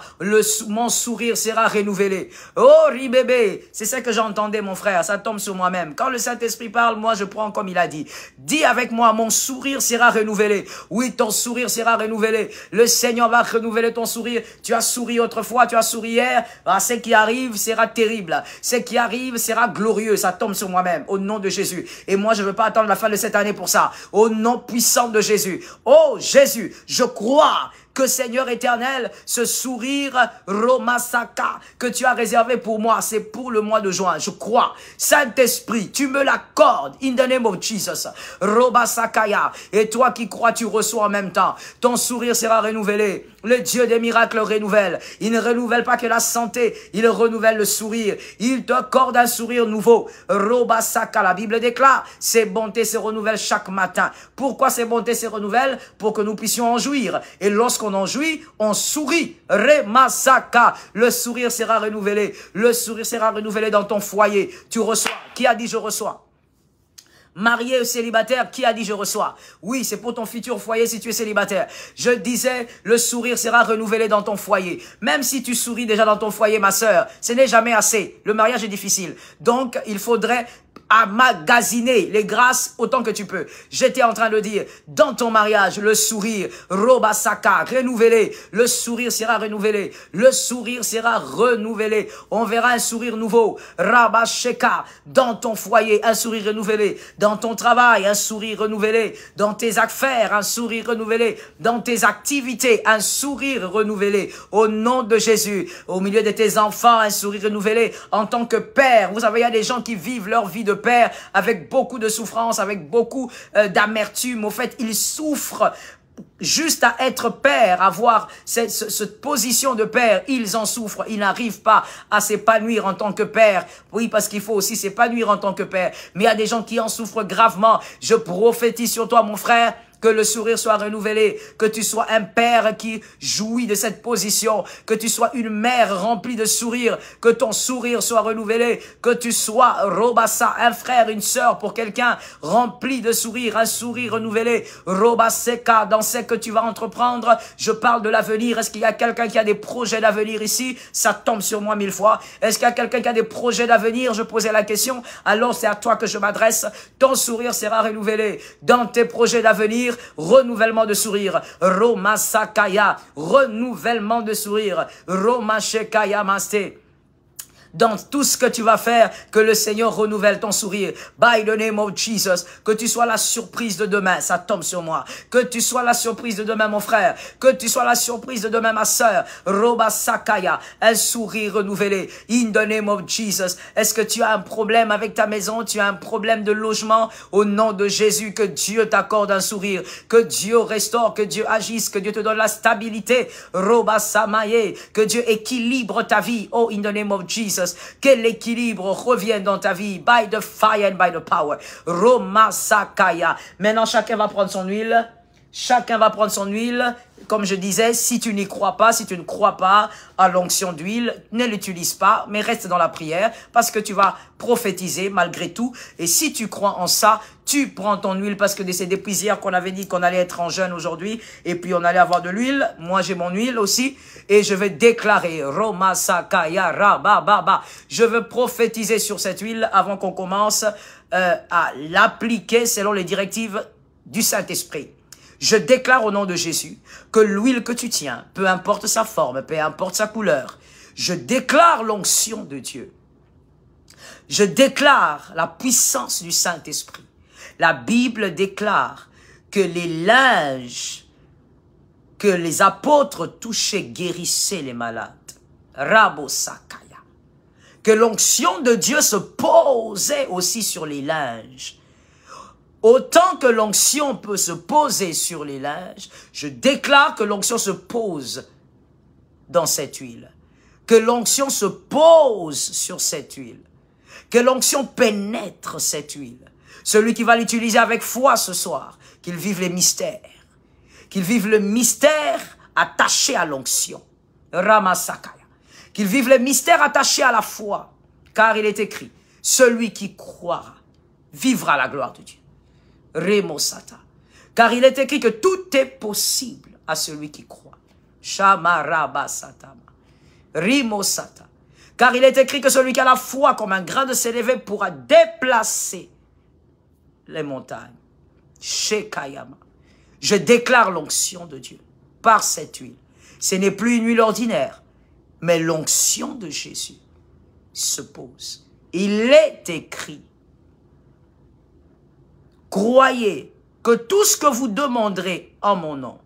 mon sourire sera renouvelé. Oh, Ribébé, c'est ça que j'entendais, mon frère, ça tombe sur moi-même. Quand le Saint-Esprit parle, moi je prends comme il a dit. Dis avec moi, mon sourire sera renouvelé. Oui, ton sourire sera renouvelé. Le Seigneur va renouveler ton sourire. Tu as souri autrefois, tu as souri hier. Ah, ce qui arrive sera terrible. Ce qui arrive sera glorieux. Ça tombe sur moi-même, au nom de Jésus. Et moi, je ne veux pas attendre la fin de cette année pour ça. Au nom puissant de Jésus. Oh, Jésus, je crois que Seigneur éternel, ce sourire Romasaka que tu as réservé pour moi, c'est pour le mois de juin. Je crois. Saint-Esprit, tu me l'accordes. In the name of Jesus. Robasakaya. Et toi qui crois, tu reçois en même temps. Ton sourire sera renouvelé. Le Dieu des miracles renouvelle. Il ne renouvelle pas que la santé, il renouvelle le sourire. Il t'accorde un sourire nouveau. Robasaka, la Bible déclare, ses bontés se renouvellent chaque matin. Pourquoi ces bontés se renouvellent? Pour que nous puissions en jouir. Et lorsqu'on en jouit, on sourit. Remasaka, le sourire sera renouvelé. Le sourire sera renouvelé dans ton foyer. Tu reçois. Qui a dit je reçois? Marié ou célibataire, qui a dit je reçois? Oui, c'est pour ton futur foyer si tu es célibataire. Je disais, le sourire sera renouvelé dans ton foyer. Même si tu souris déjà dans ton foyer, ma sœur, ce n'est jamais assez. Le mariage est difficile. Donc, il faudrait emmagasiner les grâces autant que tu peux. J'étais en train de dire, dans ton mariage, le sourire, Robasaka, renouvelé, le sourire sera renouvelé, le sourire sera renouvelé, on verra un sourire nouveau, Rabasheka, dans ton foyer, un sourire renouvelé, dans ton travail, un sourire renouvelé, dans tes affaires, un sourire renouvelé, dans tes activités, un sourire renouvelé, au nom de Jésus, au milieu de tes enfants, un sourire renouvelé, en tant que père. Vous savez, il y a des gens qui vivent leur vie de père avec beaucoup de souffrance, avec beaucoup d'amertume. Au fait, ils souffrent juste à être père, avoir cette position de père. Ils en souffrent, ils n'arrivent pas à s'épanouir en tant que père. Oui, parce qu'il faut aussi s'épanouir en tant que père. Mais il y a des gens qui en souffrent gravement. Je prophétise sur toi, mon frère, que le sourire soit renouvelé, que tu sois un père qui jouit de cette position, que tu sois une mère remplie de sourire, que ton sourire soit renouvelé, que tu sois, Robassa, un frère, une sœur pour quelqu'un rempli de sourire, un sourire renouvelé, Robaseka, dans ce que tu vas entreprendre. Je parle de l'avenir. Est-ce qu'il y a quelqu'un qui a des projets d'avenir ici? Ça tombe sur moi 1000 fois. Est-ce qu'il y a quelqu'un qui a des projets d'avenir? Je posais la question. Alors c'est à toi que je m'adresse. Ton sourire sera renouvelé. Dans tes projets d'avenir, renouvellement de sourire. Roma Sakaya, renouvellement de sourire. Roma Shekaya Maste. Dans tout ce que tu vas faire, que le Seigneur renouvelle ton sourire. By the name of Jesus. Que tu sois la surprise de demain. Ça tombe sur moi. Que tu sois la surprise de demain, mon frère. Que tu sois la surprise de demain, ma sœur. Roba Sakaya. Un sourire renouvelé. In the name of Jesus. Est-ce que tu as un problème avec ta maison? Tu as un problème de logement? Au nom de Jésus, que Dieu t'accorde un sourire. Que Dieu restaure, que Dieu agisse, que Dieu te donne la stabilité. Roba Samaye. Que Dieu équilibre ta vie. Oh, in the name of Jesus. Que l'équilibre revienne dans ta vie. By the fire and by the power. Roma Sakaya. Maintenant, chacun va prendre son huile. Chacun va prendre son huile. Comme je disais, si tu n'y crois pas, si tu ne crois pas à l'onction d'huile, ne l'utilise pas, mais reste dans la prière parce que tu vas prophétiser malgré tout. Et si tu crois en ça, tu prends ton huile parce que c'est depuis hier qu'on avait dit qu'on allait être en jeûne aujourd'hui et puis on allait avoir de l'huile. Moi, j'ai mon huile aussi et je vais déclarer Roma Sakaya Rababa. Je veux prophétiser sur cette huile avant qu'on commence à l'appliquer selon les directives du Saint-Esprit. Je déclare au nom de Jésus que l'huile que tu tiens, peu importe sa forme, peu importe sa couleur, je déclare l'onction de Dieu. Je déclare la puissance du Saint-Esprit. La Bible déclare que les linges que les apôtres touchaient guérissaient les malades. Rabo Sakaya. Que l'onction de Dieu se posait aussi sur les linges. Autant que l'onction peut se poser sur les linges, je déclare que l'onction se pose dans cette huile. Que l'onction se pose sur cette huile. Que l'onction pénètre cette huile. Celui qui va l'utiliser avec foi ce soir, qu'il vive les mystères. Qu'il vive le mystère attaché à l'onction. Ramasakaya. Qu'il vive les mystères attachés à la foi. Car il est écrit Celui qui croira vivra la gloire de Dieu. Remosata. Car il est écrit que tout est possible à celui qui croit. Shamarabasatama. Rimosata. Car il est écrit que celui qui a la foi comme un grain de sénévé pourra déplacer les montagnes. Shekayama. Je déclare l'onction de Dieu par cette huile. Ce n'est plus une huile ordinaire, mais l'onction de Jésus se pose. Il est écrit. Croyez que tout ce que vous demanderez en mon nom,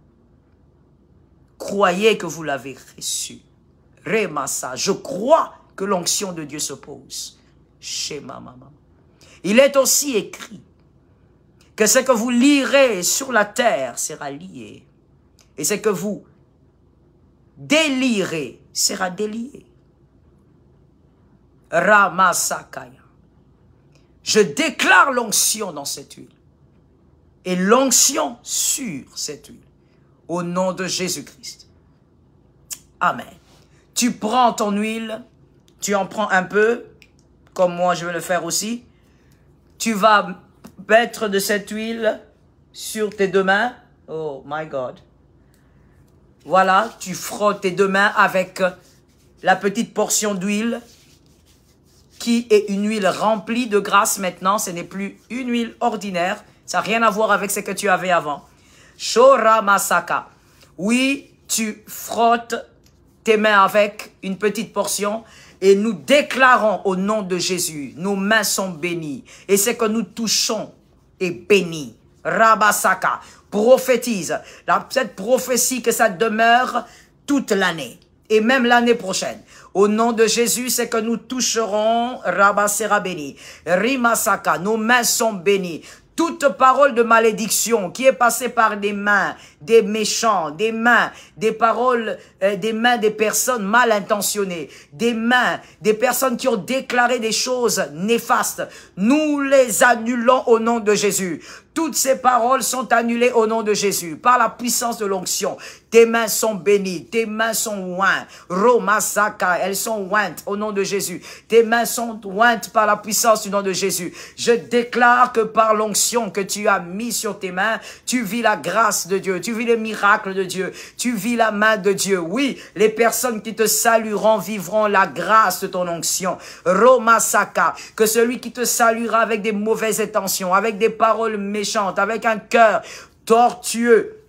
croyez que vous l'avez reçu. Remassa, je crois que l'onction de Dieu se pose chez ma maman. Il est aussi écrit que ce que vous lirez sur la terre sera lié. Et ce que vous délirez sera délié. Ramasakaya. Je déclare l'onction dans cette huile. Et l'onction sur cette huile. Au nom de Jésus-Christ. Amen. Tu prends ton huile, tu en prends un peu, comme moi je vais le faire aussi. Tu vas mettre de cette huile sur tes deux mains. Oh my God. Voilà, tu frottes tes deux mains avec la petite portion d'huile qui est une huile remplie de grâce maintenant. Ce n'est plus une huile ordinaire. Ça n'a rien à voir avec ce que tu avais avant. Shora Masaka. Oui, tu frottes tes mains avec une petite portion et nous déclarons au nom de Jésus, nos mains sont bénies et ce que nous touchons est béni. Rabasaka, prophétise cette prophétie que ça demeure toute l'année et même l'année prochaine. Au nom de Jésus, c'est que nous toucherons, Rabba sera béni. Rimasaka, nos mains sont bénies. Toute parole de malédiction qui est passée par des mains, des méchants, des mains, des paroles, des mains des personnes mal intentionnées, des mains, des personnes qui ont déclaré des choses néfastes, nous les annulons au nom de Jésus. Toutes ces paroles sont annulées au nom de Jésus, par la puissance de l'onction. Tes mains sont bénies, tes mains sont ointes. Romasaka, elles sont ointes au nom de Jésus. Tes mains sont ointes par la puissance du nom de Jésus. Je déclare que par l'onction que tu as mis sur tes mains, tu vis la grâce de Dieu, tu vis le miracle de Dieu, tu vis la main de Dieu. Oui, les personnes qui te salueront vivront la grâce de ton onction. Romasaka, que celui qui te saluera avec des mauvaises intentions, avec des paroles méchantes, avec un cœur tortueux,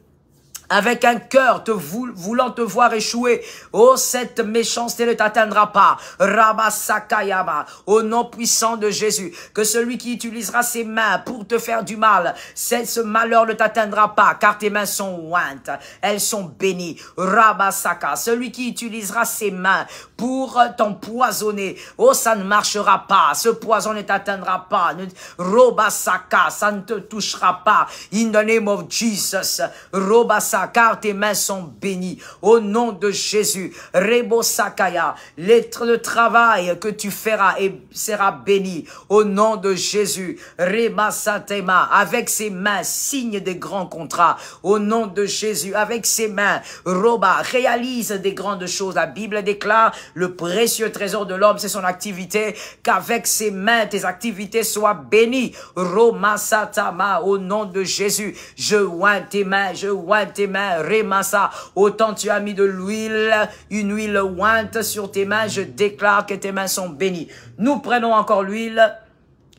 avec un cœur voulant te voir échouer. Oh, cette méchanceté ne t'atteindra pas. Rabasakayama, au nom puissant de Jésus, que celui qui utilisera ses mains pour te faire du mal, ce malheur ne t'atteindra pas, car tes mains sont ointes, elles sont bénies. Rabasaka, celui qui utilisera ses mains pour t'empoisonner, oh, ça ne marchera pas, ce poison ne t'atteindra pas. Robasaka, ça ne te touchera pas. In the name of Jesus, Robasaka, car tes mains sont bénies. Au nom de Jésus, Rebo Sakaya, le travail que tu feras sera béni. Au nom de Jésus, Reba Satema, avec ses mains, signe des grands contrats. Au nom de Jésus, avec ses mains, Roba, réalise des grandes choses. La Bible déclare, le précieux trésor de l'homme, c'est son activité, qu'avec ses mains, tes activités soient bénies. Roma Satama, au nom de Jésus, je oins tes mains, je oins tes mains, Remassa, autant tu as mis de l'huile, une huile ointe sur tes mains, je déclare que tes mains sont bénies. Nous prenons encore l'huile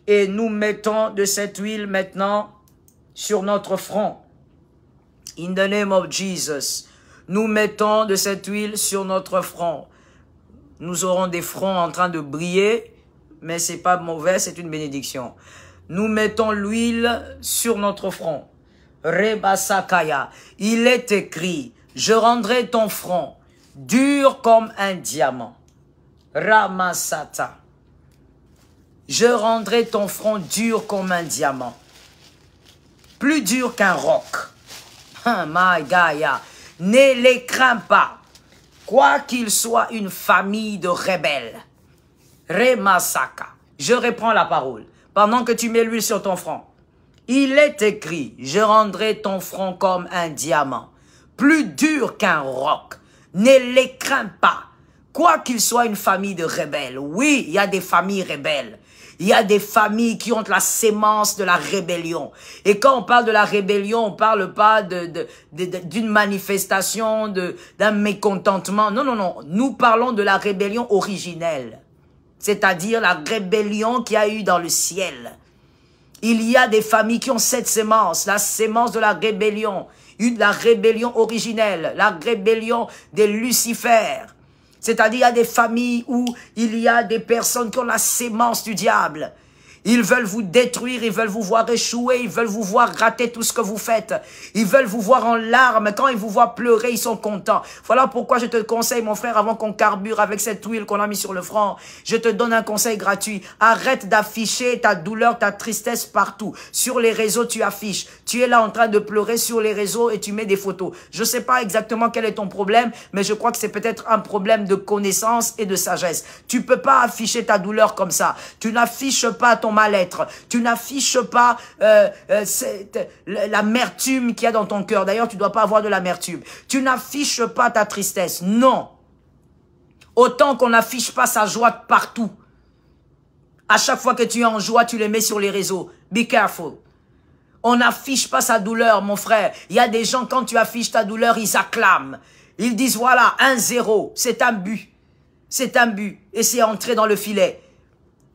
et nous mettons de cette huile maintenant sur notre front. In the name of Jesus, nous mettons de cette huile sur notre front. Nous aurons des fronts en train de briller, mais c'est pas mauvais, c'est une bénédiction. Nous mettons l'huile sur notre front. Rebasakaya, il est écrit, je rendrai ton front dur comme un diamant. Ramasata, je rendrai ton front dur comme un diamant, plus dur qu'un roc. My Gaia, ne les crains pas, quoi qu'il soit une famille de rebelles. Remasaka, je reprends la parole, pendant que tu mets l'huile sur ton front. Il est écrit, je rendrai ton front comme un diamant, plus dur qu'un roc. Ne les crains pas, quoi qu'il soit une famille de rebelles. Oui, il y a des familles rebelles Il y a des familles qui ont la sémence de la rébellion. Et quand on parle de la rébellion, on parle pas d'une manifestation, d'un mécontentement. Non, non, non. Nous parlons de la rébellion originelle. C'est-à-dire la rébellion qu'il y a eu dans le ciel. Il y a des familles qui ont cette sémence, la sémence de la rébellion. La rébellion originelle, la rébellion des Lucifères. C'est-à-dire, il y a des familles où il y a des personnes qui ont la sémence du diable. Ils veulent vous détruire, ils veulent vous voir échouer, ils veulent vous voir rater tout ce que vous faites. Ils veulent vous voir en larmes. Quand ils vous voient pleurer, ils sont contents. Voilà pourquoi je te conseille, mon frère, avant qu'on carbure avec cette huile qu'on a mis sur le front, je te donne un conseil gratuit. Arrête d'afficher ta douleur, ta tristesse partout. Sur les réseaux, tu affiches. Tu es là en train de pleurer sur les réseaux et tu mets des photos. Je ne sais pas exactement quel est ton problème, mais je crois que c'est peut-être un problème de connaissance et de sagesse. Tu peux pas afficher ta douleur comme ça. Tu n'affiches pas ton mal-être. Tu n'affiches pas l'amertume qu'il y a dans ton cœur. D'ailleurs, tu ne dois pas avoir de l'amertume. Tu n'affiches pas ta tristesse. Non. Autant qu'on n'affiche pas sa joie partout. À chaque fois que tu es en joie, tu les mets sur les réseaux. Be careful. On n'affiche pas sa douleur, mon frère. Il y a des gens, quand tu affiches ta douleur, ils acclament. Ils disent, voilà, 1-0. C'est un but. C'est un but. Et c'est entré dans le filet.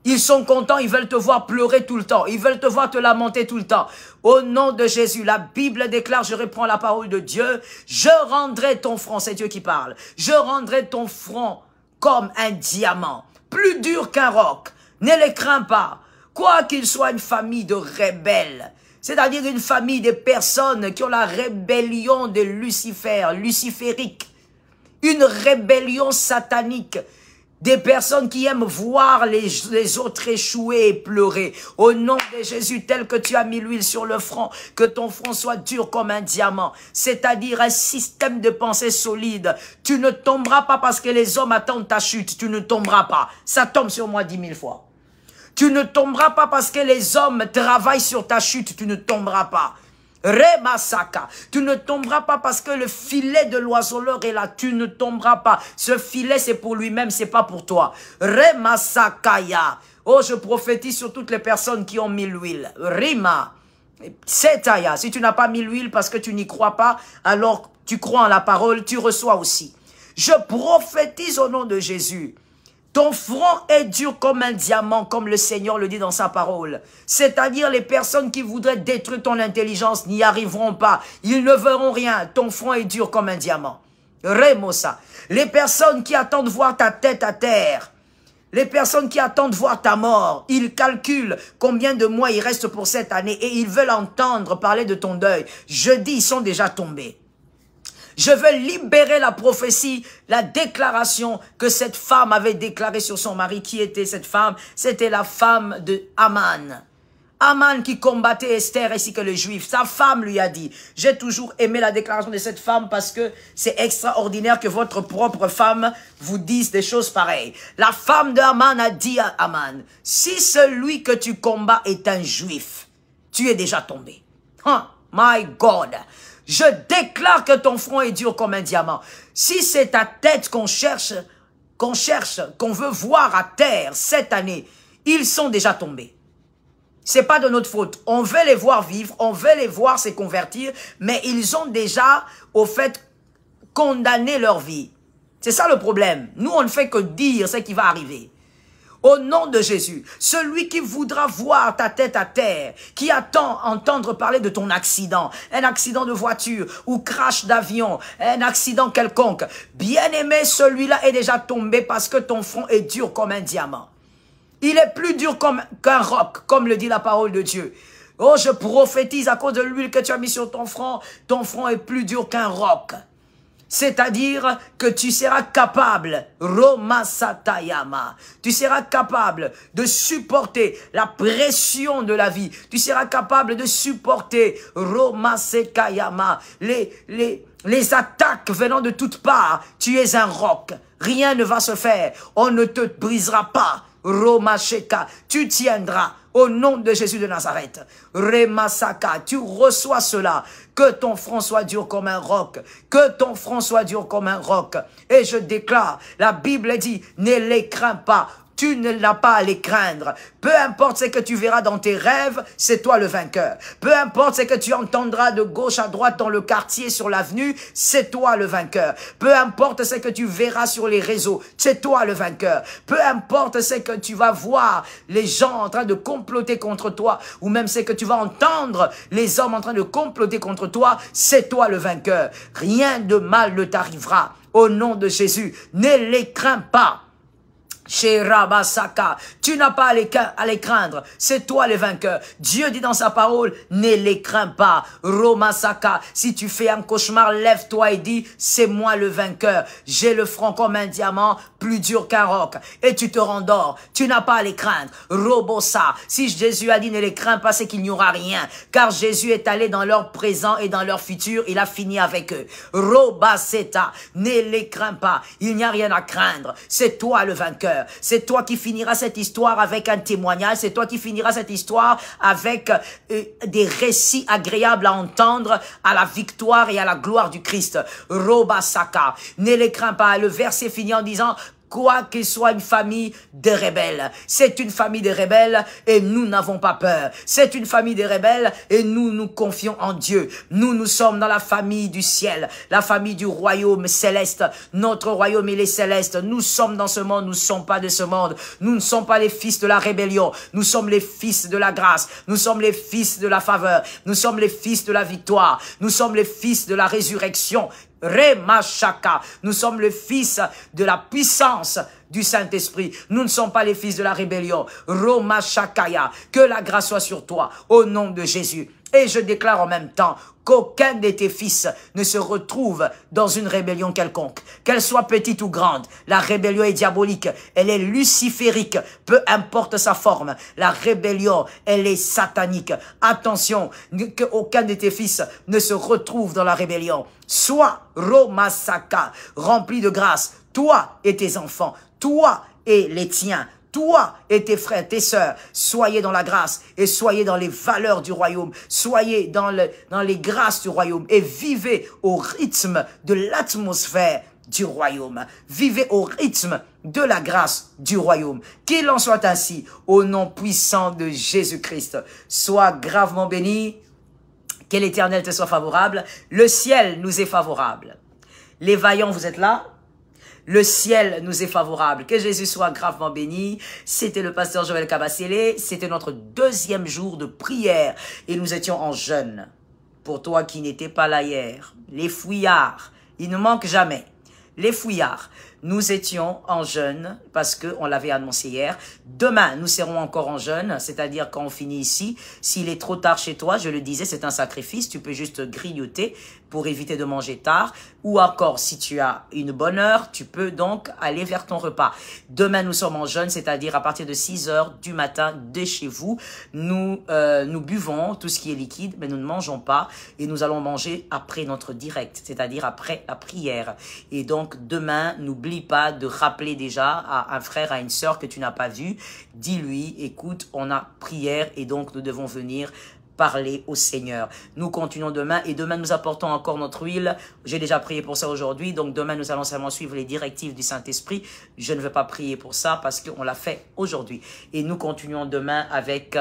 Ils sont contents, ils veulent te voir pleurer tout le temps. Ils veulent te voir te lamenter tout le temps. Au nom de Jésus, la Bible déclare, je reprends la parole de Dieu, je rendrai ton front, c'est Dieu qui parle, je rendrai ton front comme un diamant, plus dur qu'un roc. Ne les crains pas, quoi qu'il soit une famille de rebelles, c'est-à-dire une famille de personnes qui ont la rébellion de Lucifer, luciférique, une rébellion satanique. Des personnes qui aiment voir les autres échouer et pleurer. Au nom de Jésus, tel que tu as mis l'huile sur le front, que ton front soit dur comme un diamant. C'est-à-dire un système de pensée solide. Tu ne tomberas pas parce que les hommes attendent ta chute. Tu ne tomberas pas. Ça tombe sur moi 10 000 fois. Tu ne tomberas pas parce que les hommes travaillent sur ta chute. Tu ne tomberas pas. Remasaka, tu ne tomberas pas parce que le filet de l'oiseleur est là, tu ne tomberas pas. Ce filet c'est pour lui-même, c'est pas pour toi. Remasakaya, oh je prophétise sur toutes les personnes qui ont mis l'huile. Rima, Setaya, si tu n'as pas mis l'huile parce que tu n'y crois pas, alors tu crois en la parole, tu reçois aussi. Je prophétise au nom de Jésus. Ton front est dur comme un diamant, comme le Seigneur le dit dans sa parole. C'est-à-dire les personnes qui voudraient détruire ton intelligence n'y arriveront pas. Ils ne verront rien. Ton front est dur comme un diamant. Remosa. Les personnes qui attendent voir ta tête à terre. Les personnes qui attendent voir ta mort. Ils calculent combien de mois il reste pour cette année et ils veulent entendre parler de ton deuil. Je dis, ils sont déjà tombés. Je veux libérer la prophétie, la déclaration que cette femme avait déclarée sur son mari. Qui était cette femme? C'était la femme de Haman. Haman qui combattait Esther ainsi que les Juifs. Sa femme lui a dit, j'ai toujours aimé la déclaration de cette femme parce que c'est extraordinaire que votre propre femme vous dise des choses pareilles. La femme de Haman a dit à Haman, si celui que tu combats est un Juif, tu es déjà tombé. Huh, my God! Je déclare que ton front est dur comme un diamant. Si c'est ta tête qu'on cherche, qu'on veut voir à terre cette année, ils sont déjà tombés. C'est pas de notre faute. On veut les voir vivre, on veut les voir se convertir, mais ils ont déjà, au fait, condamné leur vie. C'est ça le problème. Nous, on ne fait que dire ce qui va arriver. Au nom de Jésus, celui qui voudra voir ta tête à terre, qui attend entendre parler de ton accident, un accident de voiture ou crash d'avion, un accident quelconque, bien-aimé, celui-là est déjà tombé parce que ton front est dur comme un diamant. Il est plus dur qu'un roc, comme le dit la parole de Dieu. Oh, je prophétise à cause de l'huile que tu as mis sur ton front est plus dur qu'un roc. C'est-à-dire que tu seras capable, Roma Satayama, tu seras capable de supporter la pression de la vie. Tu seras capable de supporter, Roma Sekayama, les attaques venant de toutes parts. Tu es un roc, rien ne va se faire, on ne te brisera pas. Roma Sheka, tu tiendras. Au nom de Jésus de Nazareth, Remasaka, tu reçois cela, que ton front soit dur comme un roc, que ton front soit dur comme un roc. Et je déclare, la Bible dit, ne les crains pas, tu ne l'as pas à les craindre. Peu importe ce que tu verras dans tes rêves, c'est toi le vainqueur. Peu importe ce que tu entendras de gauche à droite dans le quartier, sur l'avenue, c'est toi le vainqueur. Peu importe ce que tu verras sur les réseaux, c'est toi le vainqueur. Peu importe ce que tu vas voir, les gens en train de comploter contre toi, ou même ce que tu vas entendre, les hommes en train de comploter contre toi, c'est toi le vainqueur. Rien de mal ne t'arrivera. Au nom de Jésus, ne les crains pas. Chez Rabasaka, tu n'as pas à les craindre, c'est toi le vainqueur. Dieu dit dans sa parole, ne les crains pas. Romasaka, si tu fais un cauchemar, lève-toi et dis, c'est moi le vainqueur. J'ai le front comme un diamant, plus dur qu'un roc. Et tu te rendors, tu n'as pas à les craindre. Robosa, si Jésus a dit ne les crains pas, c'est qu'il n'y aura rien. Car Jésus est allé dans leur présent et dans leur futur, il a fini avec eux. Robaseta, ne les crains pas, il n'y a rien à craindre, c'est toi le vainqueur. C'est toi qui finiras cette histoire avec un témoignage. C'est toi qui finiras cette histoire avec des récits agréables à entendre à la victoire et à la gloire du Christ. Robasaka, ne les crains pas. Le verset finit en disant... Quoi qu'il soit une famille de rebelles. C'est une famille de rebelles et nous n'avons pas peur. C'est une famille de rebelles et nous nous confions en Dieu. Nous sommes dans la famille du ciel, la famille du royaume céleste. Notre royaume, il est céleste. Nous sommes dans ce monde, nous ne sommes pas de ce monde. Nous ne sommes pas les fils de la rébellion. Nous sommes les fils de la grâce. Nous sommes les fils de la faveur. Nous sommes les fils de la victoire. Nous sommes les fils de la résurrection. Remashaka, nous sommes le fils de la puissance du Saint-Esprit. Nous ne sommes pas les fils de la rébellion. Romashakaya, que la grâce soit sur toi, au nom de Jésus. Et je déclare en même temps qu'aucun de tes fils ne se retrouve dans une rébellion quelconque. Qu'elle soit petite ou grande, la rébellion est diabolique, elle est luciférique, peu importe sa forme. La rébellion, elle est satanique. Attention, qu'aucun de tes fils ne se retrouve dans la rébellion. Sois Romasaka, rempli de grâce, toi et tes enfants, toi et les tiens. Toi et tes frères, tes sœurs, soyez dans la grâce et soyez dans les valeurs du royaume. Soyez dans les grâces du royaume et vivez au rythme de l'atmosphère du royaume. Vivez au rythme de la grâce du royaume. Qu'il en soit ainsi, au nom puissant de Jésus-Christ. Sois gravement béni, que l'Éternel te soit favorable. Le ciel nous est favorable. Les vaillants, vous êtes là? Le ciel nous est favorable. Que Jésus soit gravement béni. C'était le pasteur Joël Kabasele. C'était notre deuxième jour de prière. Et nous étions en jeûne. Pour toi qui n'étais pas là hier. Les fouillards. Ils ne manquent jamais. Les fouillards. Nous étions en jeûne parce qu'on l'avait annoncé hier. Demain, nous serons encore en jeûne, c'est-à-dire quand on finit ici. S'il est trop tard chez toi, je le disais, c'est un sacrifice. Tu peux juste grignoter pour éviter de manger tard. Ou encore, si tu as une bonne heure, tu peux donc aller vers ton repas. Demain, nous sommes en jeûne, c'est-à-dire à partir de 6 heures du matin de chez vous. Nous buvons tout ce qui est liquide, mais nous ne mangeons pas. Et nous allons manger après notre direct, c'est-à-dire après la prière. Et donc, demain, n'oublie pas de rappeler déjà à un frère, à une sœur que tu n'as pas vu. Dis-lui, écoute, on a prière et donc nous devons venir parler au Seigneur. Nous continuons demain et demain nous apportons encore notre huile. J'ai déjà prié pour ça aujourd'hui, donc demain nous allons seulement suivre les directives du Saint-Esprit. Je ne vais pas prier pour ça parce qu'on l'a fait aujourd'hui. Et nous continuons demain avec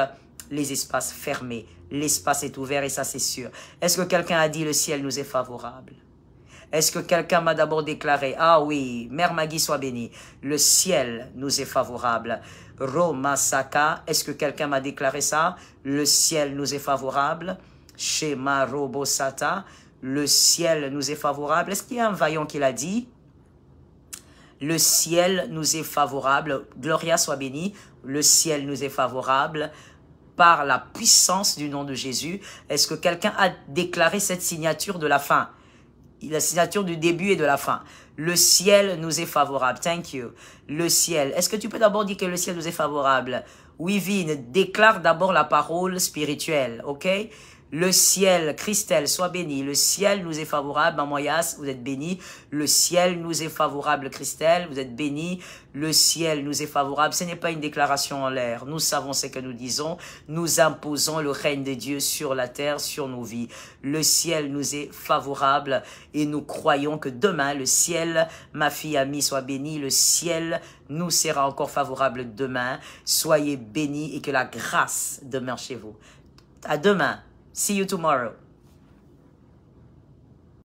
les espaces fermés. L'espace est ouvert et ça c'est sûr. Est-ce que quelqu'un a dit le ciel nous est favorable? Est-ce que quelqu'un m'a d'abord déclaré, ah oui, Mère Maggie soit bénie, le ciel nous est favorable. Romasaka, est-ce que quelqu'un m'a déclaré ça? Le ciel nous est favorable. Shema Robosata, le ciel nous est favorable. Est-ce qu'il y a un vaillant qui l'a dit? Le ciel nous est favorable. Gloria soit bénie, le ciel nous est favorable. Par la puissance du nom de Jésus, est-ce que quelqu'un a déclaré cette signature de la fin? La signature du début et de la fin. Le ciel nous est favorable. Thank you. Le ciel. Est-ce que tu peux d'abord dire que le ciel nous est favorable? Oui, Vine, déclare d'abord la parole spirituelle, ok? Le ciel, Christelle, sois bénie. Le ciel nous est favorable. Mamoyas, vous êtes bénie. Le ciel nous est favorable, Christelle, vous êtes bénie. Le ciel nous est favorable. Ce n'est pas une déclaration en l'air. Nous savons ce que nous disons. Nous imposons le règne de Dieu sur la terre, sur nos vies. Le ciel nous est favorable et nous croyons que demain, le ciel, ma fille amie, soit bénie. Le ciel nous sera encore favorable demain. Soyez bénis et que la grâce demeure chez vous. À demain. See you tomorrow.